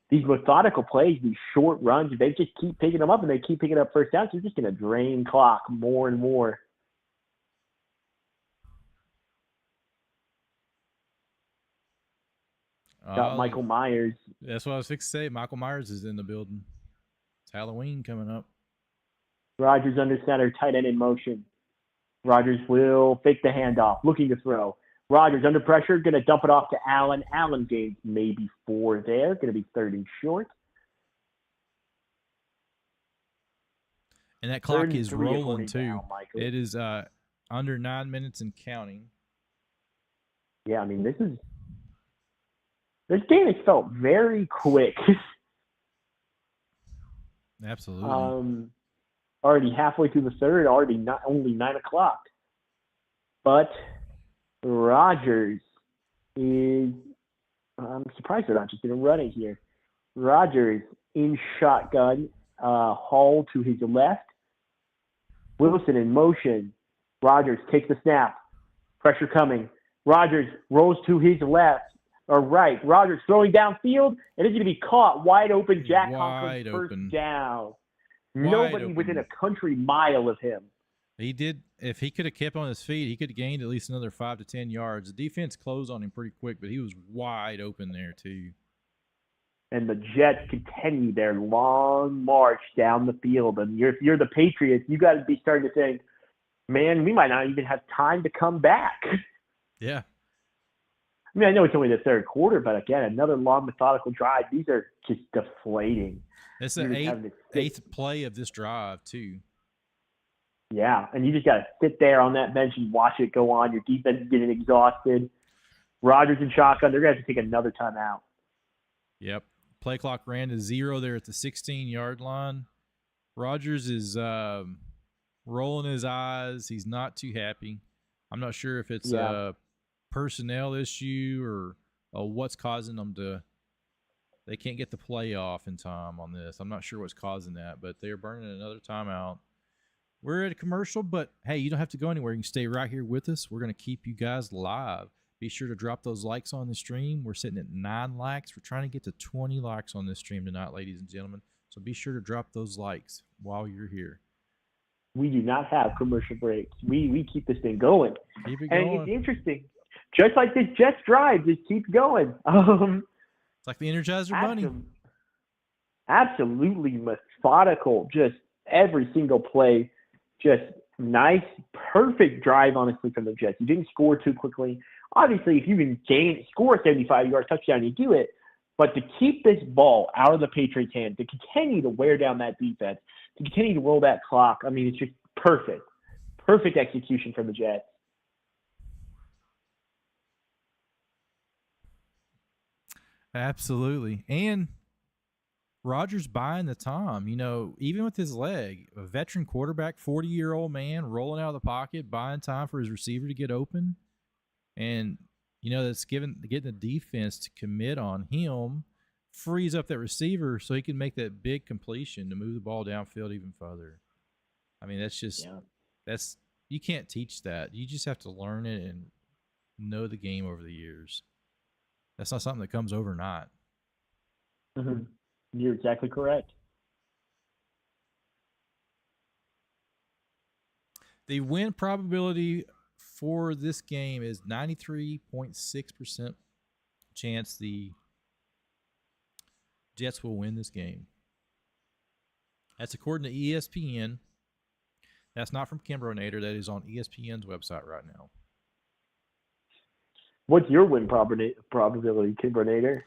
these methodical plays, these short runs, if they just keep picking them up and they keep picking up first downs, they're just going to drain clock more and more. Got Michael Myers. That's what I was fixing to say. Michael Myers is in the building. It's Halloween coming up. Rodgers under center, tight end in motion. Rodgers will fake the handoff, looking to throw. Rodgers under pressure, going to dump it off to Allen. Allen gains maybe 4 there. Going to be 3rd and short. And that clock is rolling too. Now, it is under 9 minutes and counting. Yeah, I mean, this game has felt very quick. Absolutely. Already halfway through the third, already only 9 o'clock. But Rodgers is, I'm surprised they're not just going to run it here. Rodgers in shotgun, Hall to his left. Wilson in motion. Rodgers takes the snap. Pressure coming. Rodgers rolls to his left or right. Rodgers throwing downfield, and it's going to be caught wide open. Jack Conklin first down. Nobody within a country mile of him. He did. If he could have kept on his feet, he could have gained at least another 5 to 10 yards. The defense closed on him pretty quick, but he was wide open there too. And the Jets continue their long march down the field. And if you're the Patriots, you got to be starting to think, man, we might not even have time to come back. Yeah. I mean, I know it's only the third quarter, but again, another long methodical drive. These are just deflating. It's the eighth play of this drive too. Yeah, and you just got to sit there on that bench and watch it go on. Your defense is getting exhausted. Rodgers and shotgun, they're going to have to take another timeout. Yep. Play clock ran to 0 there at the 16-yard line. Rodgers is rolling his eyes. He's not too happy. I'm not sure if it's a personnel issue or what's causing them to – they can't get the play off in time on this. I'm not sure what's causing that, but they're burning another timeout. We're at a commercial, but, hey, you don't have to go anywhere. You can stay right here with us. We're going to keep you guys live. Be sure to drop those likes on the stream. We're sitting at 9 likes. We're trying to get to 20 likes on this stream tonight, ladies and gentlemen. So be sure to drop those likes while you're here. We do not have commercial breaks. We keep this thing going. Keep it going. And it's interesting. Just like this Jets drive, just keep going. It's like the Energizer Bunny. Absolutely methodical. Just every single play. Just nice, perfect drive, honestly, from the Jets. You didn't score too quickly. Obviously, if you can score a 75-yard touchdown, you do it. But to keep this ball out of the Patriots' hand, to continue to wear down that defense, to continue to roll that clock, I mean, it's just perfect. Perfect execution from the Jets. Absolutely. And Rodgers buying the time, even with his leg, a veteran quarterback, 40-year-old man rolling out of the pocket, buying time for his receiver to get open. And, that's getting the defense to commit on him, frees up that receiver so he can make that big completion to move the ball downfield even further. I mean, that's just you can't teach that. You just have to learn it and know the game over the years. That's not something that comes overnight. Mm-hmm. You're exactly correct. The win probability for this game is 93.6% chance the Jets will win this game. That's according to ESPN. That's not from Kimbronator. That is on ESPN's website right now. What's your win probability, Kimbronator?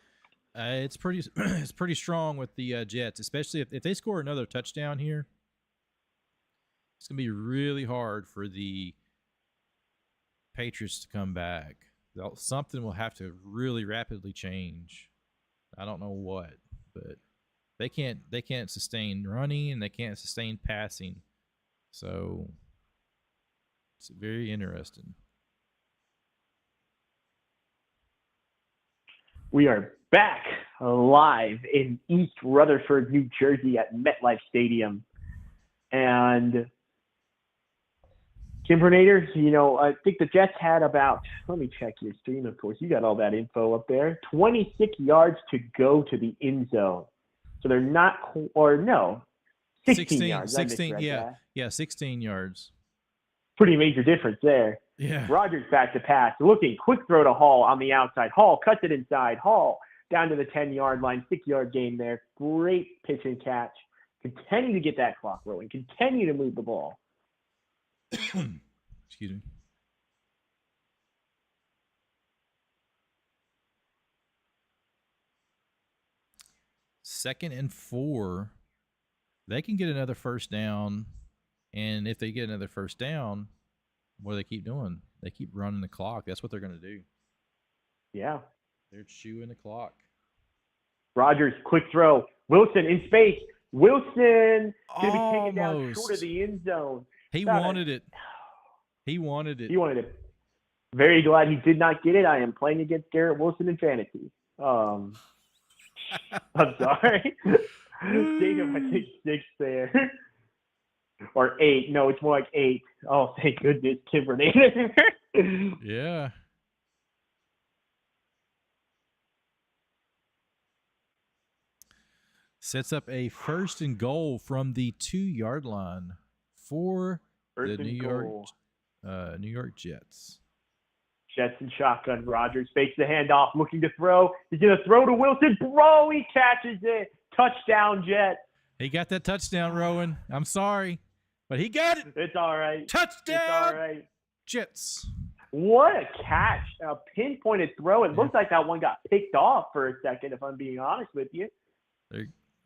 It's pretty strong with the Jets, especially if they score another touchdown here. It's going to be really hard for the Patriots to come back. Something will have to really rapidly change. I don't know what, but they can't sustain running and they can't sustain passing. So it's very interesting. We are back live in East Rutherford, New Jersey at MetLife Stadium. And Kimbernator, I think the Jets had about, let me check your stream, of course. You got all that info up there. 26 yards to go to the end zone. So they're not, 16 yards. 16, yeah, 16 yards. Pretty major difference there. Yeah. Rodgers back to pass. Looking, quick throw to Hall on the outside. Hall cuts it inside. Hall down to the 10-yard line, 6-yard gain there. Great pitch and catch. Continue to get that clock rolling. Continue to move the ball. Excuse me. Second and 4. They can get another first down. And if they get another first down, what do they keep doing? They keep running the clock. That's what they're going to do. Yeah. They're chewing the clock. Rodgers, quick throw. Wilson in space. Wilson going to be taken down short of the end zone. He wanted it. He wanted it. Very glad he did not get it. I am playing against Garrett Wilson in fantasy. I'm sorry. Jacob, I think 6 there. Or 8. No, it's more like 8. Oh, thank goodness. Kimbernator. Yeah. Sets up a first and goal from the 2-yard line for the New York Jets. Jets and shotgun. Rodgers fakes the handoff, looking to throw. He's going to throw to Wilson. Bro, he catches it. Touchdown, Jets. He got that touchdown, Rowan. I'm sorry, but he got it. It's all right. Touchdown. It's all right. Jets. What a catch. A pinpointed throw. It looks like that one got picked off for a second, if I'm being honest with you.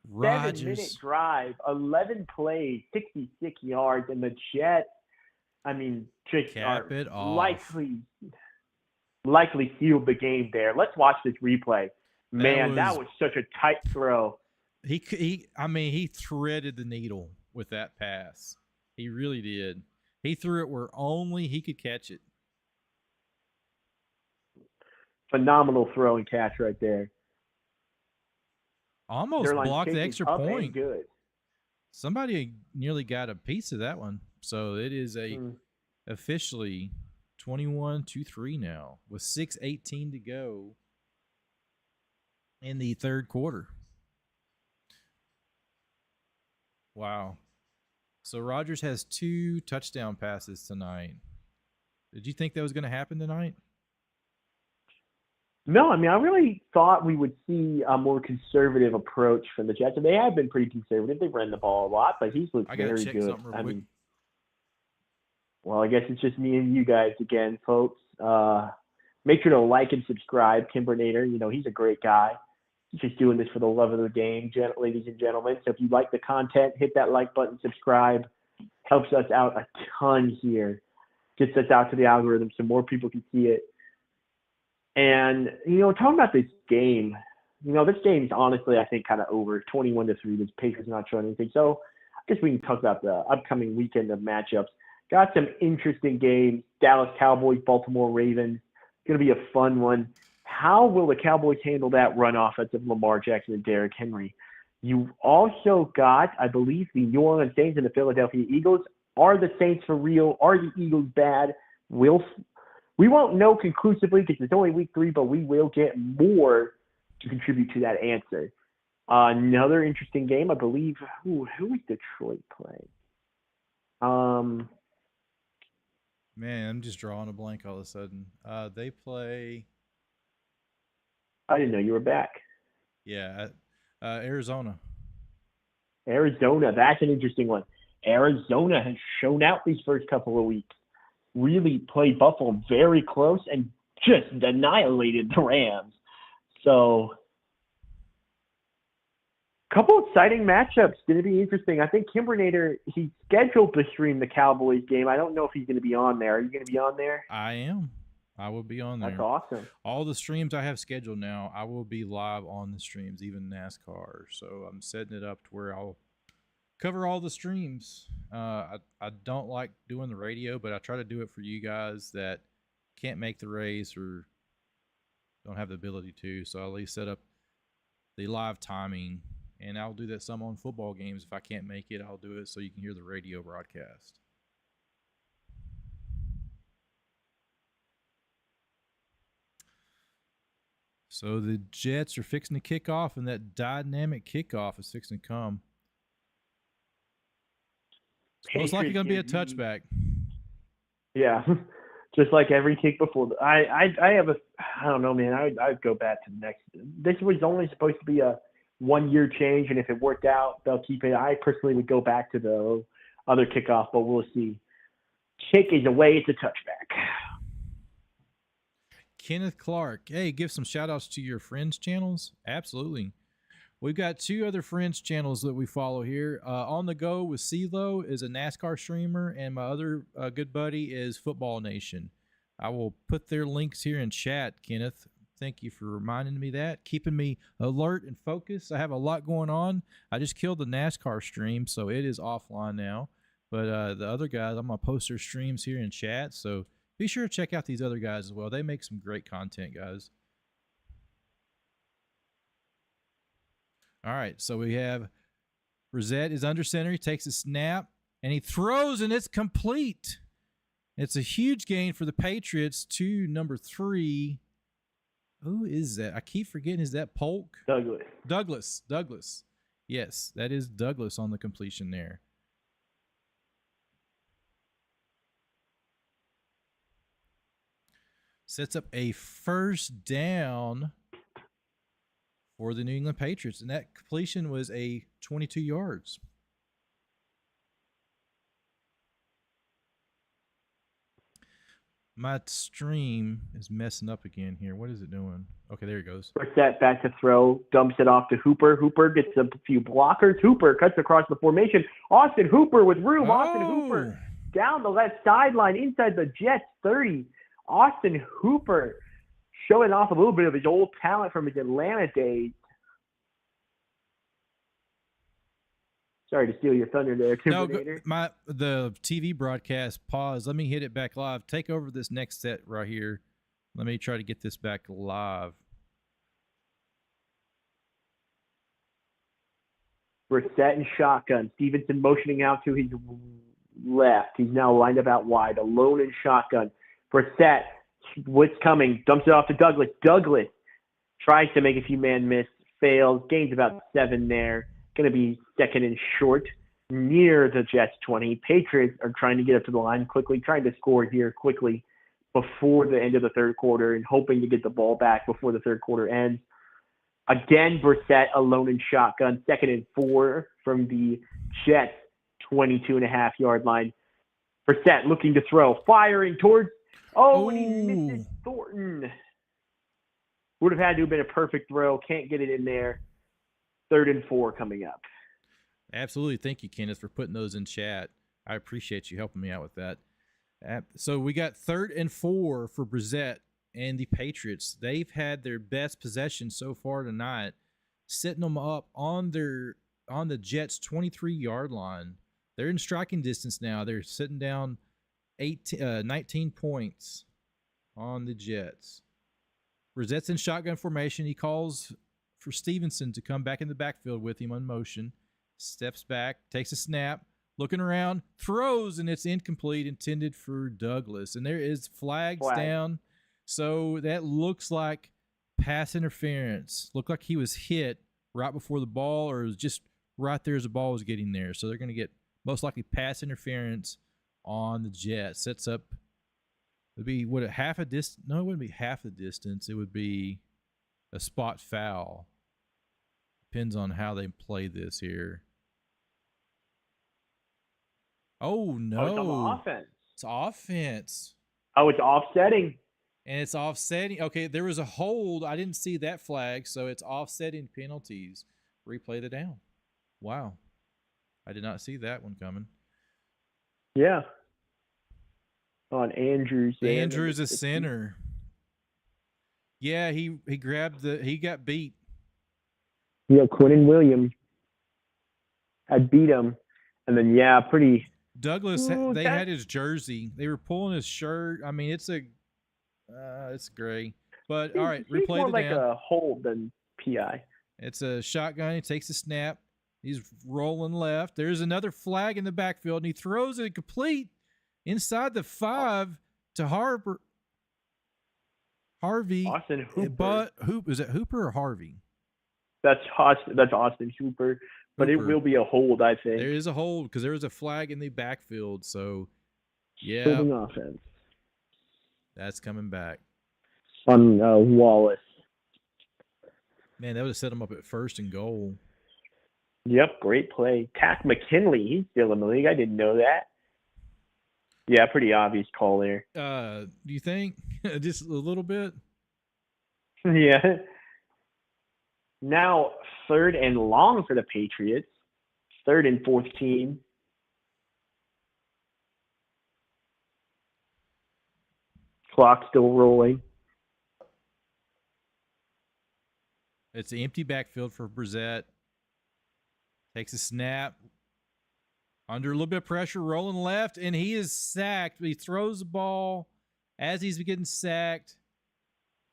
Rodgers. 7-minute drive, 11 plays, 66 yards, and the Jets, just cap it off. Likely sealed the game there. Let's watch this replay. Man, that was such a tight throw. He threaded the needle with that pass. He really did. He threw it where only he could catch it. Phenomenal throw and catch right there. Almost blocked the extra point. Good. Somebody nearly got a piece of that one. So it is officially 21-3 now with 6:18 to go in the third quarter. Wow. So Rodgers has 2 touchdown passes tonight. Did you think that was going to happen tonight? No, I really thought we would see a more conservative approach from the Jets. And they have been pretty conservative. They've run the ball a lot, but he's looked very good. Well, I guess it's just me and you guys again, folks. Make sure to like and subscribe. Kimbernator, he's a great guy. He's just doing this for the love of the game, ladies and gentlemen. So if you like the content, hit that like button, subscribe. Helps us out a ton here. Gets us out to the algorithm so more people can see it. And, talking about this game, this game's honestly, I think, kind of over. 21-3. The Patriots not showing anything. So I guess we can talk about the upcoming weekend of matchups. Got some interesting games. Dallas Cowboys, Baltimore Ravens. Going to be a fun one. How will the Cowboys handle that run offense of Lamar Jackson and Derrick Henry? You've also got, I believe, the New Orleans Saints and the Philadelphia Eagles. Are the Saints for real? Are the Eagles bad? We won't know conclusively because it's only week 3, but we will get more to contribute to that answer. Another interesting game, I believe. Who is Detroit playing? Man, I'm just drawing a blank all of a sudden. They play. I didn't know you were back. Yeah, Arizona. Arizona, that's an interesting one. Arizona has shown out these first couple of weeks. Really played Buffalo very close and just annihilated the Rams. So, couple exciting matchups. Going to be interesting. I think Kimbernator, he's scheduled to stream the Cowboys game. I don't know if he's going to be on there. Are you going to be on there? I am. I will be on there. That's awesome. All the streams I have scheduled now, I will be live on the streams, even NASCAR. So I'm setting it up to where I'll cover all the streams. I don't like doing the radio, but I try to do it for you guys that can't make the race or don't have the ability to. So I'll at least set up the live timing, and I'll do that some on football games. If I can't make it, I'll do it so you can hear the radio broadcast. So the Jets are fixing to kick off, and that dynamic kickoff is fixing to come. It's most likely going to be a touchback. Yeah, just like every kick before. I don't know, man. I'd go back to the next. This was only supposed to be a 1-year change, and if it worked out, they'll keep it. I personally would go back to the other kickoff, but we'll see. Kick is away. It's a touchback. Kenneth Clark. Hey, give some shout outs to your friends' channels. Absolutely. We've got 2 other friends' channels that we follow here. On the Go with CeeLo is a NASCAR streamer, and my other good buddy is Football Nation. I will put their links here in chat, Kenneth. Thank you for reminding me that, keeping me alert and focused. I have a lot going on. I just killed the NASCAR stream, so it is offline now. But the other guys, I'm going to post their streams here in chat, so be sure to check out these other guys as well. They make some great content, guys. All right, so we have Brissett is under center. He takes a snap, and he throws, and it's complete. It's a huge gain for the Patriots to number 3. Who is that? I keep forgetting. Is that Polk? Douglas. Yes, that is Douglas on the completion there. Sets up a first down for the New England Patriots, and that completion was a 22 yards. My stream is messing up again here. What is it doing? Okay, there it goes. Brissett back to throw, dumps it off to Hooper. Hooper gets a few blockers. Hooper cuts across the formation. Austin Hooper with room. Austin Hooper down the left sideline inside the Jets 30. Austin Hooper showing off a little bit of his old talent from his Atlanta days. Sorry to steal your thunder there, Terminator. No, the TV broadcast paused. Let me hit it back live. Take over this next set right here. Let me try to get this back live. Brissett and shotgun. Stevenson motioning out to his left. He's now lined up out wide, alone in shotgun. Brissett, what's coming? Dumps it off to Douglas. Douglas tries to make a few man miss, fails, gains about 7 there. Going to be second and short near the Jets 20. Patriots are trying to get up to the line quickly, trying to score here quickly before the end of the third quarter and hoping to get the ball back before the third quarter ends. Again, Brissett alone in shotgun, 2nd and 4 from the Jets 22.5-yard line. Brissett looking to throw, firing towards, and he misses Thornton. Would have had to have been a perfect throw, can't get it in there. 3rd and 4 coming up. Absolutely. Thank you, Kenneth, for putting those in chat. I appreciate you helping me out with that. So we got 3rd and 4 for Brissett and the Patriots. They've had their best possession so far tonight, setting them up on the Jets' 23-yard line. They're in striking distance now. They're sitting down 19 points on the Jets. Brissett's in shotgun formation. He calls for Stevenson to come back in the backfield with him on motion. Steps back, takes a snap, looking around, throws, and it's incomplete, intended for Douglas. And there is flags down. So that looks like pass interference. Looked like he was hit right before the ball, or it was just right there as the ball was getting there. So they're going to get most likely pass interference on the Jets. Sets up, it would be, half a distance? No, it wouldn't be half the distance. It would be a spot foul. Depends on how they play this here. Oh, no. It's on offense. It's offense. Oh, it's offsetting. And it's offsetting. Okay, there was a hold. I didn't see that flag, so it's offsetting penalties. Replay the down. Wow. I did not see that one coming. Yeah. On Andrews. Andrews, a center. Yeah, he got beat. Yeah, Quinnen Williams had beat him. And then, pretty. Douglas, they had his jersey. They were pulling his shirt. I mean, it's gray. But, all right, replay more the like down. a hold than PI. It's a shotgun. He takes a snap. He's rolling left. There's another flag in the backfield, and he throws it complete inside the 5 to Harper. Harvey. Austin Hooper. But is it Hooper or Harvey? That's Austin Hooper. But it will be a hold, I think. There is a hold because there was a flag in the backfield. So, yeah. Holding offense. That's coming back. On Wallace. Man, that would have set him up at 1st and goal. Yep, great play. Tack McKinley, he's still in the league. I didn't know that. Yeah, pretty obvious call there. Do you think? Just a little bit? Yeah. Now, 3rd and long for the Patriots. 3rd and 14. Clock still rolling. It's an empty backfield for Brissett. Takes a snap. Under a little bit of pressure, rolling left, and he is sacked. He throws the ball as he's getting sacked.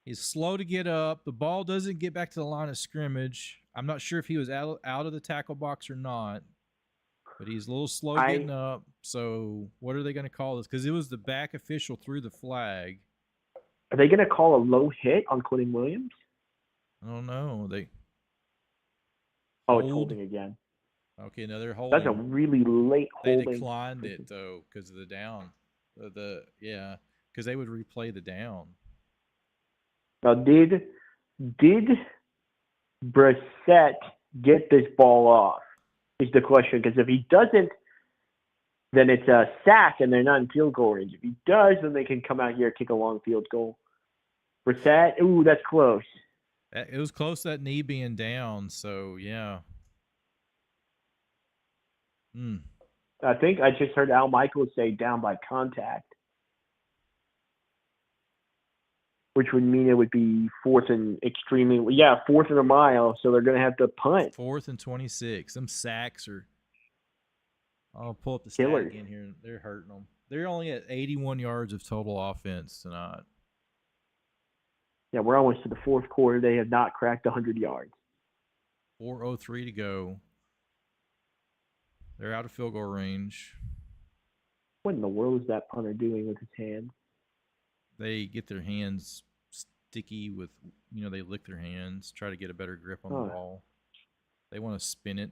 He's slow to get up. The ball doesn't get back to the line of scrimmage. I'm not sure if he was out of the tackle box or not, but he's a little slow getting up. So what are they going to call this? Because it was the back official threw the flag. Are they going to call a low hit on Quentin Williams? I don't know. It's holding again. Okay, another holding. That's a really late holding. They declined it though because of the down. Because they would replay the down. Now, did Brissett get this ball off? Is the question. Because if he doesn't, then it's a sack and they're not in field goal range. If he does, then they can come out here and kick a long field goal. Brissett, ooh, that's close. It was close to that knee being down. So yeah. I think I just heard Al Michaels say down by contact, which would mean it would be 4th and 4th and a mile. So they're going to have to punt. 4th and 26. Some sacks are. I'll pull up the stat again here. They're hurting them. They're only at 81 yards of total offense tonight. Yeah, we're almost to the 4th quarter. They have not cracked 100 yards. 4:03 to go. They're out of field goal range. What in the world is that punter doing with his hands? They get their hands sticky with, they lick their hands, try to get a better grip on the ball. They want to spin it.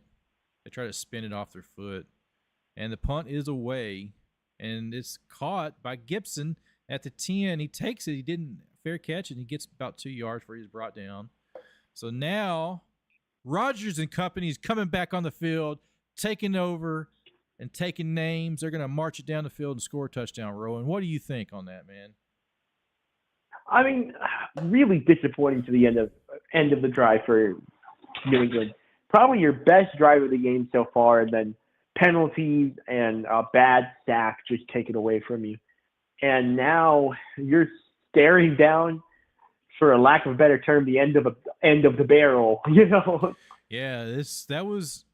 They try to spin it off their foot. And the punt is away, and it's caught by Gibson at the 10. He takes it. He didn't fair catch it, and he gets about 2 yards where he's brought down. So now Rodgers and company's coming back on the field, taking over and taking names. They're going to march it down the field and score a touchdown, Rowan. What do you think on that, man? I mean, really disappointing to the end of the drive for New England. Probably your best drive of the game so far, and then penalties and a bad sack just taken away from you. And now you're staring down, for a lack of a better term, the end of the barrel. Yeah, that was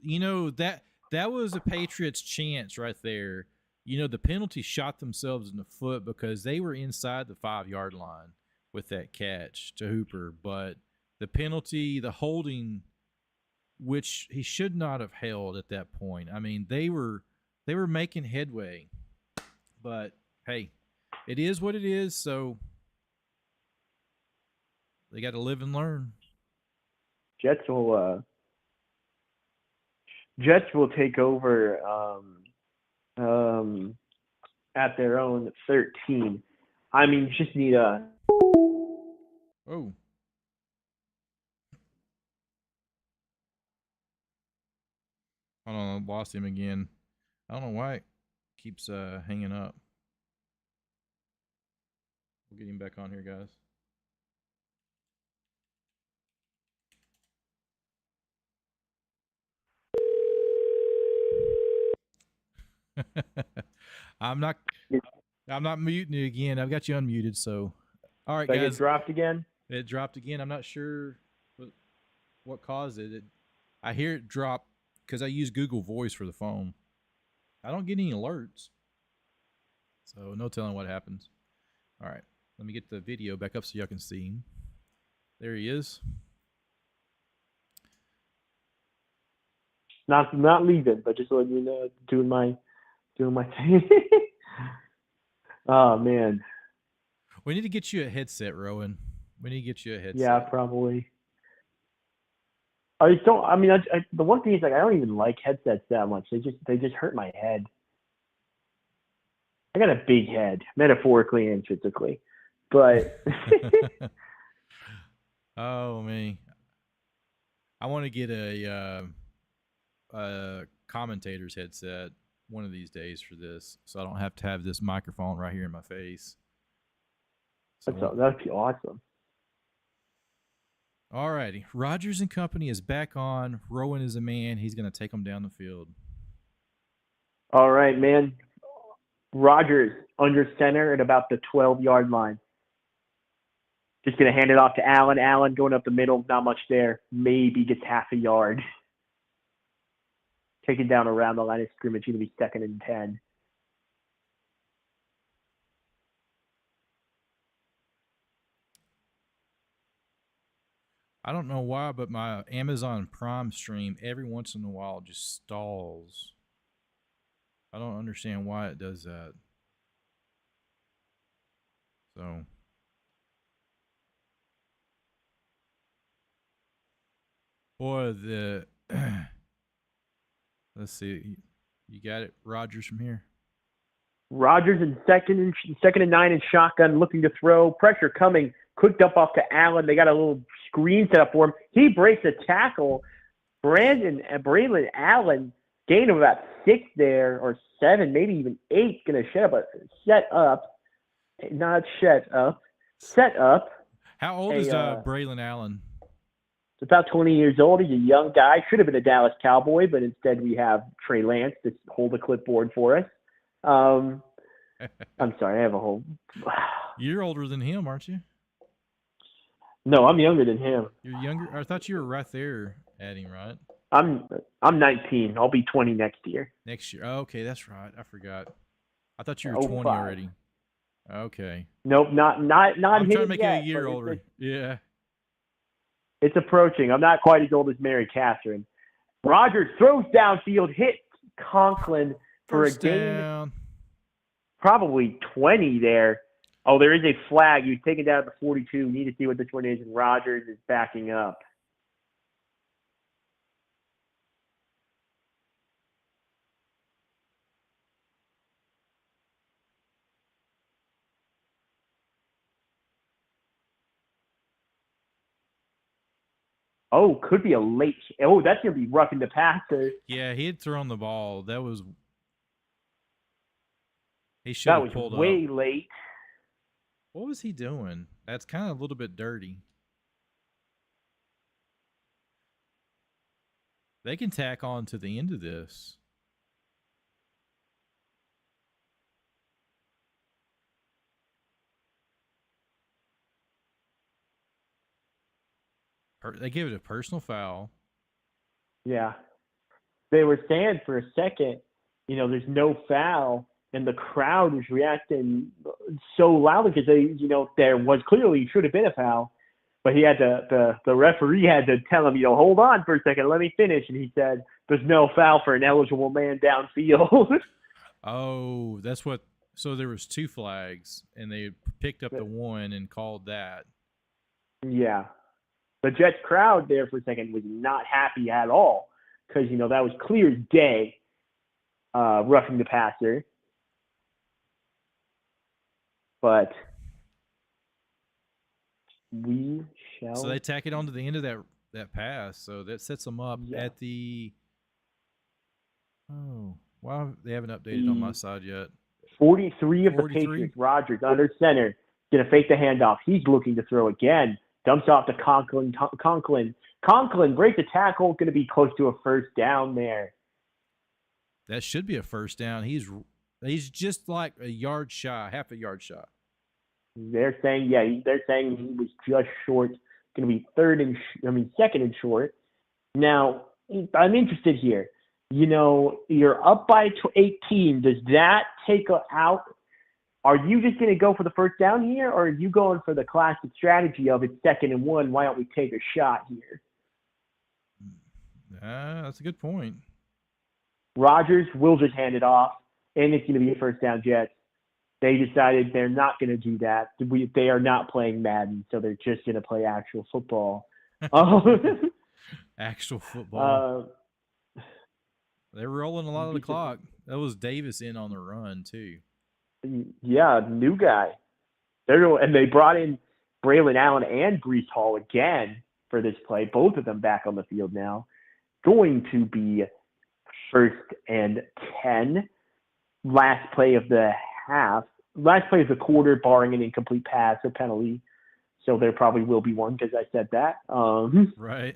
that was a Patriots chance right there. The penalty shot themselves in the foot because they were inside the 5-yard line with that catch to Hooper, but the penalty, the holding, which he should not have held at that point. I mean, they were making headway, but hey, it is what it is. So they got to live and learn. Jets will take over at their own 13. I mean, just need a. Oh. Hold on, I lost him again. I don't know why it keeps hanging up. We'll get him back on here, guys. I'm not muting it again. I've got you unmuted, so all right, guys. It dropped again? It dropped again. I'm not sure what caused it. I hear it drop because I use Google Voice for the phone. I don't get any alerts, so no telling what happens. All right, let me get the video back up so y'all can see him. There he is. Not leaving, but just letting you know, doing my thing. Oh man, we need to get you a headset, Rowan. We need to get you a headset. Yeah, probably. I just don't. I mean, the one thing is like I don't even like headsets that much. They just hurt my head. I got a big head, metaphorically and physically, but Oh man, I want to get a commentator's headset one of these days for this, so I don't have to have this microphone right here in my face. So that'd be awesome. All righty, Rodgers and company is back on. Rowan is a man. He's going to take them down the field. All right, man. Rodgers under center at about the 12-yard line. Just going to hand it off to Allen. Allen going up the middle, not much there. Maybe gets half a yard. Taken down around the line of scrimmage. Going to be 2nd and 10. I don't know why, but my Amazon Prime stream every once in a while just stalls. I don't understand why it does that. So, boy, let's see. You got it, Rodgers from here. Rodgers in second and 9 in shotgun, looking to throw. Pressure coming. Quick dump off to Allen. They got a little screen set up for him. He breaks a tackle. Braylon Allen, gain of about 6 there, or 7, maybe even 8. Going to set up. How old is Braylon Allen? He's about 20 years old. He's a young guy. Should have been a Dallas Cowboy, but instead we have Trey Lance to hold the clipboard for us. I'm sorry, I have a whole. You're older than him, aren't you? No, I'm younger than him. You're younger? I thought you were right there at him, right? I'm 19. I'll be 20 next year. Next year. Oh, okay, that's right. I forgot. I thought you were 20 already. Okay. Nope, not. I'm trying to make it a year older. Yeah. It's approaching. I'm not quite as old as Mary Catherine. Rodgers throws downfield, hits Conklin for First a gain. down. Probably 20 there. Oh, there is a flag. He was taken down at the 42. Need to see what this one is, and Rodgers is backing up. Oh, could be a late. Oh, that's going to be roughing the passer. Yeah, he had thrown the ball. That was. He should have pulled up. That was way late. What was he doing? That's kind of a little bit dirty. They can tack on to the end of this. They gave it a personal foul. Yeah. They were saying for a second, there's no foul, and the crowd was reacting so loudly because there was clearly should have been a foul, but he had the referee had to tell him, hold on for a second, let me finish, and he said, there's no foul for an eligible man downfield. Oh, that's what. So there was 2 flags, and they picked up the one and called that. Yeah. The Jets crowd there for a second was not happy at all because, that was clear as day, roughing the passer. But we shall. So they tack it on to the end of that pass. So that sets them up at the. Oh, wow. They haven't updated on my side yet. 43 of the Patriots. Rodgers under center. Going to fake the handoff. He's looking to throw again. Dumps off to Conklin. Conklin breaks the tackle. Going to be close to a first down there. That should be a first down. He's just like a yard shy, half a yard shy. They're saying he was just short. Going to be second and short. Now, I'm interested here. You're up by 18. Does that take out? Are you just going to go for the first down here, or are you going for the classic strategy of it's 2nd and 1? Why don't we take a shot here? That's a good point. Rodgers will just hand it off, and it's going to be a first down Jets. they decided they're not going to do that. They are not playing Madden, so they're just going to play actual football. Actual football. They're rolling a lot of the clock. That was Davis in on the run, too. Yeah, new guy. And they brought in Braylon Allen and Breece Hall again for this play. Both of them back on the field now. Going to be 1st and 10. Last play of the half. Last play of the quarter, barring an incomplete pass or penalty. So there probably will be one because I said that. Right.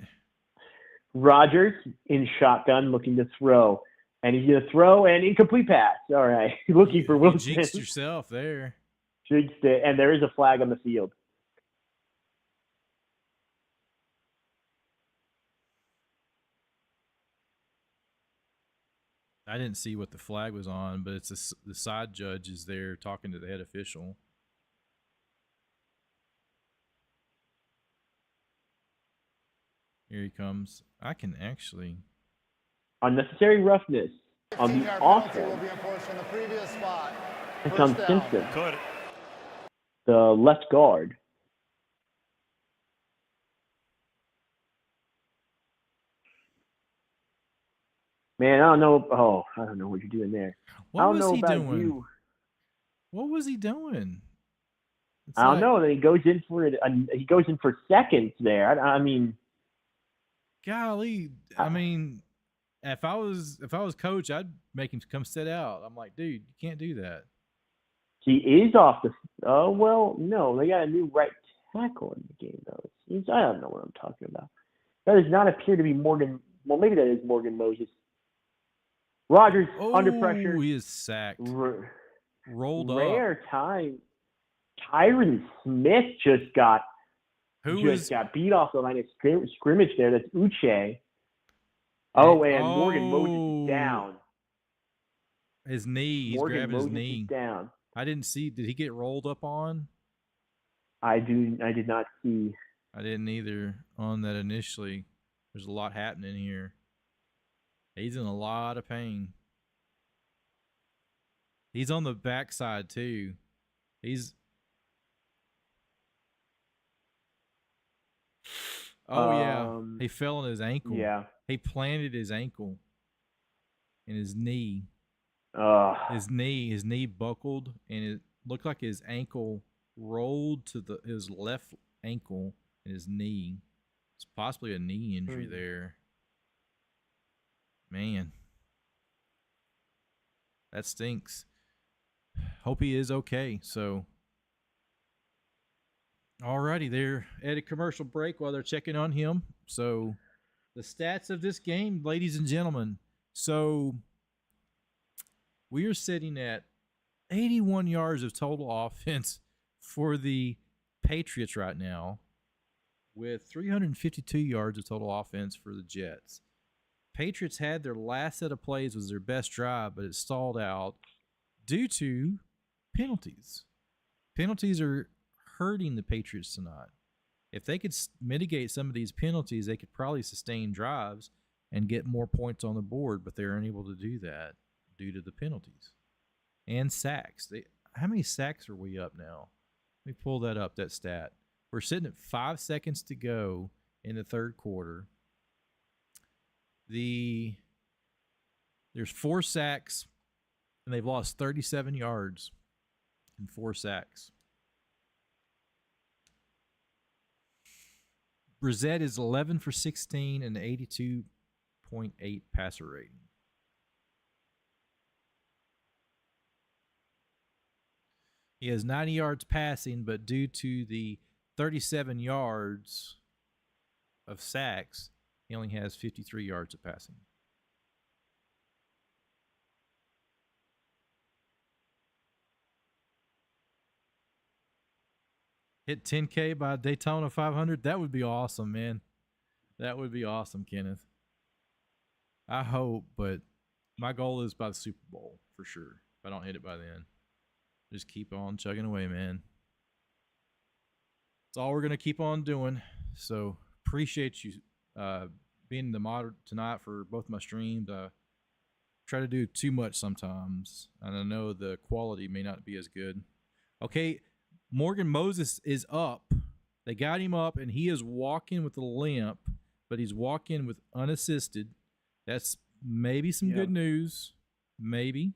Rodgers in shotgun looking to throw. And he's going to throw an incomplete pass. All right. Looking for Wilson. You jinxed yourself there. Jinxed it. And there is a flag on the field. I didn't see what the flag was on, but it's the side judge is there talking to the head official. Here he comes. I can actually... Unnecessary roughness on the offense. It's on Simpson. The left guard. Man, I don't know. Oh, I don't know what you're doing there. What was he doing? What was he doing? I don't know. Then he goes in for it. He goes in for seconds there. I mean, golly. I mean, if I was coach, I'd make him come sit out. I'm like, dude, you can't do that. He is off the. Oh well, no, they got a new right tackle in the game though. I don't know what I'm talking about. That does not appear to be Morgan. Well, maybe that is Morgan Moses. Rodgers under pressure. He is sacked. Rolled up. Rare time. Tyron Smith just got beat off the line of scrimmage there. That's Uche. Oh, and Morgan Moses is down. His knee. He's Morgan grabbing Moses his knee. Is down. I didn't see. Did he get rolled up on? I did not see. I didn't either on that initially. There's a lot happening here. He's in a lot of pain. He's on the backside too. Yeah. He fell on his ankle. Yeah. He planted his ankle and his knee. His knee buckled, and it looked like his ankle rolled to his left ankle and his knee. It's possibly a knee injury there. Man, that stinks. Hope he is okay. So, alrighty, they're at a commercial break while they're checking on him. So, the stats of this game, ladies and gentlemen. So, we are sitting at 81 yards of total offense for the Patriots right now, with 352 yards of total offense for the Jets. Patriots had their last set of plays was their best drive, but it stalled out due to penalties. Penalties are hurting the Patriots tonight. If they could mitigate some of these penalties, they could probably sustain drives and get more points on the board, but they're unable to do that due to the penalties and sacks. How many sacks are we up now? Let me pull that up, that stat. We're sitting at 5 seconds to go in the third quarter. There's 4 sacks, and they've lost 37 yards in 4 sacks. Brissett is 11 for 16 and 82.8 passer rating. He has 90 yards passing, but due to the 37 yards of sacks, he only has 53 yards of passing. Hit 10K by Daytona 500. That would be awesome, man. That would be awesome, Kenneth. I hope, but my goal is by the Super Bowl for sure. If I don't hit it by then, just keep on chugging away, man. That's all we're going to keep on doing. So appreciate you being the moderator tonight for both my streams. try to do too much sometimes, and I know the quality may not be as good. Okay, Morgan Moses is up. They got him up, and he is walking with a limp, but he's walking with unassisted. That's maybe some good news. Maybe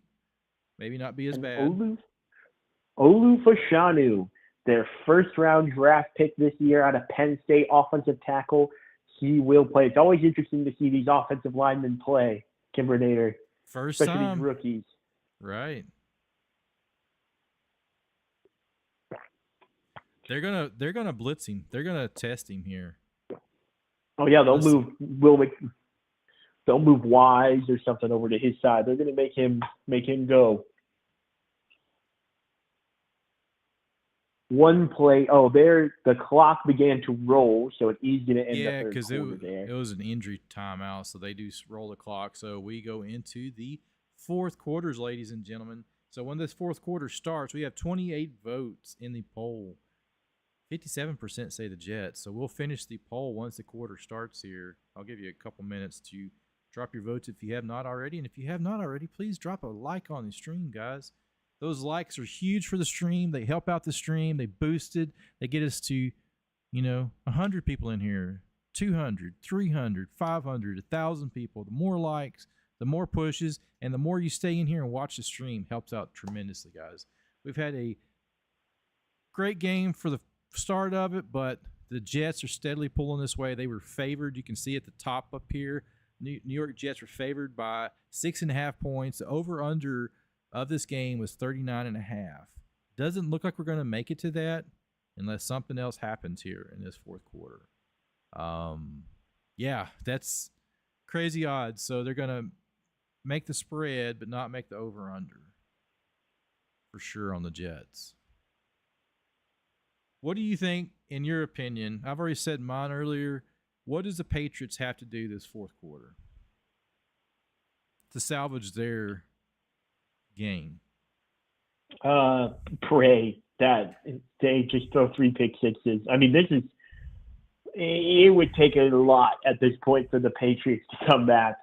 not be as bad. Olu Fashanu, their first-round draft pick this year out of Penn State, offensive tackle. He will play. It's always interesting to see these offensive linemen play, Kimbernator. First especially time. these rookies. Right. They're gonna blitz him. They're gonna test him here. Oh yeah, they'll move Wise or something over to his side. They're gonna make him go. One play. Oh, there the clock began to roll, so it is gonna end the third quarter there. It was an injury timeout, so they do roll the clock. So we go into the fourth quarters, ladies and gentlemen. So when this fourth quarter starts, we have 28 votes in the poll. 57% say the Jets. So we'll finish the poll once the quarter starts here. I'll give you a couple minutes to drop your votes if you have not already. And if you have not already, please drop a like on the stream, guys. Those likes are huge for the stream. They help out the stream. They boost it. They get us to, 100 people in here, 200, 300, 500, 1,000 people. The more likes, the more pushes, and the more you stay in here and watch the stream helps out tremendously, guys. We've had a great game for the start of it, but the Jets are steadily pulling this way. They were favored. You can see at the top up here, New York Jets were favored by 6.5 points. The over-under of this game was 39.5. Doesn't look like we're going to make it to that unless something else happens here in this fourth quarter. Yeah, that's crazy odds. So they're going to make the spread but not make the over-under for sure on the Jets. What do you think, in your opinion? I've already said mine earlier. What does the Patriots have to do this fourth quarter to salvage their game? Pray that they just throw 3 pick sixes. I mean, it would take a lot at this point for the Patriots to come back.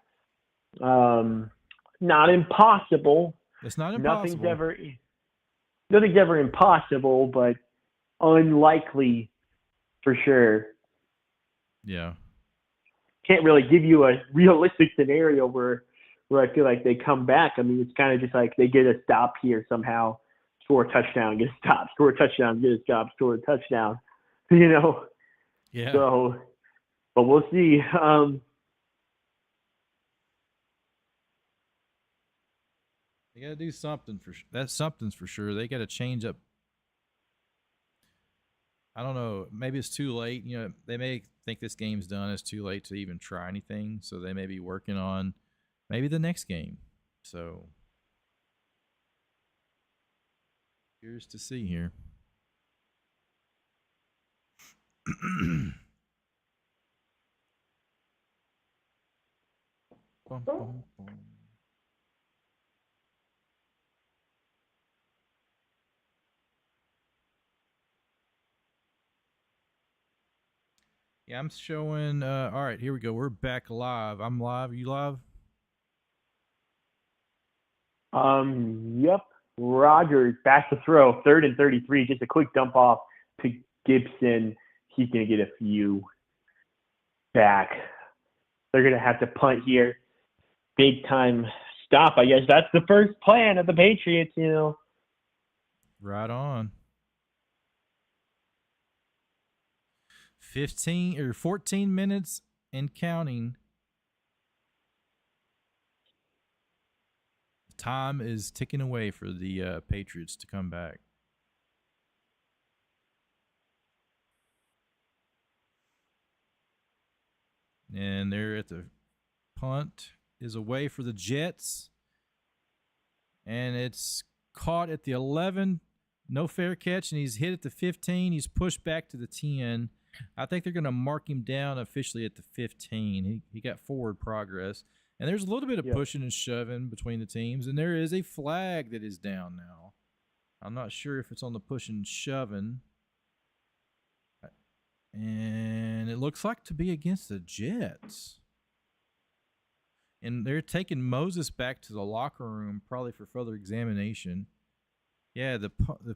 Not impossible. It's not impossible. Nothing's ever impossible, but unlikely for sure. Yeah. Can't really give you a realistic scenario where I feel like they come back. I mean, it's kind of just like they get a stop here somehow, score a touchdown, get a stop, score a touchdown, get a stop, score a touchdown. Yeah. So, but we'll see. They got to do something something's for sure. They got to change up. I don't know. Maybe it's too late. They may think this game's done. It's too late to even try anything. So they may be working on maybe the next game. So here's to see here. Bum, bum, bum. Yeah, I'm showing. All right, here we go. We're back live. I'm live. Are you live? Yep. Rodgers back to throw, 3rd and 33. Just a quick dump off to Gibson. He's going to get a few back. They're going to have to punt here. Big time stop. I guess that's the first plan of the Patriots, Right on. 14 minutes and counting. Time is ticking away for the Patriots to come back. And they're at the punt is away for the Jets. And it's caught at the 11. No fair catch, and he's hit at the 15. He's pushed back to the 10. I think they're going to mark him down officially at the 15. He got forward progress. And there's a little bit of pushing and shoving between the teams. And there is a flag that is down now. I'm not sure if it's on the push and shoving. And it looks like to be against the Jets. And they're taking Moses back to the locker room probably for further examination. Yeah, the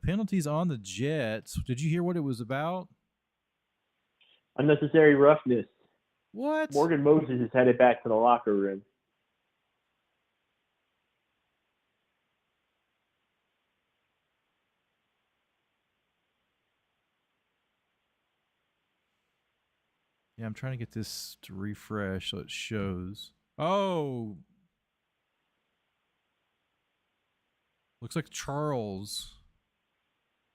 penalties on the Jets. Did you hear what it was about? Unnecessary roughness. What? Morgan Moses is headed back to the locker room. Yeah, I'm trying to get this to refresh so it shows. Oh. Looks like Charles,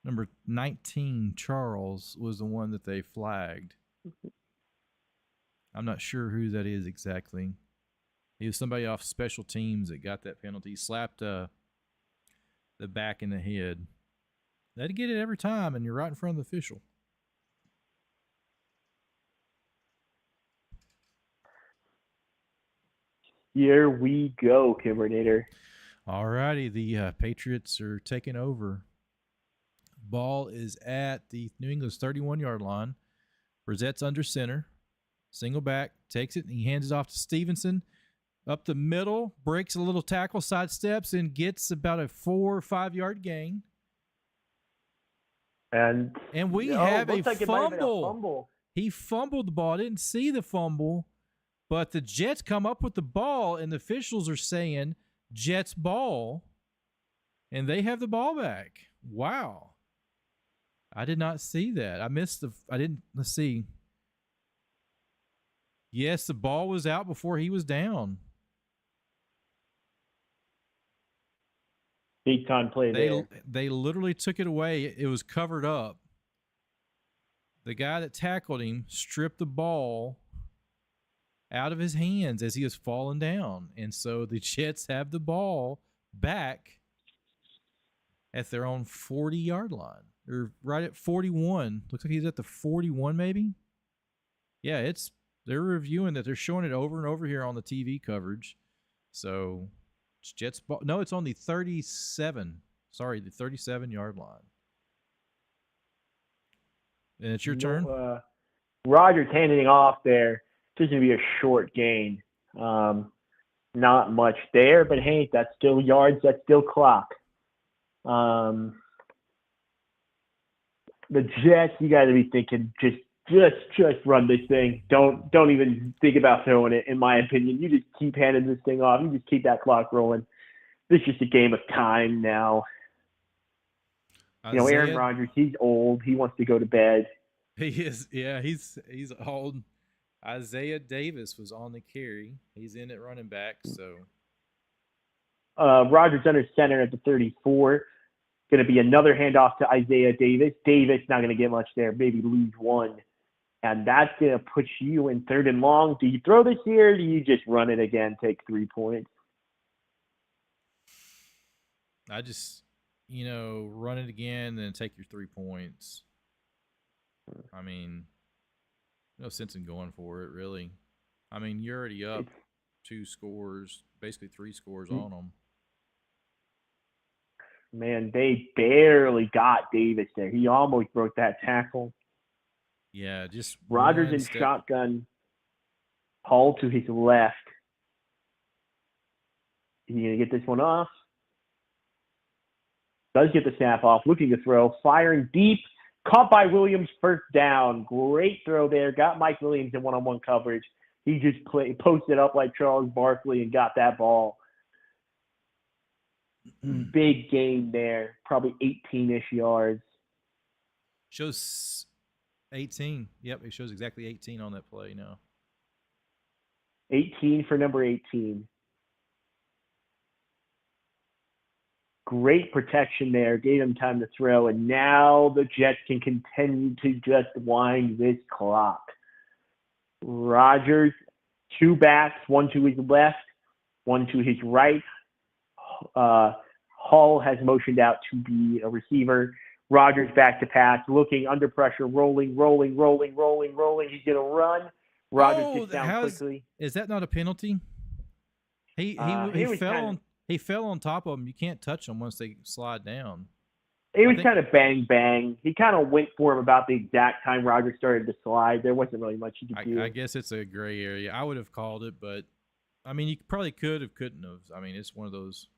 number 19, Charles, was the one that they flagged. I'm not sure who that is exactly. He was somebody off special teams that got that penalty. He slapped the back in the head. They get it every time, and you're right in front of the official. Here we go, Kimbernator. All righty, the Patriots are taking over. Ball is at the New England's 31-yard line. Brissett's under center. Single back, takes it, and he hands it off to Stevenson. Up the middle, breaks a little tackle, sidesteps, and gets about a 4 or 5 yard gain. And we have a fumble. Fumble. He fumbled the ball. I didn't see the fumble, but the Jets come up with the ball, and the officials are saying Jets ball, and they have the ball back. Wow. I did not see that. Let's see. Yes, the ball was out before he was down. Big time play there. They literally took it away. It was covered up. The guy that tackled him stripped the ball out of his hands as he was falling down. And so the Jets have the ball back at their own 40-yard line. Or right at 41. Looks like he's at the 41 maybe. Yeah, they're reviewing that. They're showing it over and over here on the TV coverage. So it's Jets ball. No, it's on the 37. Sorry, the 37-yard line. And it's your turn. Rodgers handing off there. It's going to be a short gain. Not much there, but hey, that's still yards. That's still clock. The Jets, you got to be thinking just run this thing. Don't even think about throwing it. In my opinion, you just keep handing this thing off. You just keep that clock rolling. This is just a game of time now. Aaron Rodgers, he's old. He wants to go to bed. He is. Yeah, he's old. Isaiah Davis was on the carry. He's in at running back. So Rodgers under center at the 34. Going to be another handoff to Isaiah Davis. Davis not going to get much there. Maybe lose one. And that's going to put you in 3rd and long. Do you throw this here or do you just run it again, take 3 points? I just, run it again and then take your 3 points. I mean, no sense in going for it, really. I mean, you're already up 2 scores, basically 3 scores on them. Man, they barely got Davis there. He almost broke that tackle. Yeah, just Rodgers in shotgun. Hall to his left. Is he going to get this one off? Does get the snap off. Looking to throw. Firing deep. Caught by Williams. 1st down. Great throw there. Got Mike Williams in one-on-one coverage. He just posted up like Charles Barkley and got that ball. Big game there. Probably 18-ish yards. Shows 18. Yep, it shows exactly 18 on that play now. 18 for number 18. Great protection there. Gave him time to throw. And now the Jets can continue to just wind this clock. Rodgers, 2 backs, 1 to his left, 1 to his right. Hall has motioned out to be a receiver. Rodgers back to pass, looking under pressure, rolling. He's going to run. Rodgers gets down quickly. Is that not a penalty? He fell on top of him. You can't touch them once they slide down. It was kind of bang. He kind of went for him about the exact time Rodgers started to slide. There wasn't really much you could do. I guess it's a gray area. I would have called it, but I mean, you probably could have, couldn't have. I mean, it's one of those.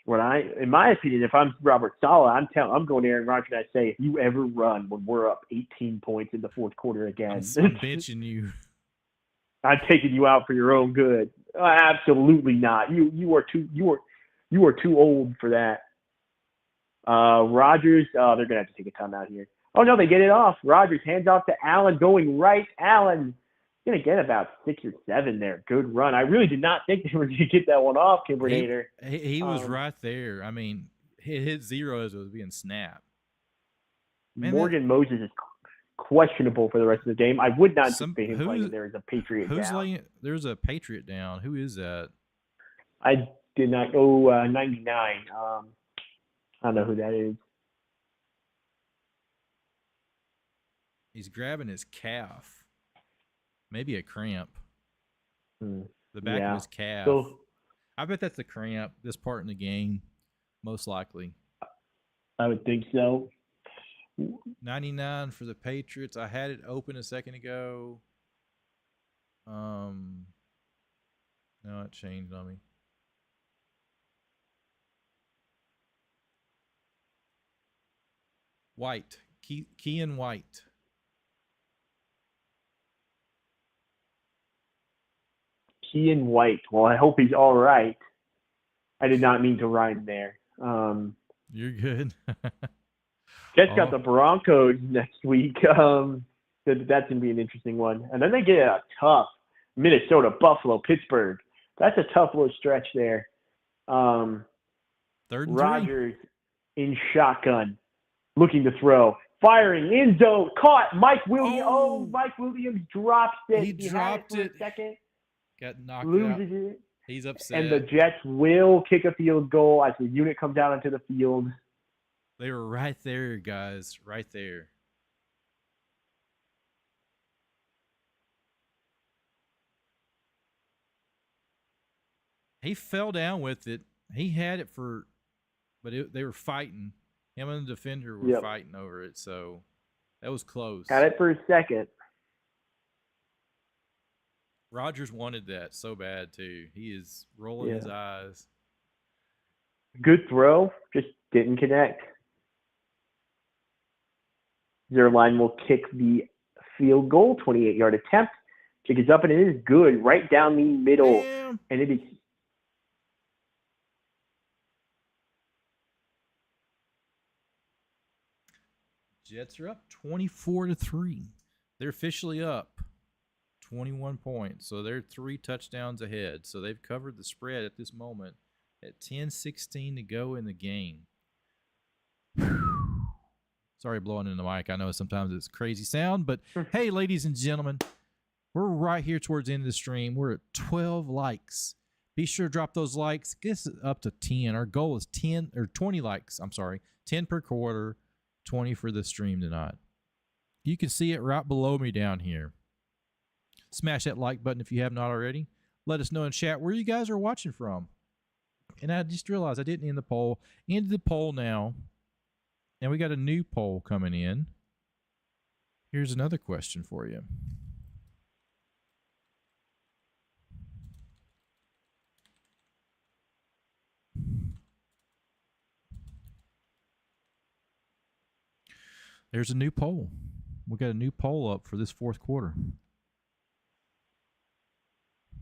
In my opinion, if I'm Robert Saleh, I'm going to Aaron Rodgers and I say, if you ever run when we're up 18 points in the fourth quarter again, I'm benching you. I'm taking you out for your own good. Absolutely not. You are too old for that. Rodgers, they're gonna have to take a timeout here. Oh no, they get it off. Rodgers hands off to Allen, going right. Allen gonna get about 6 or 7 there. Good run. I really did not think they were gonna get that one off, Kimbernator. He was right there. I mean, it hit 0 as it was being snapped. Man, Morgan Moses is questionable for the rest of the game. I would not anticipate him playing. There is a Patriot down. There's a Patriot down. Who is that? I did not go 99. I don't know who that is. He's grabbing his calf. Maybe a cramp. The back of his calf. So, I bet that's a cramp, this part in the game, most likely. I would think so. 99 for the Patriots. I had it open a second ago. No, it changed on me. White. Kean White. Kean White. Well, I hope he's all right. I did not mean to rhyme there. You're good. Jets got the Broncos next week. That's going to be an interesting one. And then they get a tough Minnesota, Buffalo, Pittsburgh. That's a tough little stretch there. Third and Rodgers in shotgun, looking to throw. Firing, in zone, caught. Mike Williams. Oh, Mike Williams drops it. He dropped it. For a second. Got knocked Loses out. It. He's upset. And the Jets will kick a field goal as the unit comes out onto the field. They were right there, guys. Right there. He fell down with it. He had it but they were fighting. Him and the defender were fighting over it, so that was close. Got it for a second. Rodgers wanted that so bad, too. He is rolling his eyes. Good throw, just didn't connect. Zerline will kick the field goal, 28-yard attempt. Kick is up, and it is good, right down the middle. Damn. And it is. Jets are up 24-3. They're officially up 21 points, so they're 3 touchdowns ahead. So they've covered the spread at this moment at 10:16 to go in the game. Sorry, blowing in the mic. I know sometimes it's crazy sound, but hey, ladies and gentlemen, we're right here towards the end of the stream. We're at 12 likes. Be sure to drop those likes. Get us up to 10. Our goal is 20 likes. I'm sorry, 10 per quarter, 20 for the stream tonight. You can see it right below me down here. Smash that like button if you have not already. Let us know in chat where you guys are watching from. And I just realized I didn't end the poll. Ended the poll now. And we got a new poll coming in. Here's another question for you. There's a new poll. We got a new poll up for this fourth quarter.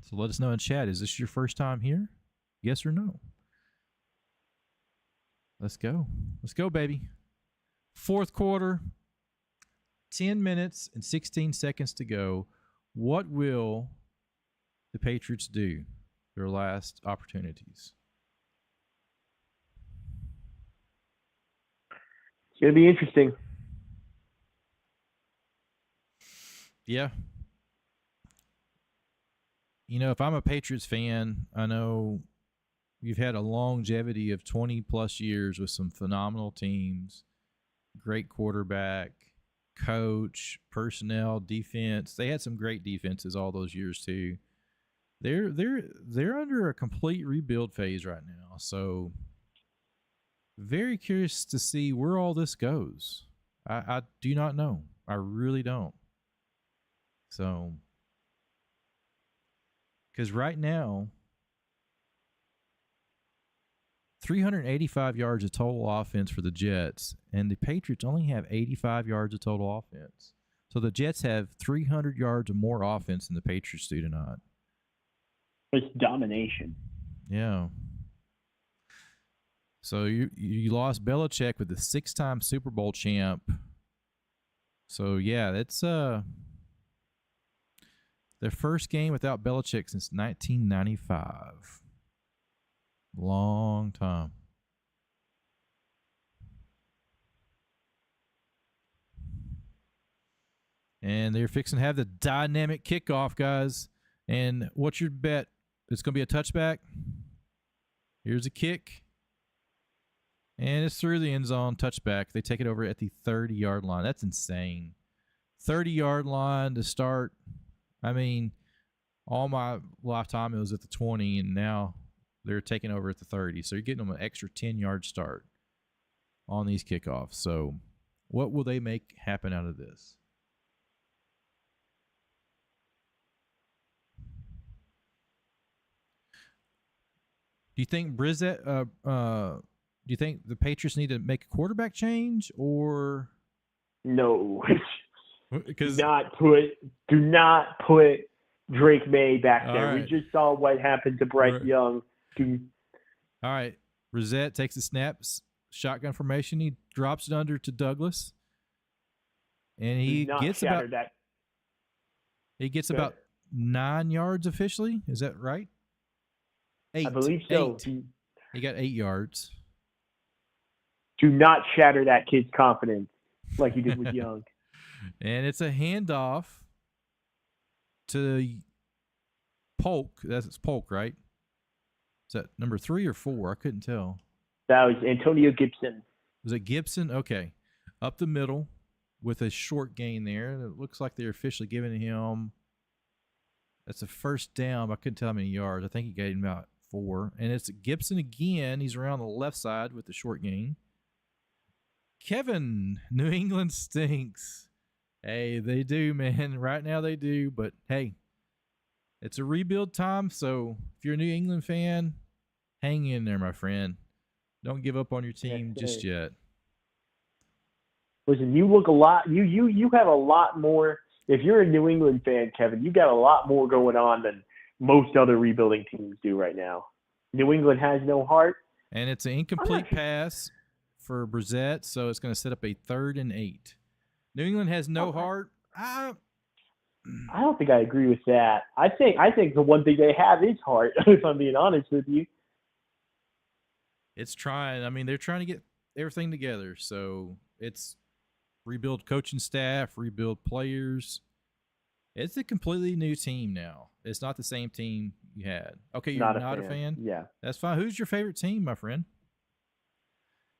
So let us know in chat. Is this your first time here? Yes or no? Let's go. Let's go, baby. Fourth quarter, 10 minutes and 16 seconds to go. What will the Patriots do? Their last opportunities. It's going to be interesting. Yeah. You know, if I'm a Patriots fan, I know you've had a longevity of 20-plus years with some phenomenal teams, great quarterback, coach, personnel, defense. They had some great defenses all those years too. They're under a complete rebuild phase right now. So very curious to see where all this goes. I do not know. I really don't. So Because right now, 385 yards of total offense for the Jets, and the Patriots only have 85 yards of total offense. So the Jets have 300 yards or more offense than the Patriots do tonight. It's domination. Yeah. So you lost Belichick with the 6-time Super Bowl champ. So yeah, that's their first game without Belichick since 1995. Long time. And they're fixing to have the dynamic kickoff, guys. And what's your bet? It's going to be a touchback. Here's a kick. And it's through the end zone, touchback. They take it over at the 30-yard line. That's insane. 30-yard line to start. I mean, all my lifetime it was at the 20, and now they're taking over at the 30. So you're getting them an extra 10-yard start on these kickoffs. So what will they make happen out of this? Do you think do you think the Patriots need to make a quarterback change, or no? Because do not put Drake May back there. Right. We just saw what happened to Bryce Young. All right, Brissett takes the snaps, shotgun formation. He drops it under to Douglas, and he gets about 9 yards officially. Is that right? 8. I believe so. 8. He got 8 yards. Do not shatter that kid's confidence like you did with Young. And it's a handoff to Polk. That's Polk, right? Is that number 3 or 4? I couldn't tell. That was Antonio Gibson. Was it Gibson? Okay. Up the middle with a short gain there. And it looks like they're officially giving him, that's a first down. I couldn't tell how many yards. I think he gave him about 4. And it's Gibson again. He's around the left side with the short gain. Kevin, New England stinks. Hey, they do, man. Right now they do. But, hey, it's a rebuild time. So if you're a New England fan, hang in there, my friend. Don't give up on your team just yet. Listen, you look a lot. You have a lot more. If you're a New England fan, Kevin, you got a lot more going on than most other rebuilding teams do right now. New England has no heart. And it's an incomplete pass for Brissett, so it's going to set up a 3rd and 8. New England has no heart. I don't think I agree with that. I think the one thing they have is heart, if I'm being honest with you. It's trying. I mean, they're trying to get everything together. So it's rebuild coaching staff, rebuild players. It's a completely new team now. It's not the same team you had. Okay, you're not a fan? Yeah. That's fine. Who's your favorite team, my friend?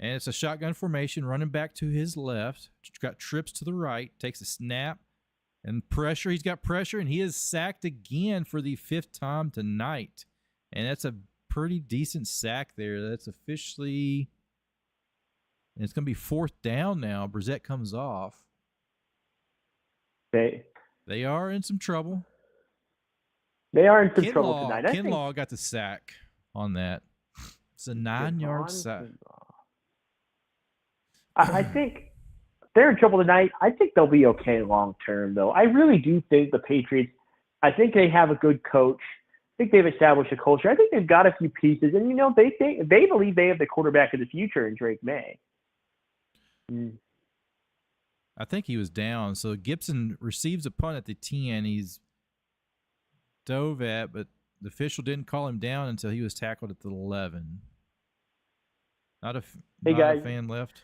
And it's a shotgun formation, running back to his left. Got trips to the right, takes a snap and pressure. He's got pressure, and he is sacked again for the 5th time tonight. And that's a pretty decent sack there. That's officially, and it's going to be 4th down now. Brissett comes off. They are in some trouble. They are in some trouble tonight. Kinlaw got the sack on that. It's a 9-yard sack. I think they're in trouble tonight. I think they'll be okay long term, though. I really do think the Patriots, I think they have a good coach. I think they've established a culture. I think they've got a few pieces. And, they believe they have the quarterback of the future in Drake May. I think he was down. So Gibson receives a punt at the 10. He's dove at, but the official didn't call him down until he was tackled at the 11. Not a fan left.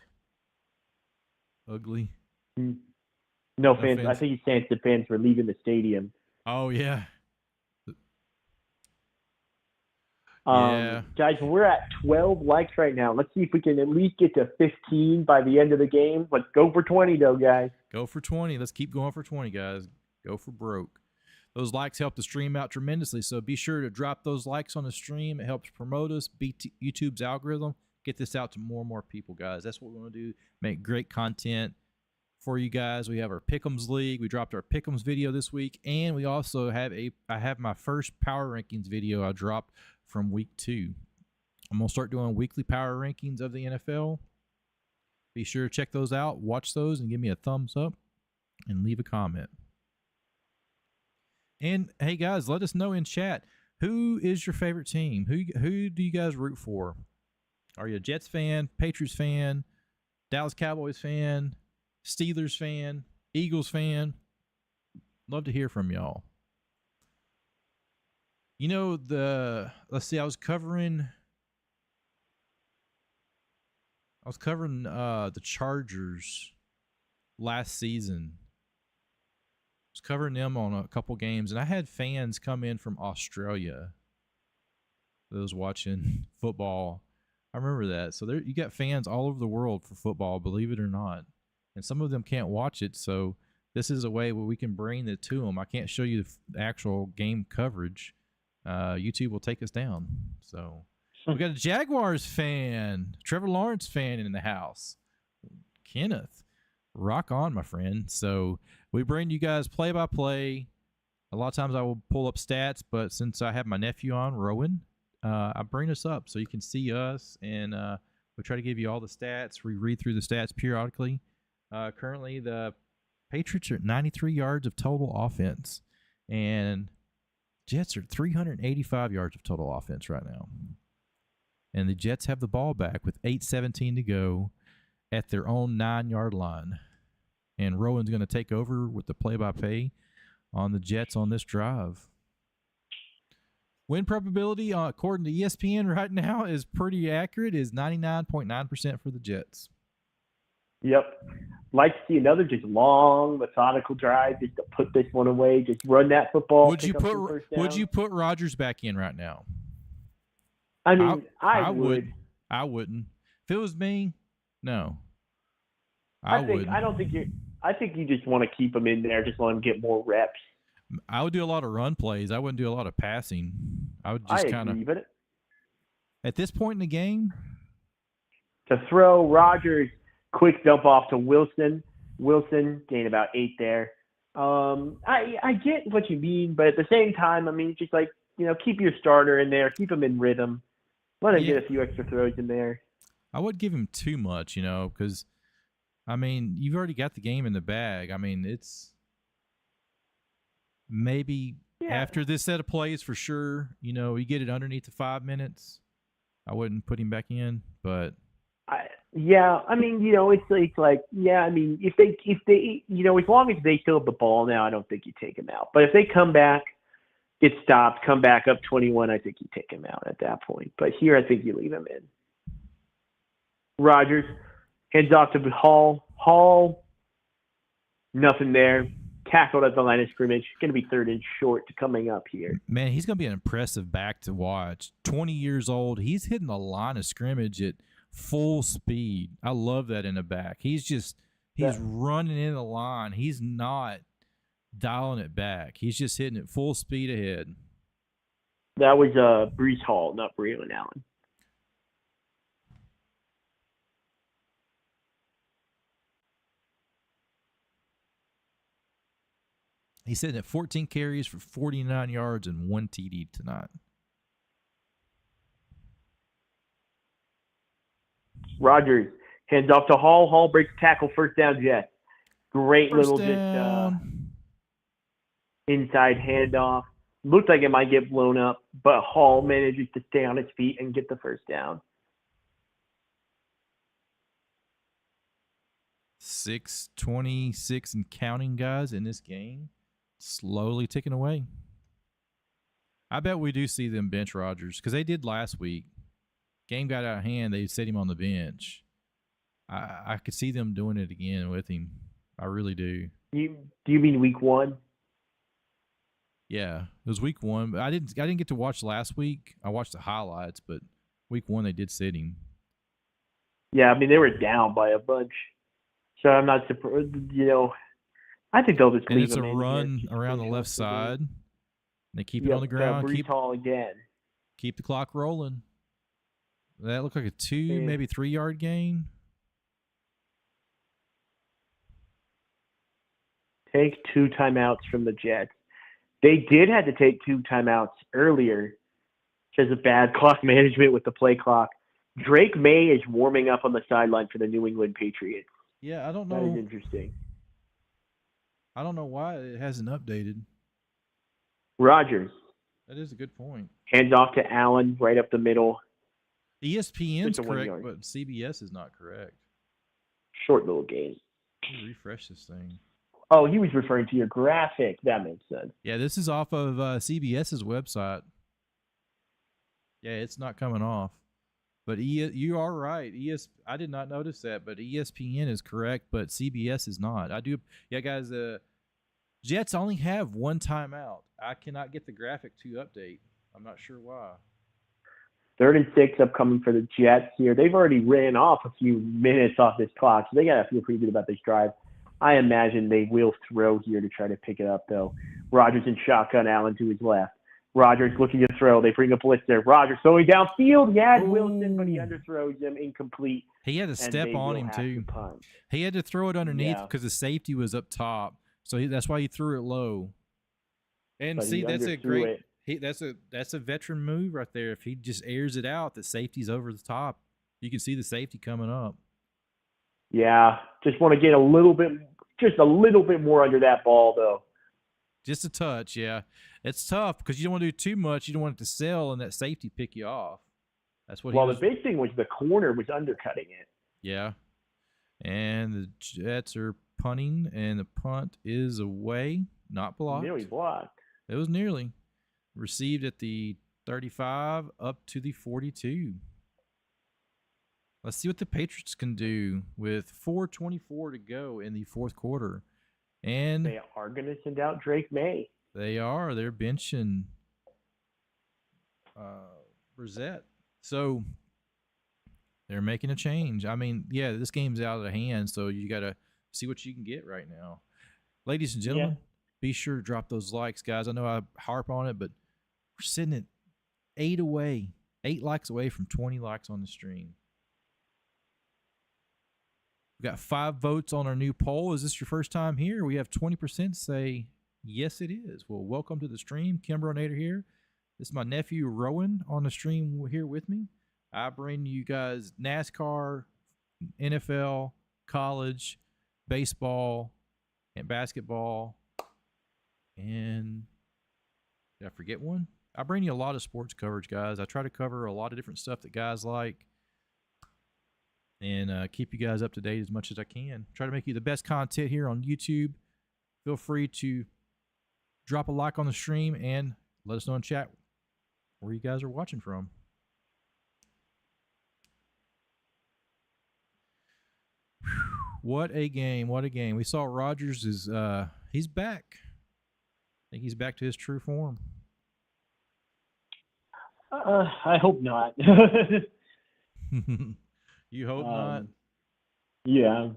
Ugly. No fans. I think he's saying the fans were leaving the stadium. Oh, yeah. Guys, we're at 12 likes right now. Let's see if we can at least get to 15 by the end of the game. Let's go for 20, though, guys. Go for 20. Let's keep going for 20, guys. Go for broke. Those likes help the stream out tremendously, so be sure to drop those likes on the stream. It helps promote us, beat YouTube's algorithm, get this out to more and more people, guys. That's what we want to do, make great content for you guys. We have our Pick'ems League. We dropped our Pick'ems video this week, and we also have I have my first power rankings video I dropped from week 2. I'm going to start doing weekly power rankings of the NFL. Be sure to check those out, watch those, and give me a thumbs up and leave a comment. And, hey, guys, let us know in chat, who is your favorite team? Who do you guys root for? Are you a Jets fan, Patriots fan, Dallas Cowboys fan, Steelers fan, Eagles fan? Love to hear from y'all. You know, let's see, I was covering the Chargers last season. I was covering them on a couple games, and I had fans come in from Australia that was watching football. I remember that. So you got fans all over the world for football, believe it or not. And some of them can't watch it, so this is a way where we can bring it to them. I can't show you the actual game coverage. YouTube will take us down. So we got a Jaguars fan, Trevor Lawrence fan in the house. Kenneth, rock on, my friend. So we bring you guys play-by-play. A lot of times I will pull up stats, but since I have my nephew on, Rowan, I bring us up so you can see us, and we try to give you all the stats. We read through the stats periodically. Currently, the Patriots are at 93 yards of total offense, and Jets are 385 yards of total offense right now. And the Jets have the ball back with 8:17 to go at their own 9-yard line. And Rowan's going to take over with the play-by-play on the Jets on this drive. Win probability, according to ESPN right now, is pretty accurate, is 99.9% for the Jets. Yep. Like to see another just long, methodical drive just to put this one away. Just run that football. Would you put Rodgers back in right now? I mean, I would. I wouldn't. If it was me, no. I think you just want to keep him in there, just let him get more reps. I would do a lot of run plays. I wouldn't do a lot of passing. I would just kind of. At this point in the game, to throw Rodgers, quick dump off to Wilson. Wilson gained about 8 there. I get what you mean, but at the same time, I mean, just like, keep your starter in there, keep him in rhythm, let him get a few extra throws in there. I would give him too much, because, I mean, you've already got the game in the bag. I mean, it's maybe after this set of plays for sure, you get it underneath the 5 minutes. I wouldn't put him back in, but. I mean, it's like, I mean, if they, as long as they still have the ball now, I don't think you take him out. But if they come back, get stopped, come back up 21, I think you take him out at that point. But here, I think you leave him in. Rodgers hands off to Hall. Hall, nothing there. Tackled at the line of scrimmage. Going to be 3rd and short coming up here. Man, he's going to be an impressive back to watch. 20 years old. He's hitting the line of scrimmage at full speed. I love that in the back. He's running in the line. He's not dialing it back. He's just hitting it full speed ahead. That was Breece Hall, not Braylon Allen. He's sitting at 14 carries for 49 yards and 1 TD tonight. Rodgers hands off to Hall. Hall breaks tackle, 1st down, Jets. Great First little down. just inside handoff. Looked like it might get blown up, but Hall manages to stay on his feet and get the 1st down. 6:26 and counting, guys, in this game. Slowly ticking away. I bet we do see them bench Rodgers because they did last week. Game got out of hand. They set him on the bench. I could see them doing it again with him. I really do. Do you mean week 1? Yeah, it was week 1. But I didn't get to watch last week. I watched the highlights, but week 1 they did sit him. Yeah, I mean they were down by a bunch, so I'm not surprised. I think they'll just leave him in. And it's a run around the left side. They keep it on the ground. Breece Hall again. Keep the clock rolling. That looked like a 2, maybe 3 yard gain. Take 2 timeouts from the Jets. They did have to take 2 timeouts earlier because of bad clock management with the play clock. Drake May is warming up on the sideline for the New England Patriots. Yeah, I don't know. That is interesting. I don't know why it hasn't updated. Rodgers. That is a good point. Hands off to Allen right up the middle. ESPN's Just a 1 correct, yard. but CBS is not correct. Short little game. Let me refresh this thing. Oh, he was referring to your graphic. That makes sense. Yeah, this is off of CBS's website. Yeah, it's not coming off. But you are right. I did not notice that, but ESPN is correct, but CBS is not. Yeah, guys, Jets only have 1 timeout. I cannot get the graphic to update. I'm not sure why. 3rd and 6 upcoming for the Jets here. They've already ran off a few minutes off this clock, so they got to feel pretty good about this drive. I imagine they will throw here to try to pick it up, though. Rodgers in shotgun, Allen to his left. Rodgers looking to throw. They bring a blitz there. Rodgers throwing downfield. He had Wilson, but he underthrows him, incomplete. He had to step on him, too. He had to throw it underneath because the safety was up top. So that's why he threw it low. And but see, that's a great that's a veteran move right there. If he just airs it out, the safety's over the top. You can see the safety coming up. Yeah, just want to get a little bit more under that ball, though. Just a touch, yeah. It's tough because you don't want to do too much. You don't want it to sell and that safety pick you off. That's what. Well, the big thing was the corner was undercutting it. Yeah, and the Jets are punting, and the punt is away, not blocked. Nearly blocked. It was nearly received at the 35 up to the 42. Let's see what the Patriots can do with 4:24 to go in the 4th quarter. And they are going to send out Drake May. They are. They're benching Brissett. So they're making a change. I mean, yeah, this game's out of the hand, so you got to see what you can get right now. Ladies and gentlemen, be sure to drop those likes, guys. I know I harp on it, but we're sitting at 8 likes away from 20 likes on the stream. We got 5 votes on our new poll. Is this your first time here? We have 20% say yes, it is. Well, welcome to the stream. Kimbronator here. This is my nephew Rowan on the stream here with me. I bring you guys NASCAR, NFL, college, baseball, and basketball. And did I forget one? I bring you a lot of sports coverage, guys. I try to cover a lot of different stuff that guys like. And keep you guys up to date as much as I can. Try to make you the best content here on YouTube. Feel free to drop a like on the stream and let us know in chat where you guys are watching from. Whew, what a game. What a game. We saw Rodgers is he's back. I think he's back to his true form. I hope not. You hope not? Yeah.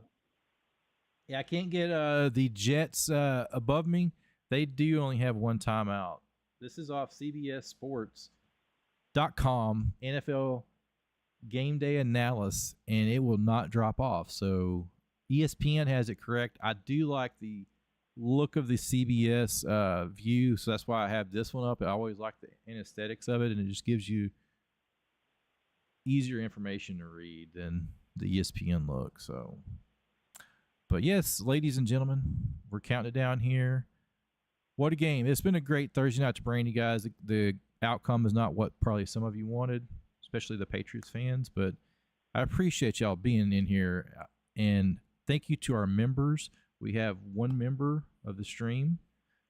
Yeah, I can't get the Jets above me. They do only have 1 timeout. This is off CBSSports.com, NFL Game Day Analysis, and it will not drop off. So ESPN has it correct. I do like the look of the CBS view, so that's why I have this one up. I always like the aesthetics of it, and it just gives you easier information to read than the ESPN look. So, but yes, ladies and gentlemen, we're counting it down here. What a game. It's been a great Thursday night to bring you guys. The outcome is not what probably some of you wanted, especially the Patriots fans, but I appreciate y'all being in here. And thank you to our members. We have 1 member of the stream.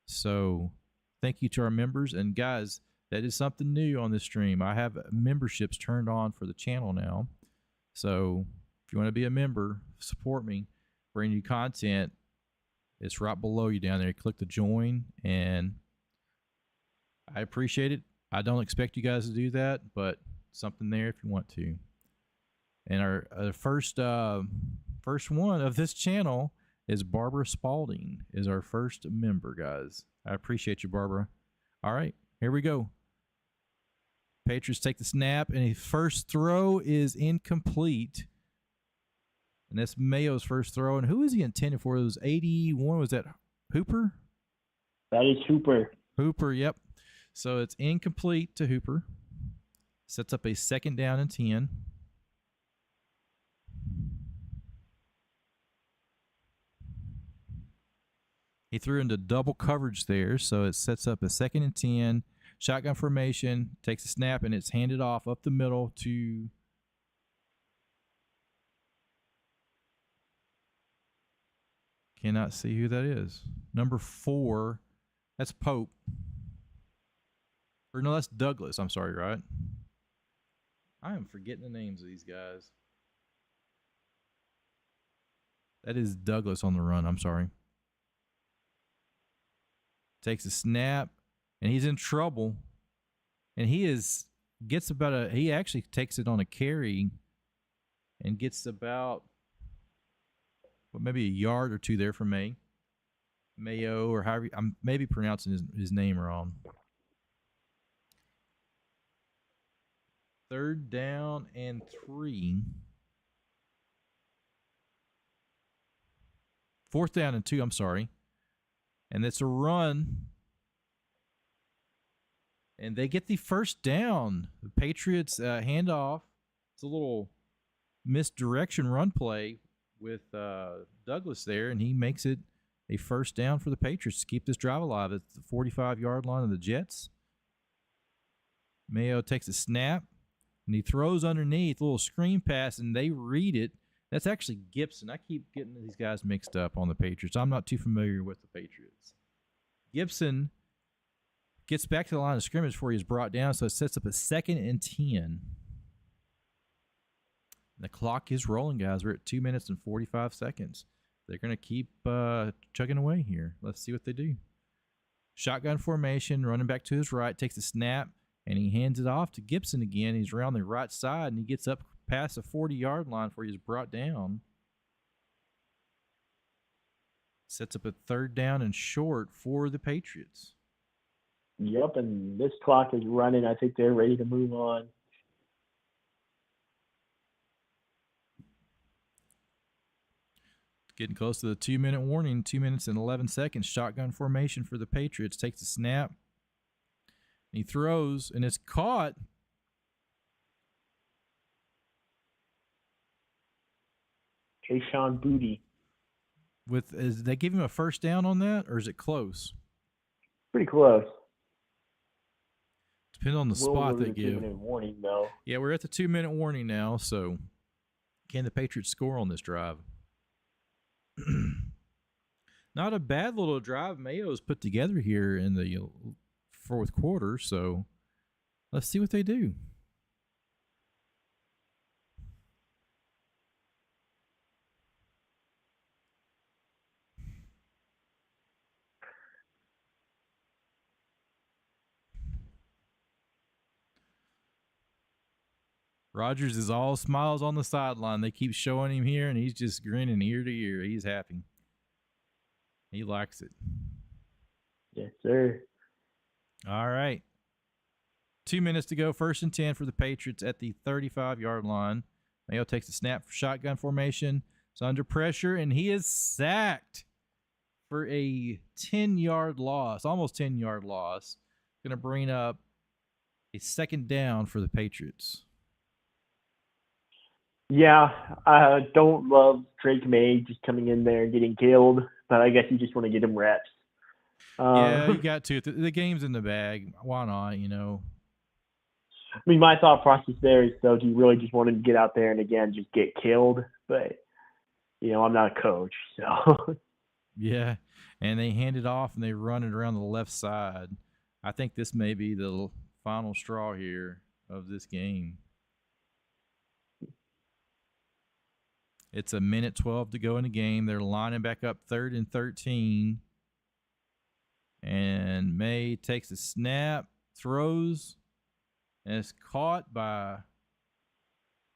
So thank you to our members. And guys, that is something new on this stream. I have memberships turned on for the channel now. So if you want to be a member, support me, bring you content, it's right below you down there. Click the join, and I appreciate it. I don't expect you guys to do that, but something there if you want to. And our first one of this channel is Barbara Spalding, is our first member, guys. I appreciate you, Barbara. All right, here we go. Patriots take the snap, and his first throw is incomplete. And that's Mayo's first throw. And who is he intended for? It was 81. Was that Hooper? That is Hooper. Hooper, yep. So it's incomplete to Hooper. Sets up a 2nd down and 10. He threw into double coverage there, so it sets up a 2nd and 10. Shotgun formation, takes a snap, and it's handed off up the middle to cannot see who that is. Number 4, that's Pope. Or no, that's Douglas. I'm sorry, right? I am forgetting the names of these guys. That is Douglas on the run. I'm sorry. Takes a snap, and he's in trouble. And he actually takes it on a carry and gets about maybe a yard or 2 there from Mayo, or however I'm maybe pronouncing his name wrong. 3rd down and 3. 4th down and 2, I'm sorry. And it's a run. And they get the 1st down. The Patriots handoff. It's a little misdirection run play with Douglas there, and he makes it a 1st down for the Patriots to keep this drive alive at the 45-yard line of the Jets. Mayo takes a snap, and he throws underneath, a little screen pass, and they read it. That's actually Gibson. I keep getting these guys mixed up on the Patriots. I'm not too familiar with the Patriots. Gibson gets back to the line of scrimmage before he is brought down, so it sets up a 2nd and 10. The clock is rolling, guys. We're at 2 minutes and 45 seconds. They're going to keep chugging away here. Let's see what they do. Shotgun formation, running back to his right, takes a snap, and he hands it off to Gibson again. He's around the right side, and he gets up past the 40-yard line before he's brought down. Sets up a 3rd down and short for the Patriots. Yep, and this clock is running. I think they're ready to move on. Getting close to the 2-minute warning, 2 minutes and 11 seconds. Shotgun formation for the Patriots. Takes a snap. He throws, and it's caught. Kayshawn Booty. Is they give him a 1st down on that, or is it close? Pretty close. Depends on the spot they give. 2-minute warning, though. Yeah, we're at the 2-minute warning now, so can the Patriots score on this drive? Not a bad little drive Mayo's put together here in the 4th quarter, so let's see what they do. Rodgers is all smiles on the sideline. They keep showing him here, and he's just grinning ear to ear. He's happy. He likes it. Yes, sir. All right. 2 minutes to go. 1st and 10 for the Patriots at the 35-yard line. Mayo takes a snap for shotgun formation. It's under pressure, and he is sacked for a 10-yard loss, almost 10-yard loss. Going to bring up a 2nd down for the Patriots. Yeah, I don't love Drake May just coming in there and getting killed, but I guess you just want to get him reps. Yeah, you got to. The game's in the bag. Why not, I mean, my thought process there is, though, do you really just want him to get out there and, again, just get killed? But, I'm not a coach, so. Yeah, and they hand it off, and they run it around the left side. I think this may be the final straw here of this game. It's a minute 12 to go in the game. They're lining back up 3rd and 13. And May takes a snap, throws, and it's caught by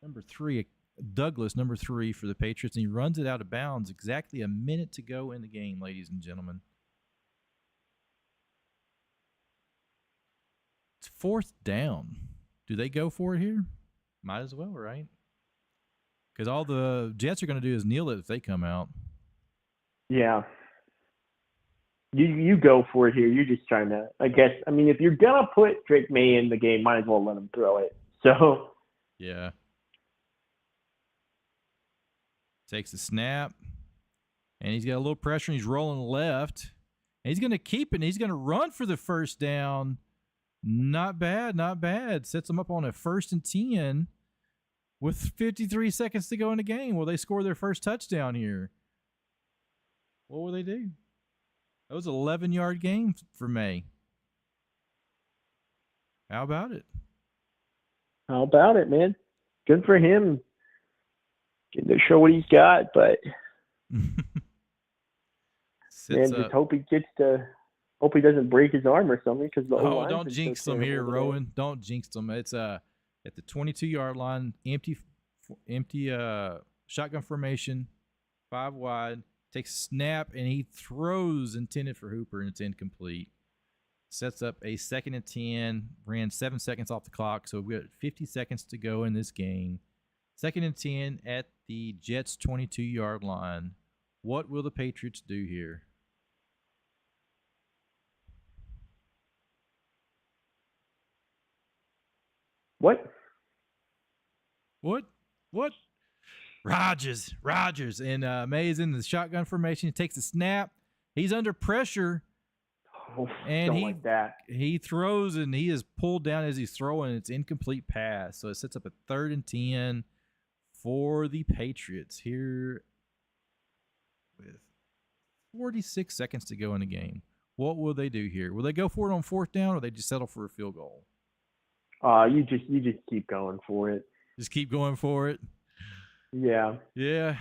number 3, Douglas, number 3 for the Patriots. And he runs it out of bounds. Exactly a minute to go in the game, ladies and gentlemen. It's 4th down. Do they go for it here? Might as well, right? Because all the Jets are going to do is kneel it if they come out. Yeah. You go for it here. You're just trying to, I guess. I mean, if you're gonna put Drake May in the game, might as well let him throw it. So Yeah. Takes the snap, and he's got a little pressure, and he's rolling left. And he's going to keep it, and he's going to run for the first down. Not bad, not bad. Sets them up on a 1st and 10 with 53 seconds to go in the game. Will they score their first touchdown here? What will they do? That was an 11-yard game for May. How about it? How about it, man? Good for him. Getting to show what he's got, but man, just hope he doesn't break his arm or something. Because don't jinx them here, Rowan. Don't jinx them. It's at the 22-yard line, empty shotgun formation, 5 wide. Takes a snap and he throws, intended for Hooper, and it's incomplete. Sets up a 2nd and 10. Ran 7 seconds off the clock, so we got 50 seconds to go in this game. 2nd and 10 at the Jets' 22-yard line. What will the Patriots do here? What? Rodgers. And May is in the shotgun formation. He takes a snap. He's under pressure. And he throws, and he is pulled down as he's throwing. It's incomplete pass. So it sets up a 3rd and 10 for the Patriots here with 46 seconds to go in the game. What will they do here? Will they go for it on 4th down, or will they just settle for a field goal? You just keep going for it. Just keep going for it. Yeah. Yeah.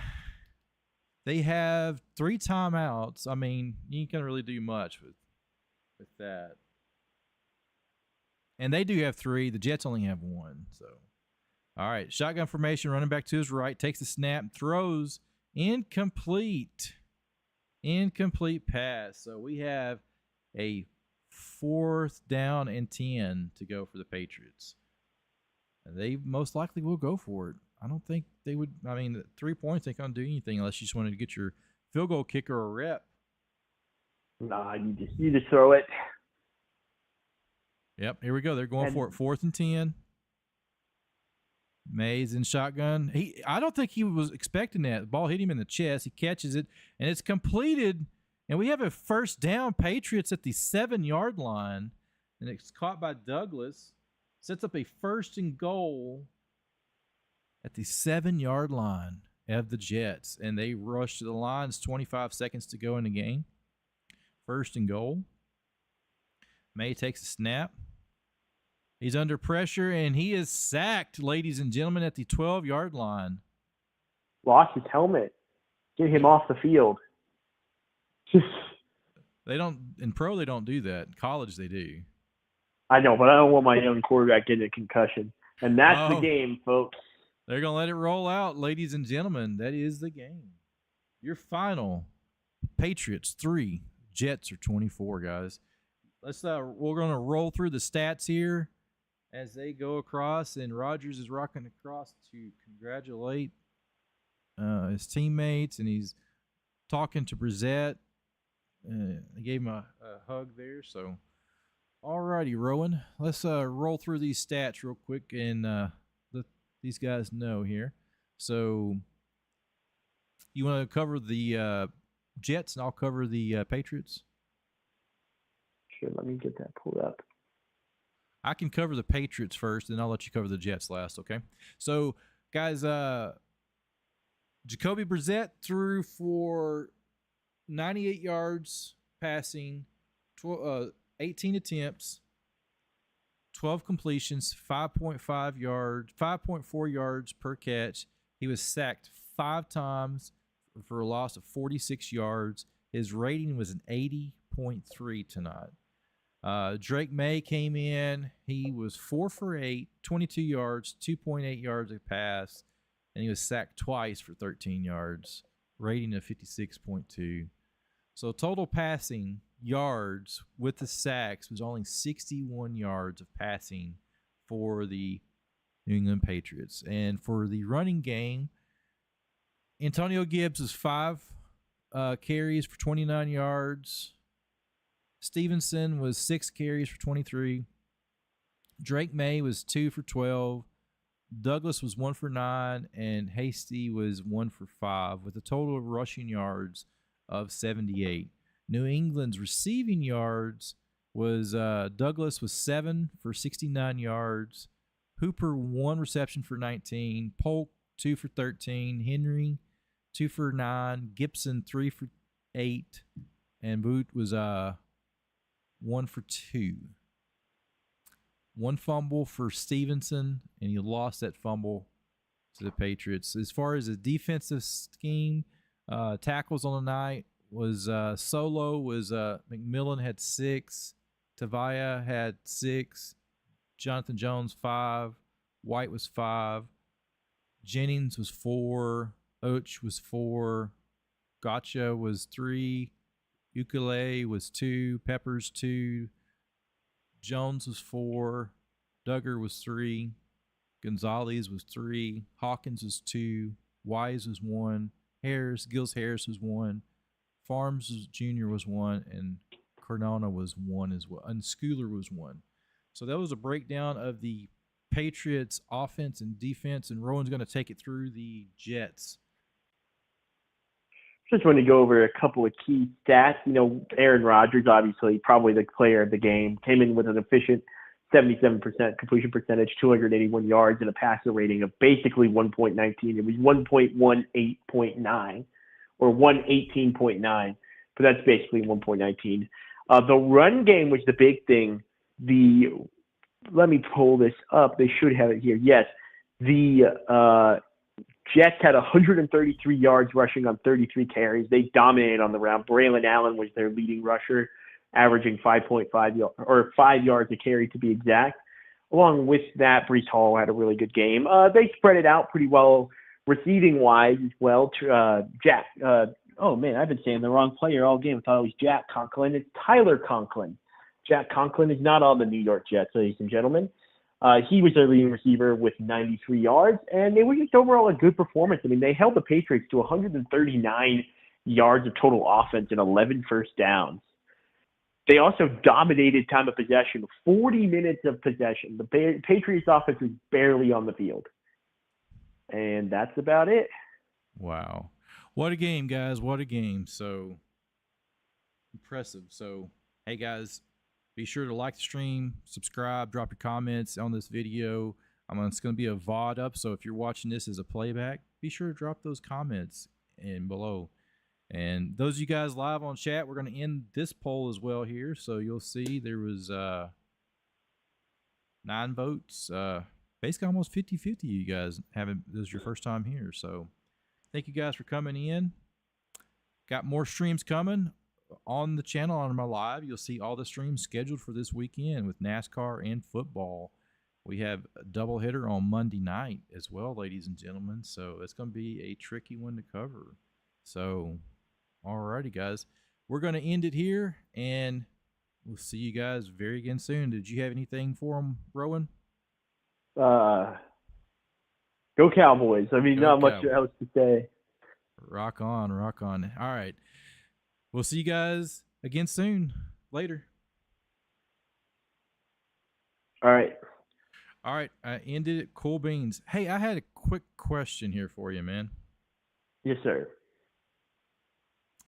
They have 3 timeouts. I mean, you can't really do much with that. And they do have 3. The Jets only have 1. So, all right. Shotgun formation, running back to his right, takes the snap, throws, incomplete. Incomplete pass. So we have a 4th down and 10 to go for the Patriots. They most likely will go for it. I don't think they would. I mean, 3 points ain't going to do anything unless you just wanted to get your field goal kicker a rep. Nah, you just throw it. Yep, here we go. They're going for it. 4th and 10. Mays in shotgun. I don't think he was expecting that. The ball hit him in the chest. He catches it, and it's completed. And we have a 1st down. Patriots at the 7-yard line, and it's caught by Douglas. Sets up a 1st and goal at the 7-yard line of the Jets, and they rush to the lines. 25 seconds to go in the game. 1st and goal. May takes a snap. He's under pressure, and he is sacked, ladies and gentlemen, at the 12-yard line. Lost his helmet. Get him off the field. They don't in pro. They don't do that. In college, they do. I know, but I don't want my young quarterback getting a concussion, and that's the game, folks. They're gonna let it roll out, ladies and gentlemen. That is the game. Your final: Patriots 3, Jets are 24. Guys, we're gonna roll through the stats here as they go across, and Rodgers is rocking across to congratulate his teammates, and he's talking to Brissett. He gave him a hug there. So, all righty, Rowan, let's roll through these stats real quick and let these guys know here. So, you want to cover the Jets, and I'll cover the Patriots? Sure, let me get that pulled up. I can cover the Patriots first, and I'll let you cover the Jets last, okay? So, guys, Jacoby Brissett threw for 98 yards passing, 18 attempts, 12 completions, 5.4 yards per catch. He was sacked 5 times for a loss of 46 yards. His rating was an 80.3 tonight. Drake May came in. He was 4 for 8, 22 yards, 2.8 yards a pass, and he was sacked twice for 13 yards, rating of 56.2. So total passing yards with the sacks was only 61 yards of passing for the New England Patriots. And for the running game, Antonio Gibbs was 5 carries for 29 yards. Stevenson was 6 carries for 23. Drake May was 2 for 12. Douglas was 1 for 9, and Hasty was 1 for 5, with a total of rushing yards of 78. New England's receiving yards was Douglas was 7 for 69 yards. Hooper 1 reception for 19. Polk 2 for 13. Henry 2 for 9. Gibson 3 for 8, and Boot was 1 for 2. 1 fumble for Stevenson, and he lost that fumble to the Patriots. As far as the defensive scheme, tackles on the night was Solo was McMillan had 6, Tavia had 6, Jonathan Jones 5, White was 5, Jennings was 4, Och was 4, Gotcha was 3, Ukulele was 2, Peppers 2, Jones was 4, Duggar was 3, Gonzalez was 3, Hawkins was 2, Wise was 1, Gills Harris was 1, Farms Jr. was 1, and Cardona was 1 as well, and Schooler was 1. So that was a breakdown of the Patriots offense and defense, and Rowan's going to take it through the Jets. Just want to go over a couple of key stats. Aaron Rodgers, obviously, probably the player of the game, came in with an efficient 77% completion percentage, 281 yards, and a passer rating of basically 1.19. It was 1.18.9 or 118.9, but that's basically 1.19. The run game was the big thing. Let me pull this up. They should have it here. Yes, the Jets had 133 yards rushing on 33 carries. They dominated on the round. Braylon Allen was their leading rusher, averaging 5 yards a carry to be exact. Along with that, Breece Hall had a really good game. They spread it out pretty well receiving-wise as well. Jack, I've been saying the wrong player all game. I thought it was Jack Conklin. It's Tyler Conklin. Jack Conklin is not on the New York Jets, ladies and gentlemen. He was their leading receiver with 93 yards, and they were just overall a good performance. I mean, they held the Patriots to 139 yards of total offense and 11 first downs. They also dominated time of possession, 40 minutes of possession. The Patriots offense was barely on the field. And that's about it. Wow. What a game, guys. What a game. So impressive. So, hey, guys, be sure to like the stream, subscribe, drop your comments on this video. It's going to be a VOD up, so if you're watching this as a playback, be sure to drop those comments in below. And those of you guys live on chat, we're going to end this poll as well here. So you'll see there was 9 votes. Basically almost 50-50 you guys this is your first time here. So thank you guys for coming in. Got more streams coming on the channel on my live. You'll see all the streams scheduled for this weekend with NASCAR and football. We have a doubleheader on Monday night as well, ladies and gentlemen. So it's going to be a tricky one to cover. So, alrighty, guys. We're going to end it here, and we'll see you guys very again soon. Did you have anything for them, Rowan? Go Cowboys. Not much else to say. Rock on, rock on. All right. We'll see you guys again soon. Later. All right. All right. I ended it. Cool beans. Hey, I had a quick question here for you, man. Yes, sir.